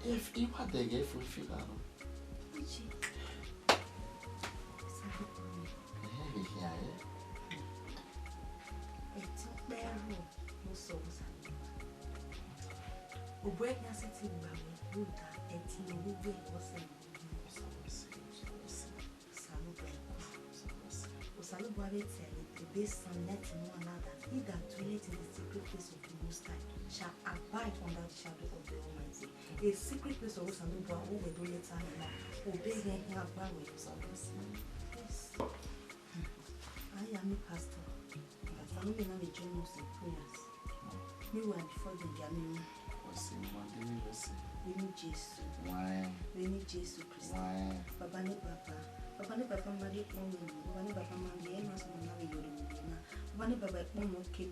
If you had the gift for Oboe na sitting bawe buta eti no we ose. Salu Babe tell the base and let no another. He that dwelleth in the secret place of the Most High shall abide under the shadow of the Almighty. A secret place of Salu Babe who will do later now. Obey him here by way of salvation. Yes. I am a pastor. Salu may not be joining us in prayers. Me were before the Gamino. We need Jesus. Why? We need Jesus Christ. Why? Papa ne Papa. Papa ne Papa mari onwe ni. Papa ne Papa mari e mas mo na we yoro mo na. Papa ne Papa mo ke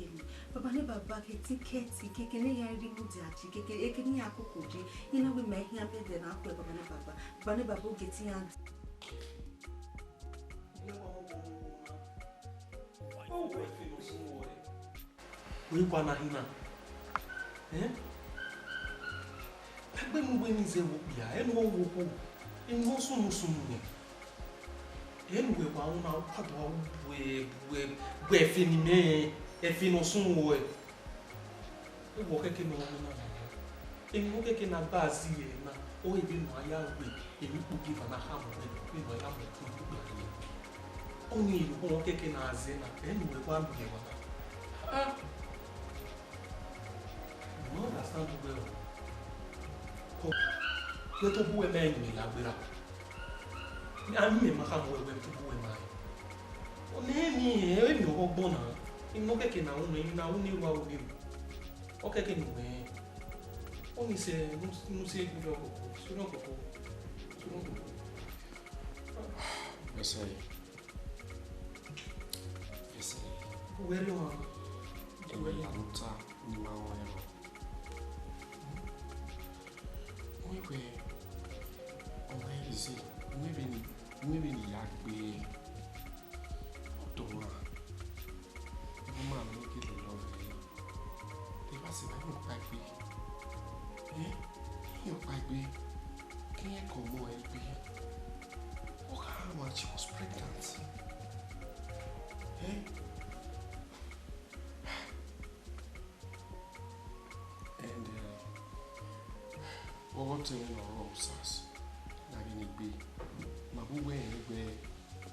mi. Papa ne Papa ke tiketi ke ne ya ri mu dia chi ke ke ni akoko je. Ina we me hia be de na akọ Papa ne Papa. Papa ne Papa ke ti an. We kwa na hina. Agbe mu ni ze wo bia enu wo wo enu sunu ni enu we kwa una kwado we efi ni me efi no sunu wo e wo keke no na enu keke na bazi e na o e bi no aya we emi ku give na ha mo we no ya mo ku ku bia oni wo keke na aze na enu we kwa bi wa no understand well. Yo to buwe me ni la gbera. Ni ami me ma ka mo we to buwe mai. O ne mi e mi o gbon na. Ino keke na unu na unu wa o bi. O keke ni me. O ni se no se ku yo ko. Suno ko. Yes. Where you are? Where you are? Ni ma o ero. Where is it? Maybe ni Agbe Otowa. Mama make it love. They pass it by Agbe. You Agbe. Can you come more Agbe? Oh, how much she was pregnant? And what thing or roses? Nagini be. Mabuwe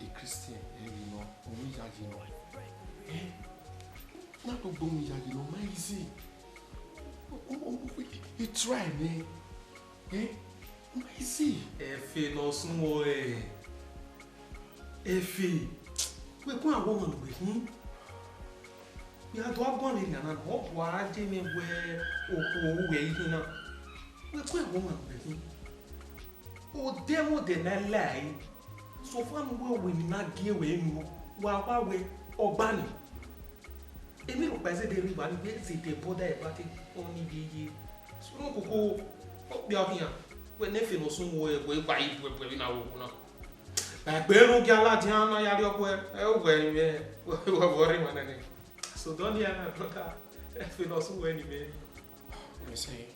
a Christian, you know, only Yagino. Not to boom Yagino, my easy. You try me. My easy. Efi no sumo Efi. We go a woman with him. We are dog one in an hope why Jimmy where or way here. We go a woman with him. Oh, demo de na lie. So far, we not give away no. While we or banning. A little by the river, they border about it only be so no go up here. When nothing was somewhere, we buy it in our own. Like Bero Galatiana, Yadio, we were worrying on any. So don't you have a philosophy anyway? I say,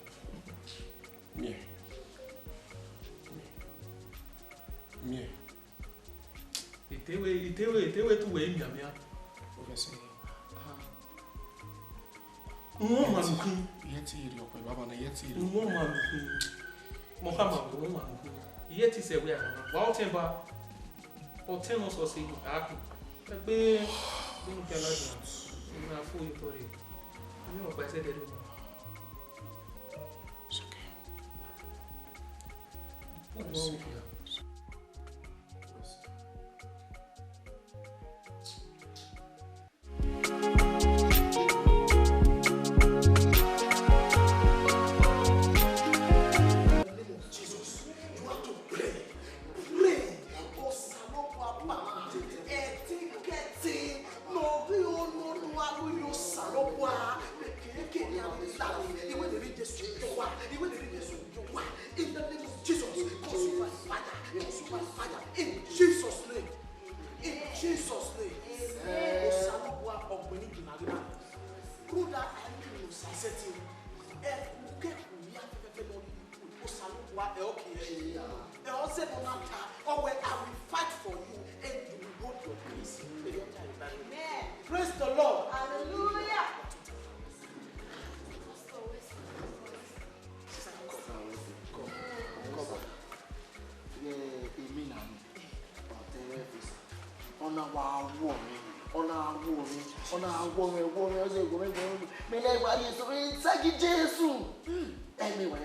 me. Itewe tu we nyamia. Obviously. Maluki. Yeti iri okwe baba na yeti iri. Maluki. Mohammed maluki. Yeti se we ana. Wa otemba. Oteno so se aki. Pe bin kala ja. Na fu yo tori. Ni o pa se de do. It's okay. Praise the Lord. Hallelujah. Ona wa womi. Ona womi. Ona womi. Womi. Ose womi. Womi. Me le wa Yesu. Sagi Jesu. Anyway,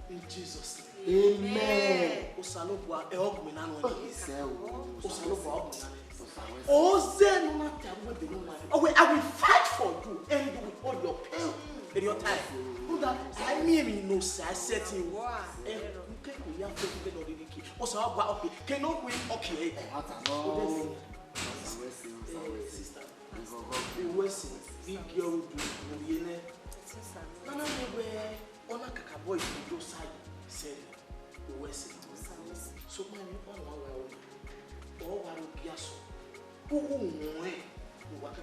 in Jesus' name. Amen. Osalobwa eogmina no ni. Osalobwa eogmina. Oze no na tabu be no man. Oh, I will fight for you and you will hold your pain in your time. No that I mean no say I set you. Eh, you can ya for you no diki. Osalobwa okay. Can no we okay. Sister. We wese. Big girl do yene. Nana we ona kakaboy Edo State said West. So my one or one piasso. Who waka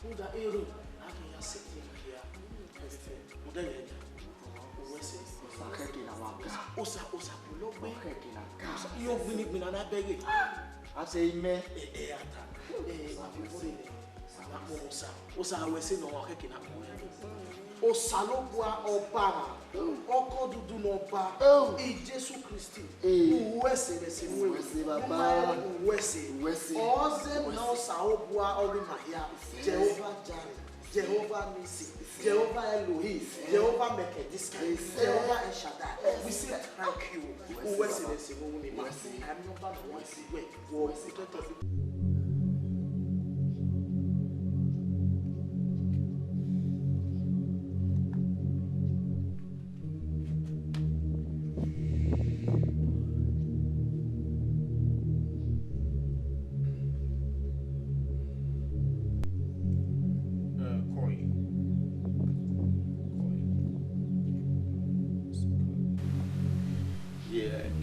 who the ero having a sitting here. Everything. West. Osa pulo be. You bring me na beg. I say me Osa wese no waka kina. Osalobwa Obama, Oko Dudu Noba, Jesu Christi, Uwese, the same way, Uwese, Ozen no Saobwa Orimahia, Jehovah Jari, Jehovah Nisi, Jehovah Elohim, Jehovah Mekedis, Jehovah Eshadai. We say thank you, Uwese, the same way, I'm not bad once away,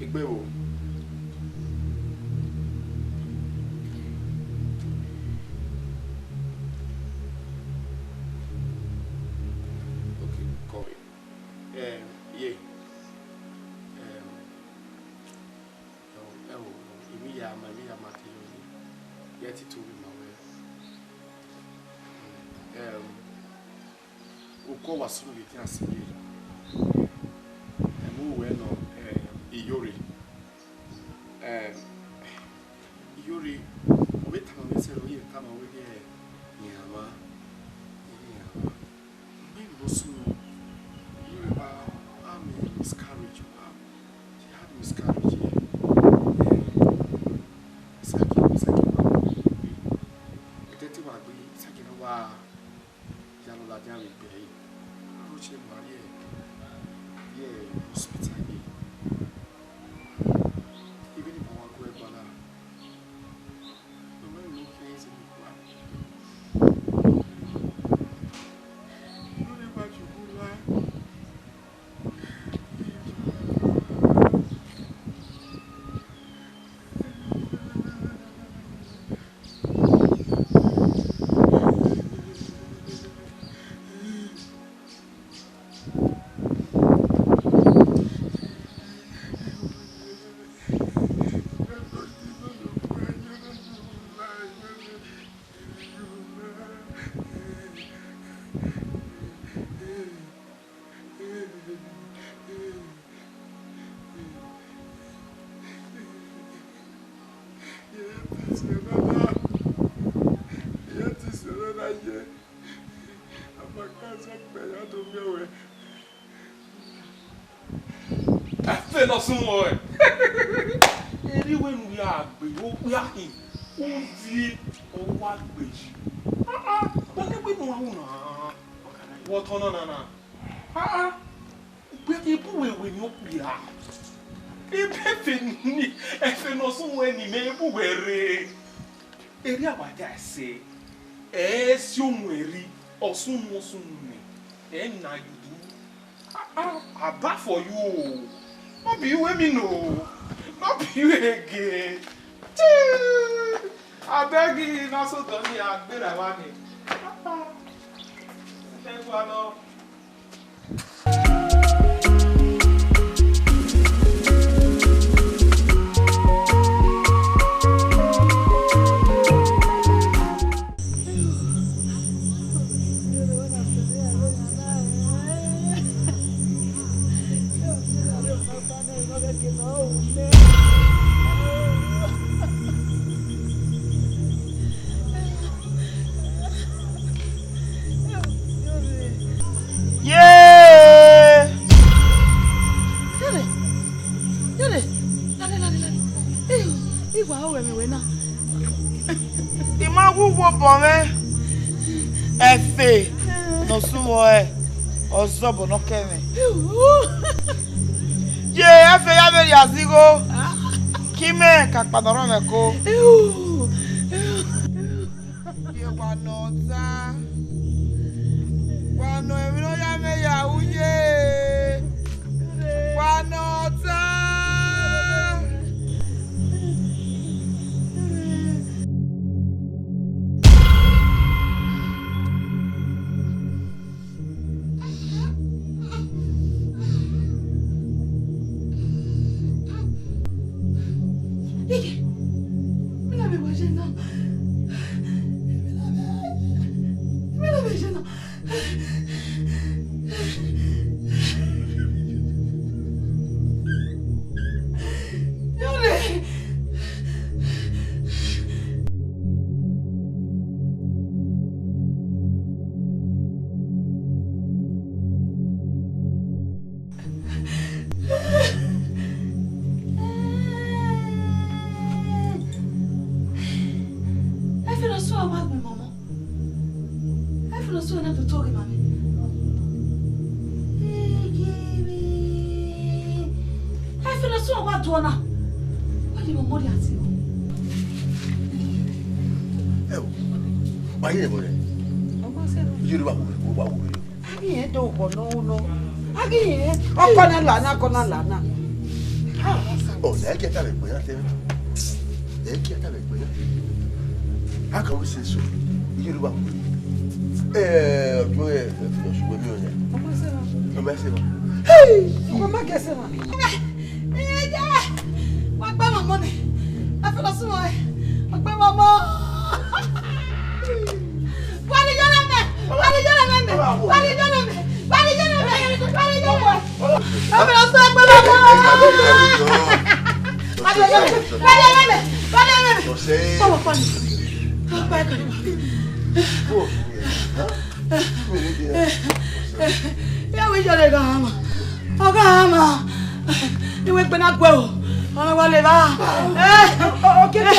Igbewo. Okay, call it. Yeah. Imi Matthew. Get it to him away. Uko wasuru biti asili. Emu we no Iyori. Iyori, wait a minute, we come over here. Yama. Maybe also, you are miscarriage. She had miscarriage here. No sumo when we are in Uzi or what wish. But we know what on but you when you be out. If no somewhere ni me were area what I say. Somewhere or sumo summe. And now you do. I bad for you. Not be you women, no. Not be you again. I beg you, not so done. I bet I want it. Thank you, Dale. Iwa o me we na. Ti ma wuwo bo me. Efe. No sumo e. Ozobo no keme. Ye efe ya be yazigo. Kime ka padoro me ko. Ye wa no ta. Wa no e no ya me ya uye. Wa no ta. Lana. Oh, they get out of me. They get out of me. How can we say so? You do what? Hey! Come on, guess it. What about my money? I feel so high. What about my mom? What did you do? What did you do? What did you do? What did you do? What did you do? I feel so high. Yeah, we just go home. You went back now. I'm going to leave. Okay, go.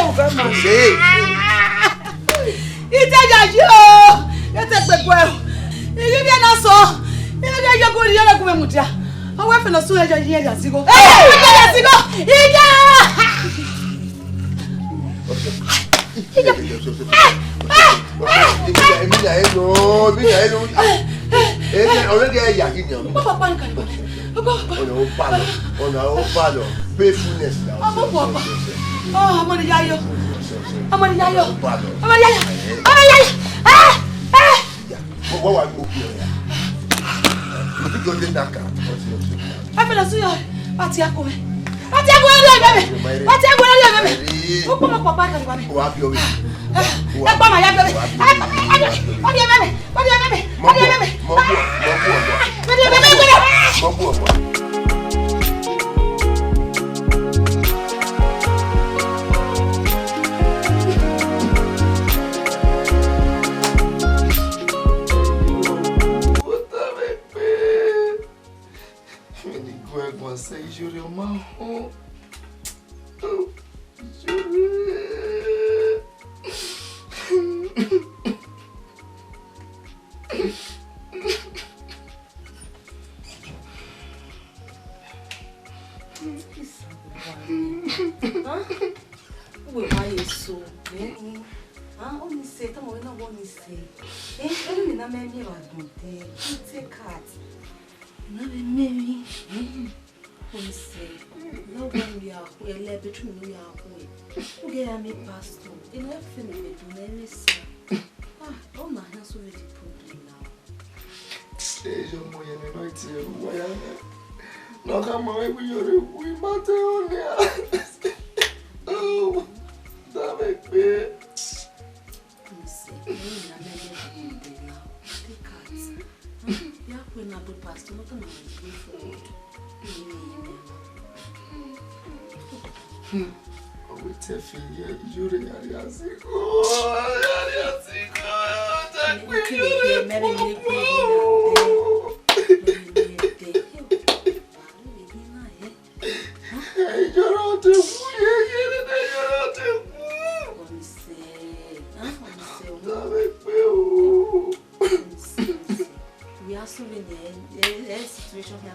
It's a you. It's a big well. You get us so. You get your good yellow Mutia. I went for the soldier years ago. We are solving the situation here.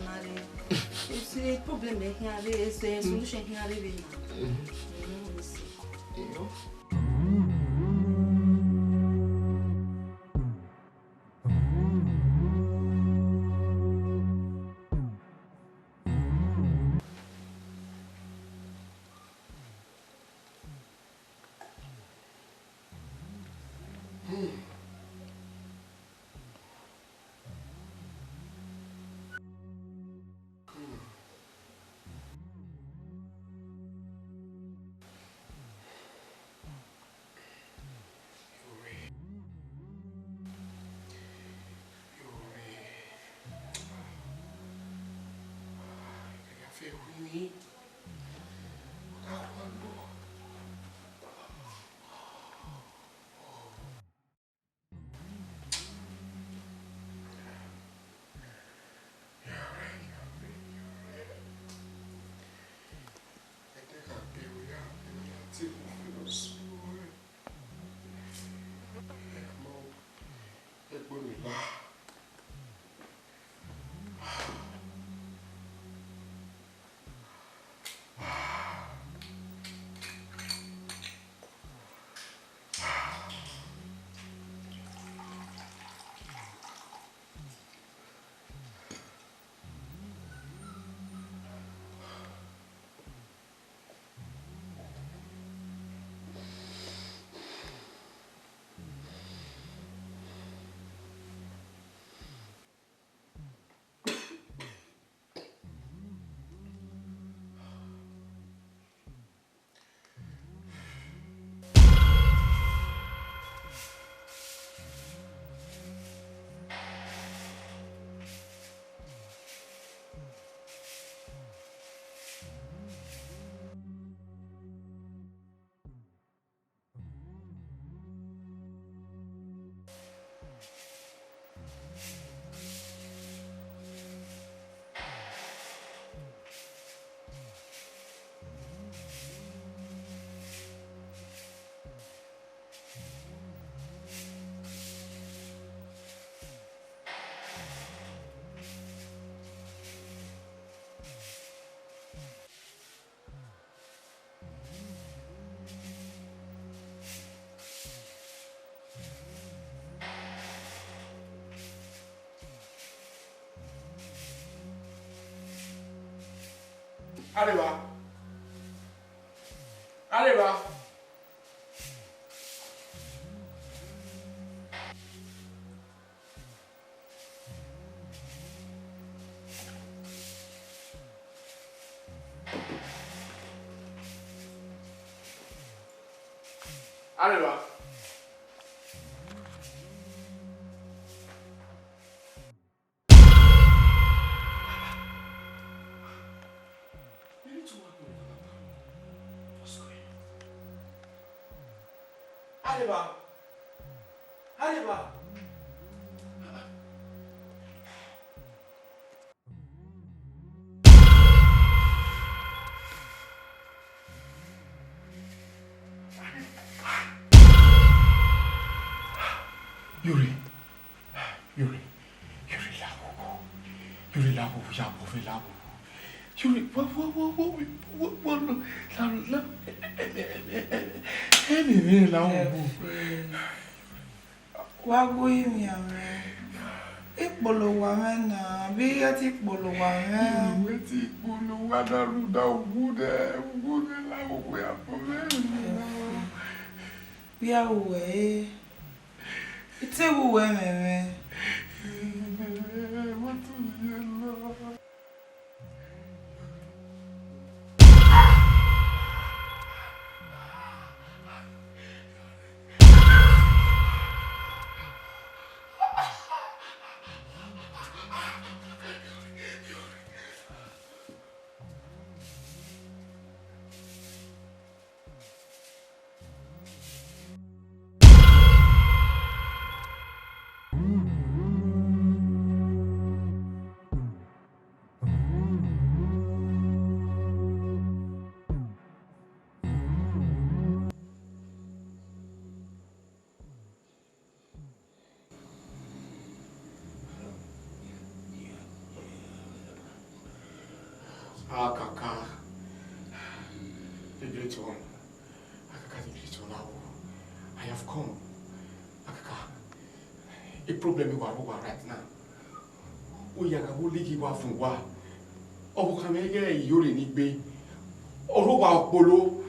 It's a problem here. It's a solution here. Arriba. Arriba. Arriba. Arriba. Arriba. Yuri labo, yabo, labo. Yuri, what, Kaka. The great one. Kaka, the great one. I have come. Kaka. A problem you are right now. We are going to give up from what? Obukamege yori nigbe. Orowa opolo.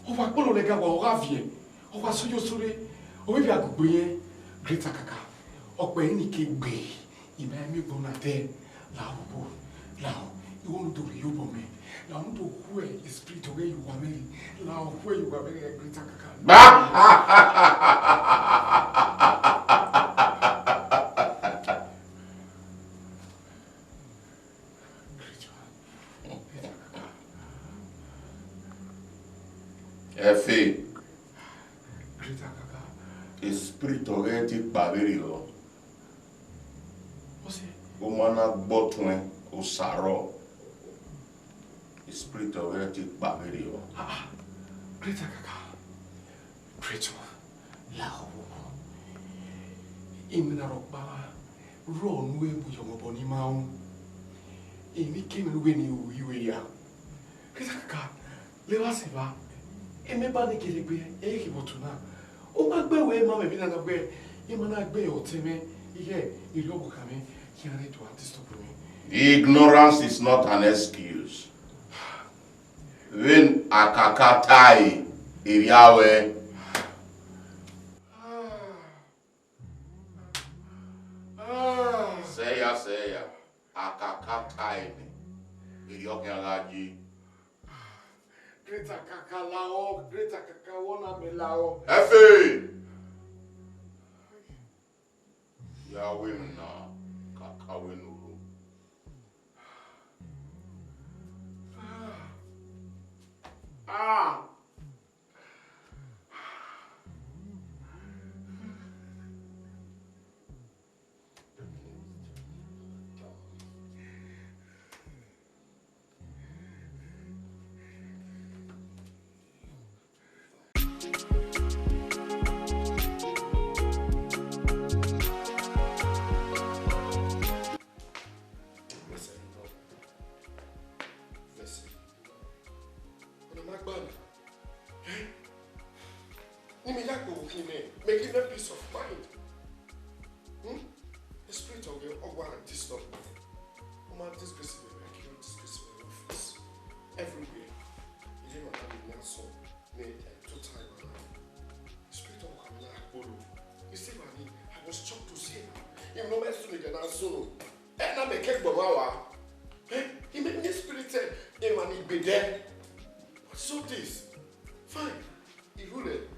Owa opolo lega wa oravie. Owa sojo sore. Owe bi agugbo yen. Great Kaka. Ope ni ke gbe. Iba mi gbona te. Lawo. Now, you want to do the yobo me. Now, want to where the spirit of where you are married. Now, where you are married, a great Kaka. Efe. The spirit of where the barrier. Omana botwen osaro. The spirit of erotic barbario. Great Kaka. Great one. Lao. Imina rockbala. Ron we buyomoboni maun. Imi came and when you ya. Great Kaka. Lewa seva. Emeba ne kelebe. Eki botuna. O magbe we mama bina na gbe. Imana gbe oteme. Ihe ilobo kame. Ignorance is not an excuse. When akakatai iriawe. Seya. Akakatai iriokelaji. Greta kakalao, Greta kakawana melao. Efe. Yahweh na. Kawenuru. Making them peace of mind. The spirit of the Ogwa and disturb. Disgrace in disgrace in office. Everywhere. You didn't have it now, so made 2 times. The spirit of Kamala Apollo. You see, I was shocked to see him. You know, best to me than I saw. And I make a Bomawa. He made me spirit say, hey, man, he'll be there. So this. Fine. He ruled it.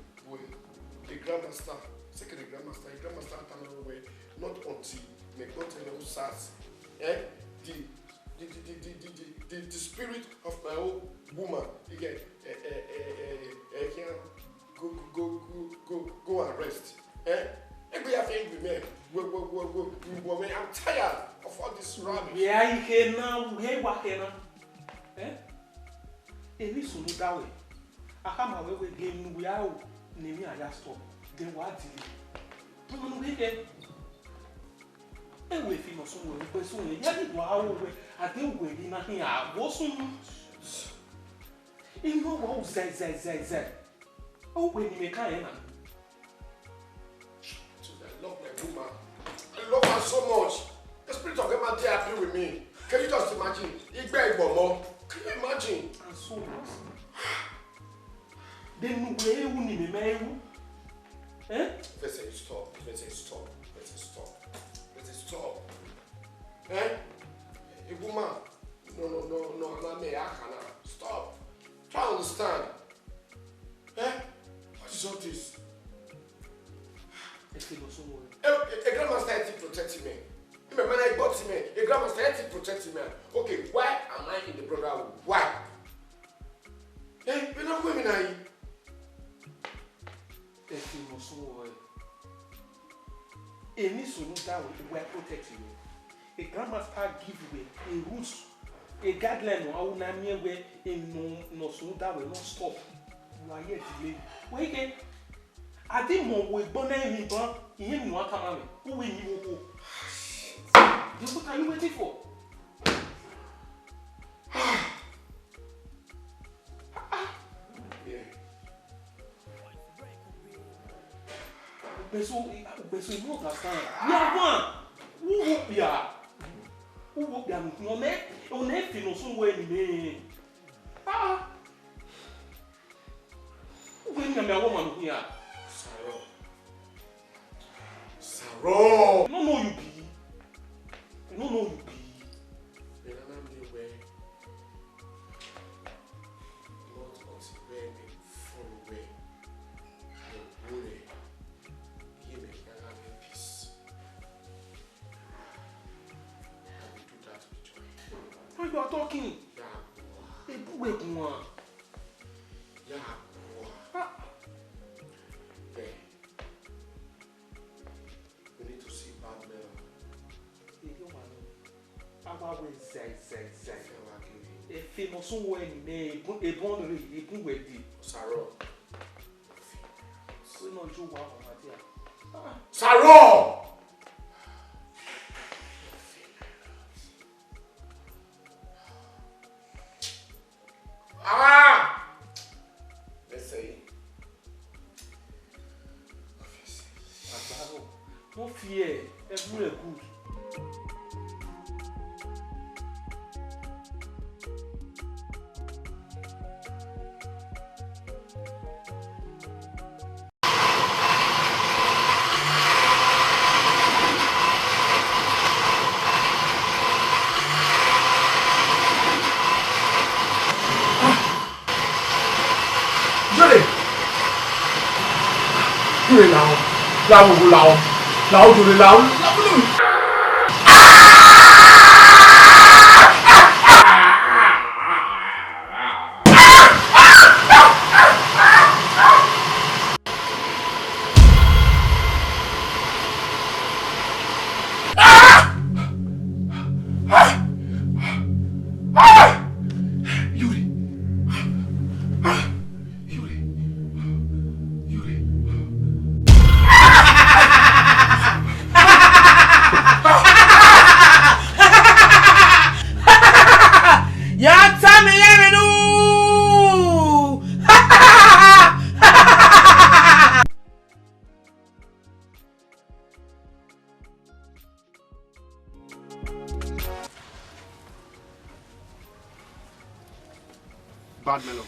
The grandmaster, second grandmaster, not until me go tell you SARS. The spirit of my own woman again go and rest. Every thing we make, I'm tired of all this rubbish. Yeah, you can now, hey, what can I? Any sooner that way. I come away with game, we are. Name I just stop. Then what did you? Weekend. And we feel somewhere, but soon, yeah, wow, I think we're in a here. Wasn't you know what? Zay. Oh, when you make a I love my woman. I love her so much. The spirit of Emma is happy with me. Can you just imagine? Can you imagine? And so much. Then where will you be? Eh? Let's stop. Eh? A woman. No, I'm not. Stop. Try to understand. Eh? What is all this? A grandmaster had to protect me. Remember, I got me. A grandmaster had to protect me. Okay, why am I in the brotherhood? Why? Eh? We're not women, are you? Any solution that will protect you. A grandmaster give away a rules, a guideline or how near where no solution that will not stop. You are here delayed. Wait again. I didn't know we born any born in him. What come who will you go? What are you waiting for? Peso you understand. We are one. Who we are? Who we are? On est no so well ni. Ah. Who we are woman here? Saro. No you be. No you be. What you are talking? Yeah. We need to see bad men. Famous when a born Saro. We know you want Saro! Ah! Let's say. No fear, everywhere good. Lao to the lao. Bad mellow.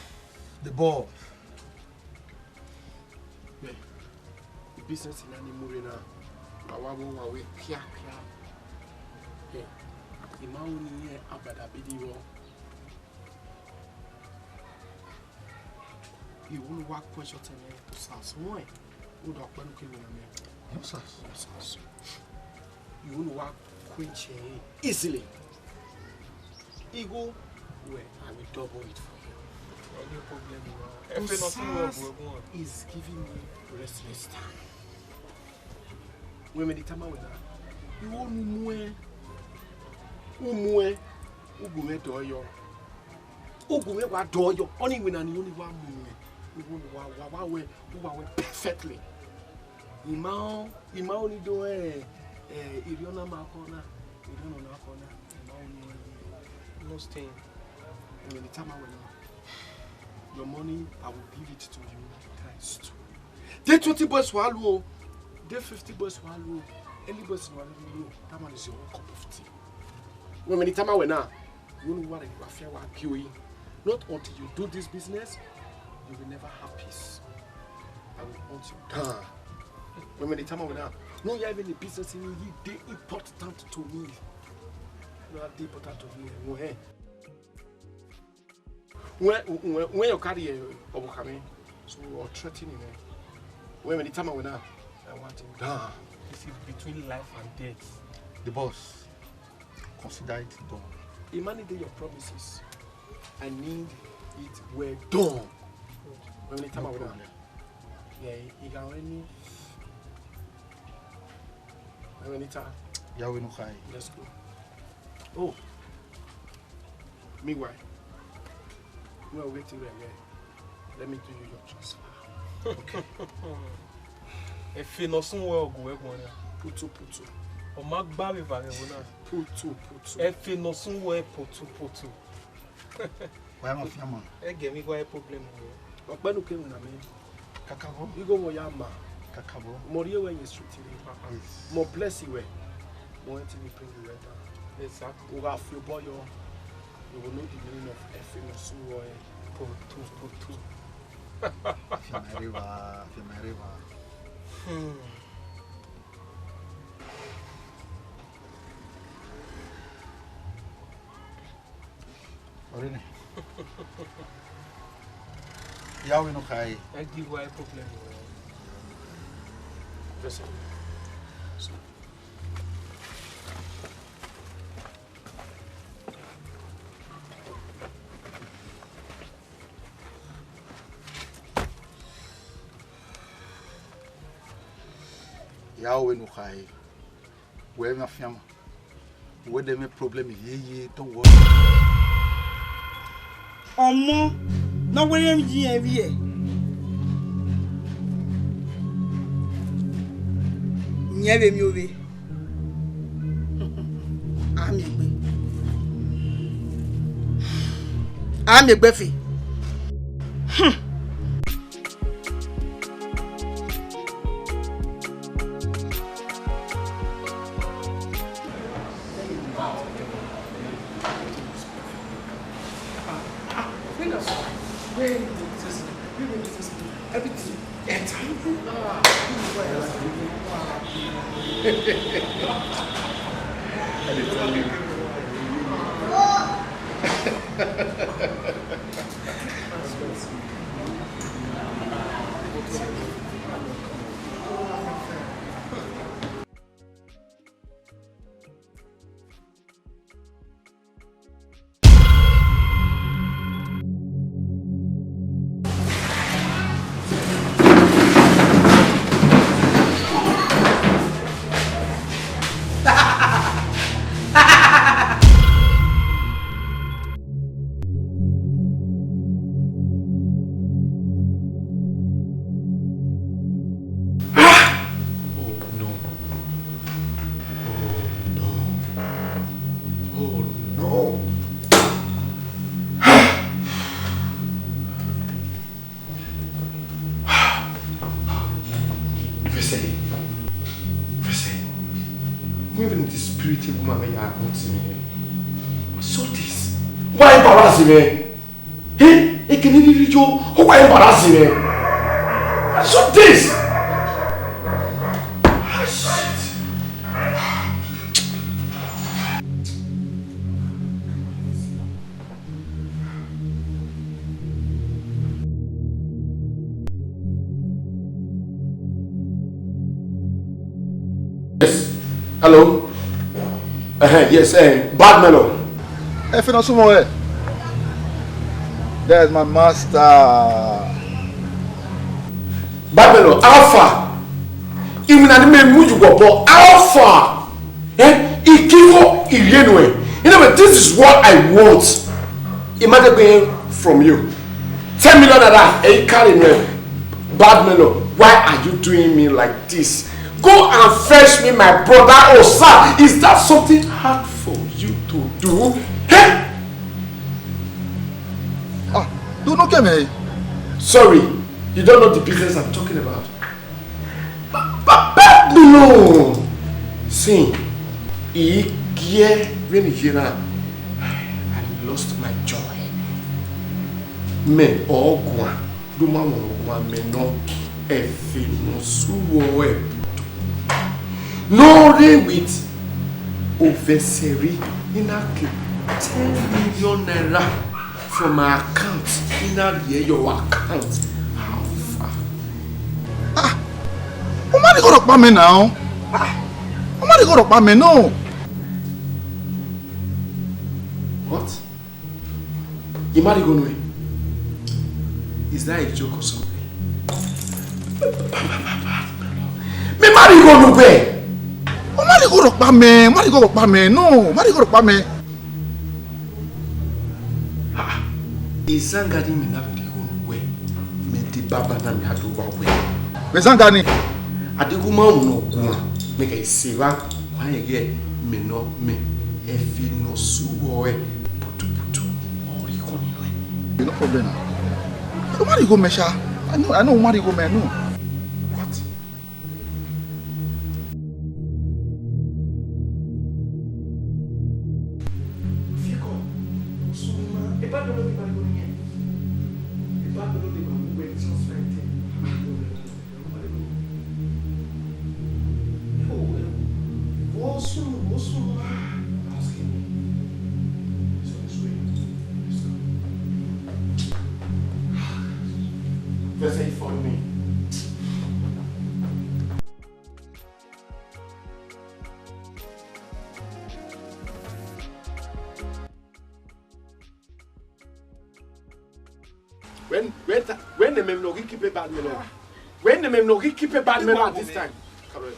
The ball. Yeah. The business in any movie now. Bawabu away kia. Yeah. The man here abada bidiwo. You won't work for short time to SAS. Why? Would have been looking at me. Yes. You won't work quench easily. Ego, where I will double it for you. No problem. Is giving me restless time. When the time when you won't move. Ugume doyo. Ugume wa doyo. Only when and only one move. We won't perfectly. Ima only do Iriona Makona. No staying. When the time when your money, I will give it to you times 2. Day 20 boys swallow, day 50 boys swallow, any boys swallow, that one is your own cup of tea. When the time when now, you know what you are fair queuing. Not until you do this business, you will never have peace. I will want you down. When the time when now, no, you have any business in you, they important to me. You are important to me. When you carry a overcoming, so you are threatening me. When the time when I want him down. This is between life and death. The boss, consider it done. Humanity your promises. I need it well done. When the time when I yeah, you can only when the time. Yahweh no high. Let's go. Oh. Meanwhile. We are waiting there. Let me do you your transfer. Okay. If you know somewhere go work one. Putu. O ma gba mi vare wona. Putu. If you know somewhere putu. Why am I man? E get me go problem o. Ogbenu ke una me. Kakabo. You go wo ya ma. Kakabo. Morie when you street in Papa. More bless you way. More to me bring you right now. Exactly. We have your boy. You will know the meaning of effing or so or to. Fiamariva. Orine. Yawe no kai. I give you a problem. Listen. Yawe no kai. Where my fiam. Where them problem ye don't worry. Omo, no where am here. Nyebe mi obi. Ami gbefi. Why embarrassing me? Hey, it can be you. Why embarrassing me? I saw this. Ah, shit. Yes. Hello. Yes. Bad mellow. If you know somewhere, there's my master. Babylon, Alpha. Even at the main mood you go for Alpha. Ikivo Ilienwe. You know, but this is what I want. Imagine being from you. 10 million naira, a carry me. Bad mellow, why are you doing me like this? Go and fetch me my brother. Oh, sir, is that something hard for you to do? Hey! Do not get me. Sorry, you don't know the business I'm talking about. But no. See, I lost my joy. Me ogwa, do mama me no efi no suwo. No re with overseri in a 10 million naira from my account. In that year, your account. How far? I'm not going to pay me now. I'm not going to pay me no. What? You might go away. Is that a joke or something? Me marry go nowhere. I'm not going to pay me. I'm not going to pay me no. I'm not going to pay me. Izangani mi navidi we me di baba na mi adu wa we me zangani adiguma no guma me ka isiwa kwa ye me no me efi no suwo e putu ori ko ni we no problem na so mari go mesha I know mari go me no what That's it for me. When the men know he keep a bad man. When the men know he keep a bad man at this time. Correct,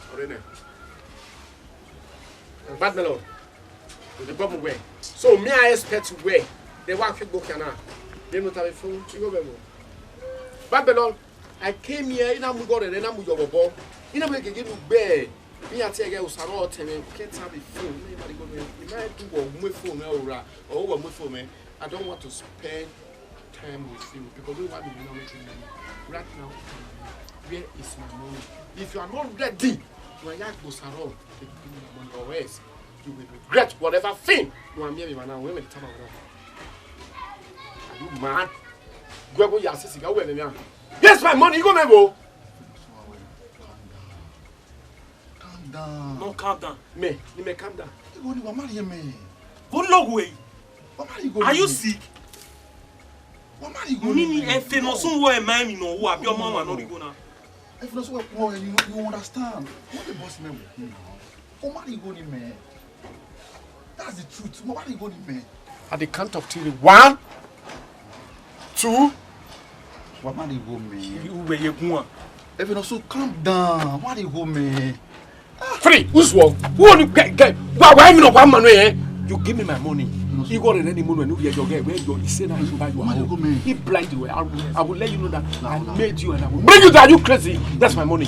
bad melon. The problem way. So me I expect to wear. They want to book now. They not have a phone. You go Babylon. I came here in Amu God and then Amu Yobo. In a way can give you bear. Me I tell you Saro and can't have a phone. Anybody go you might do a phone or a phone. I don't want to spend time with you because we want to know right now. Where is my money? If you are not ready, when you go Saro, you give me my money or else you will regret whatever thing you are me now. When the time around. Are you mad? Go your sister go with me. Yes, my money. You go me go. Calm down. No, calm down. Me, you may calm down. You go to marry me. Go long way. Are you sick? What are you going to do? If you know somewhere, man, you know what your mama not go now. If you know somewhere, you understand. What the boss name? What are you going to me? That's the truth. What are you going to me? At the count of 3, 1, 2. What are you going to me? You go. If you know so, calm down. What are you going to me? 3. Who's wrong? Who want to get? Why me not one money? You give me my money. You got any money when you get where you say that you buy your home. He blind you. I will let you know that I made you and I will bring you there. Are you crazy? That's my money.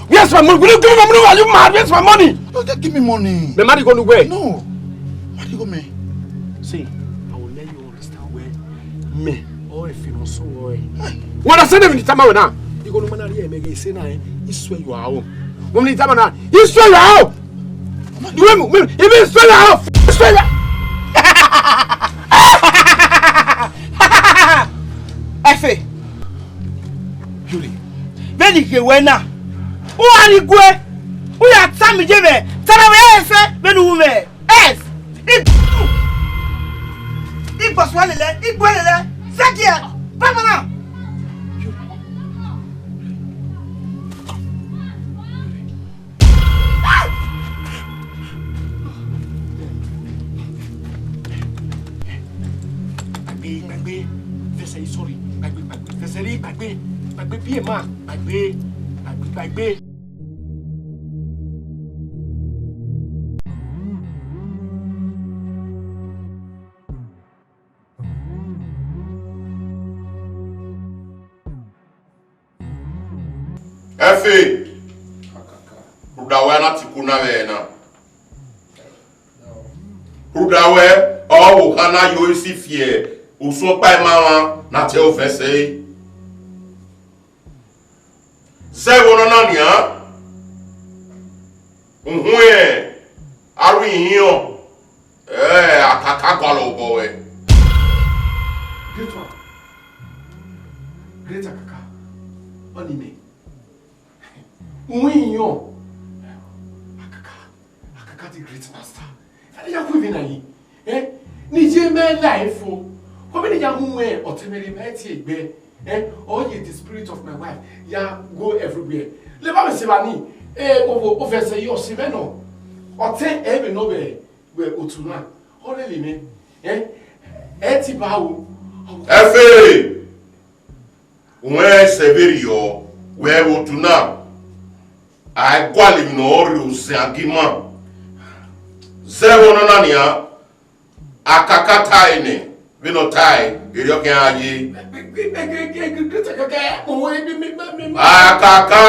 Where's my money? Will you give me my money? Are you mad? Where's my money? No, just give me money. The money going to where? No. What do you go me? See, I will let you understand where me or if you know so where. When I send them in the time now, you go to man here make say now. He swear you are home. When the time now, he swear you are home. You mean swear you are home? Swear you are. Efe. Yuri. Beni ke wena. Who are you going? Who are Sammy Jebe? Tell me Efe. Beni ume. Es. I paswalele. I gwelele. Sekia. Papa na. Sorry, Bagbe, PMA, Bagbe. Efe, Rudawe na tikuna wena. Rudawe, oh, kana yo isi fie. Uso pa mama na te o fese. Se wono na ni ha. Uhue. Aru yiyan. Akaka kwa lo bo we. Great one. Great akaka. Oni me. Yiyan. Akaka the great master. Fele ya ku bi na yi. Ni je me life o. How many young women or temporary egbe? Or the spirit of my wife, ya go everywhere. Leba me sebani, over say your simeno. Or ten every nobe where utuna. Only me, eti bawu. Efe, where severio, where utuna. I quali no rio se agima. Zero nania, akakata ine. We no tie, you don't get Akaka.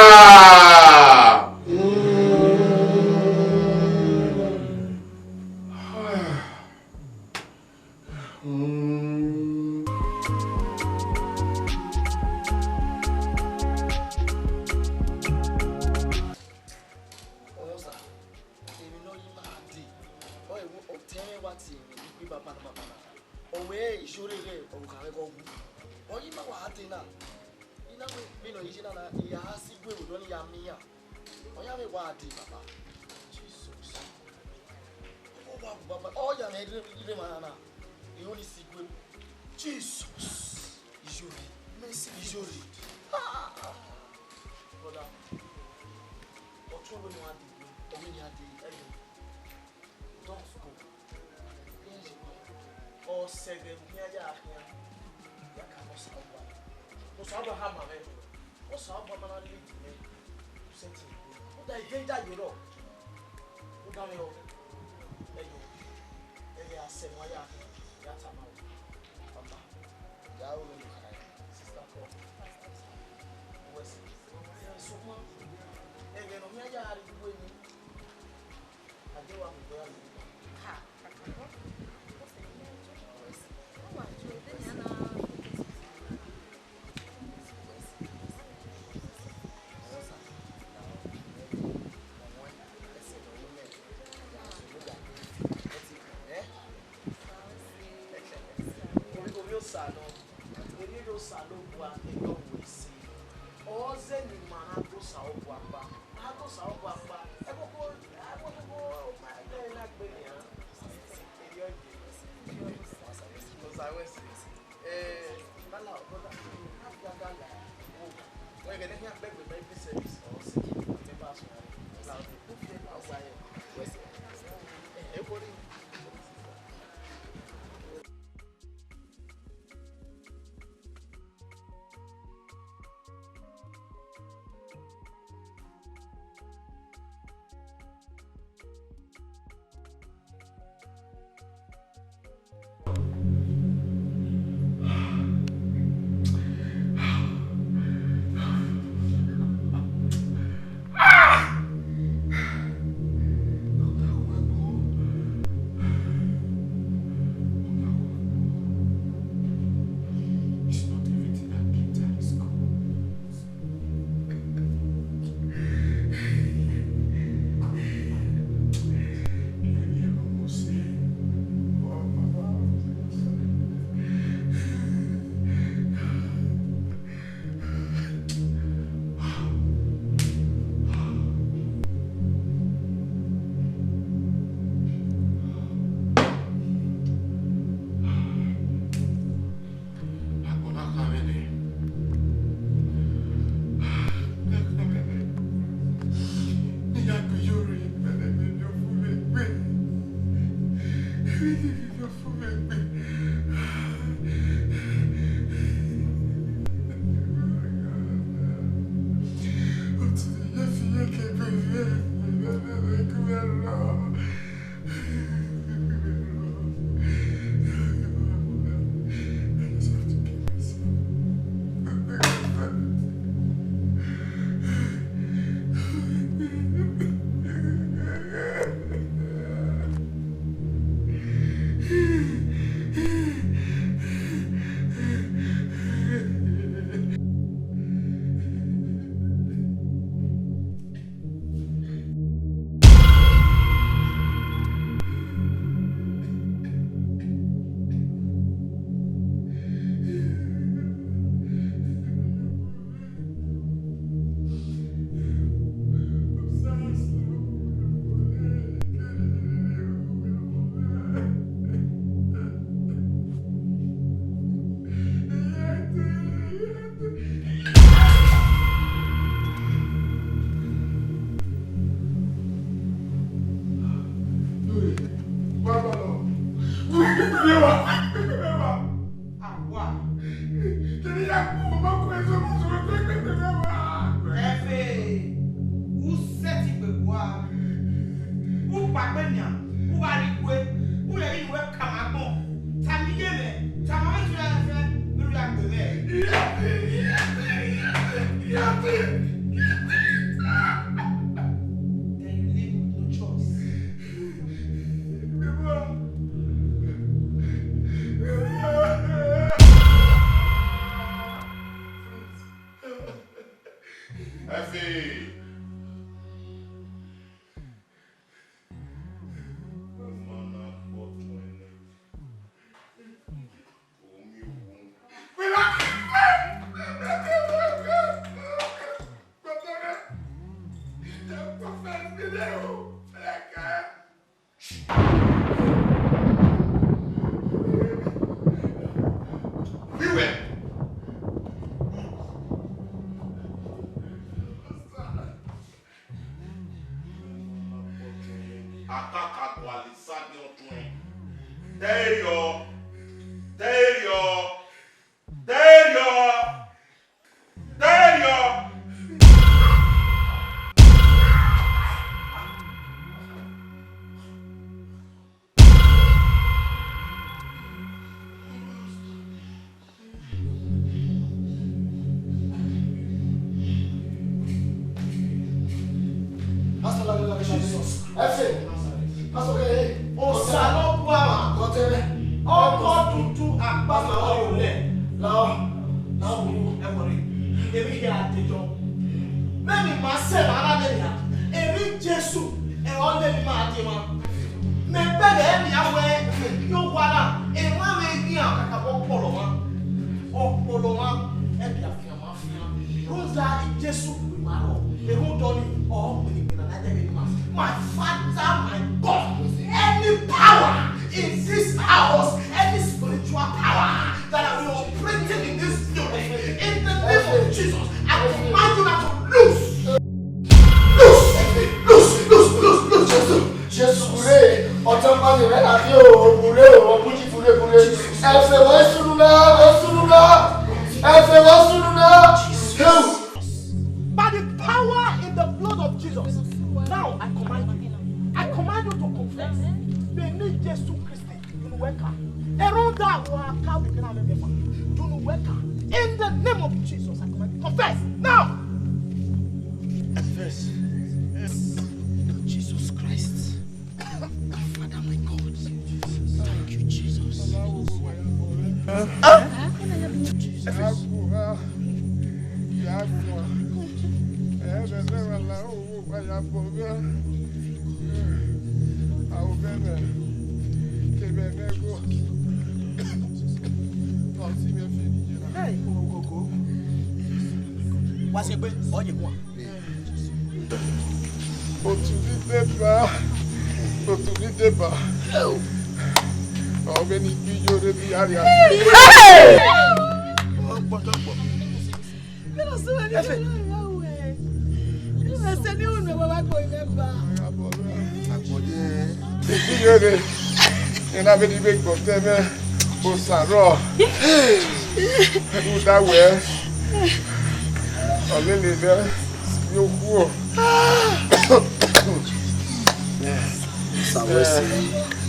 Brother, what's wrong when you want to do? When you have to don't go. Or second, here you are here. You can't solve one. No solve a hammer, man. No solve a man and leave me. Setting. What I did that you know. What I know. Hey, I said, why are you? That's a man. Papa. That will be my sister. West. So much. Hey, you know, me, I are doing. I do want to go. Ha. My Father, my God, any power in this house, any spiritual power that I will operating in this building, in the name of Jesus, I command you now to loose. Jesus puré, ọ̀tọ̀ pàdé rẹ̀ àbí òwúrẹ́ òwúrẹ́ puré ẹ̀fẹ̀ wọ́n sùnú náà. By the power in the blood of Jesus, now I command you to confess. Benin Jesus Christ, in the name of Jesus, I command you to confess now. Confess. Jesus Christ. My Father, my God. Thank you, Jesus. What's it been? All you want? How many videos did we have?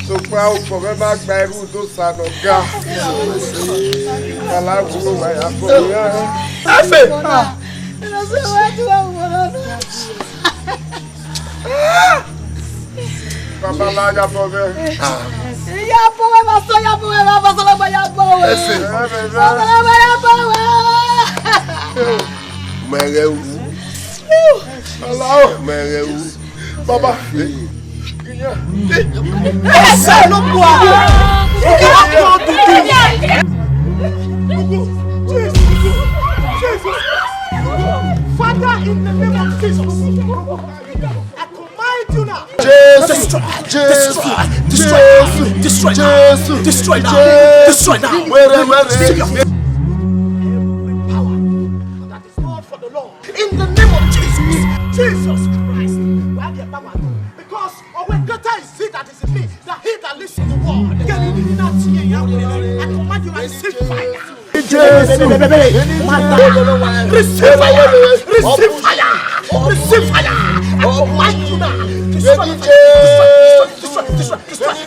So proud for me back by who do son of God. Baba. Father, in the name of Jesus, I command you now. Destroy now. Power that is not for the Lord. In the name of Jesus Christ, where the power? Because greater is he that is in me than he that lives in the world. I command you and receive fire. Receive fire. I command you now. Destroy.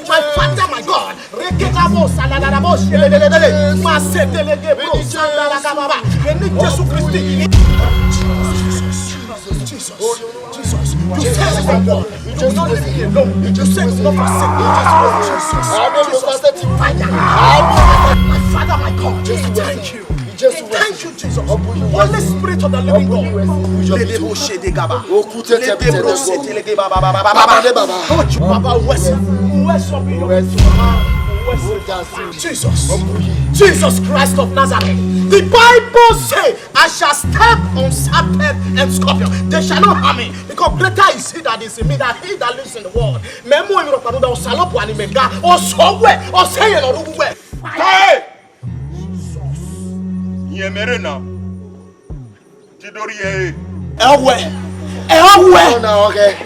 My Father, my God. Jesus. You said it's not God. You just not leave me alone. You just said it's not forsake me. My Father, my God. Thank you. Thank you, Jesus. Holy Spirit of the living God. Jesus Christ of Nazareth. The Bible says, I shall step on serpent and scorpion. They shall not harm me, because greater is he that is in me than he that lives in the world.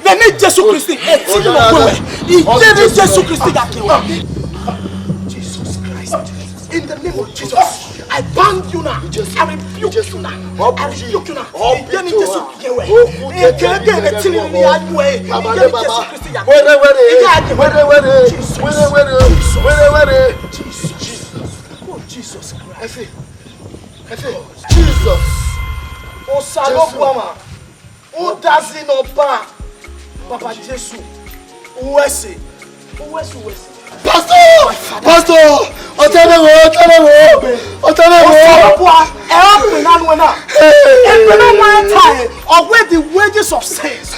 Benin Jesus Christ. Jesus Christ. Jesus Christ. In the name of Jesus. I ban you now. I rebuke you now. I rebuke you now. Benin Jesus Jesus Christ. Jesus. O Salobama. O Dazinoba. Papa Jesus. Uwese. Pastor! The wages of sins.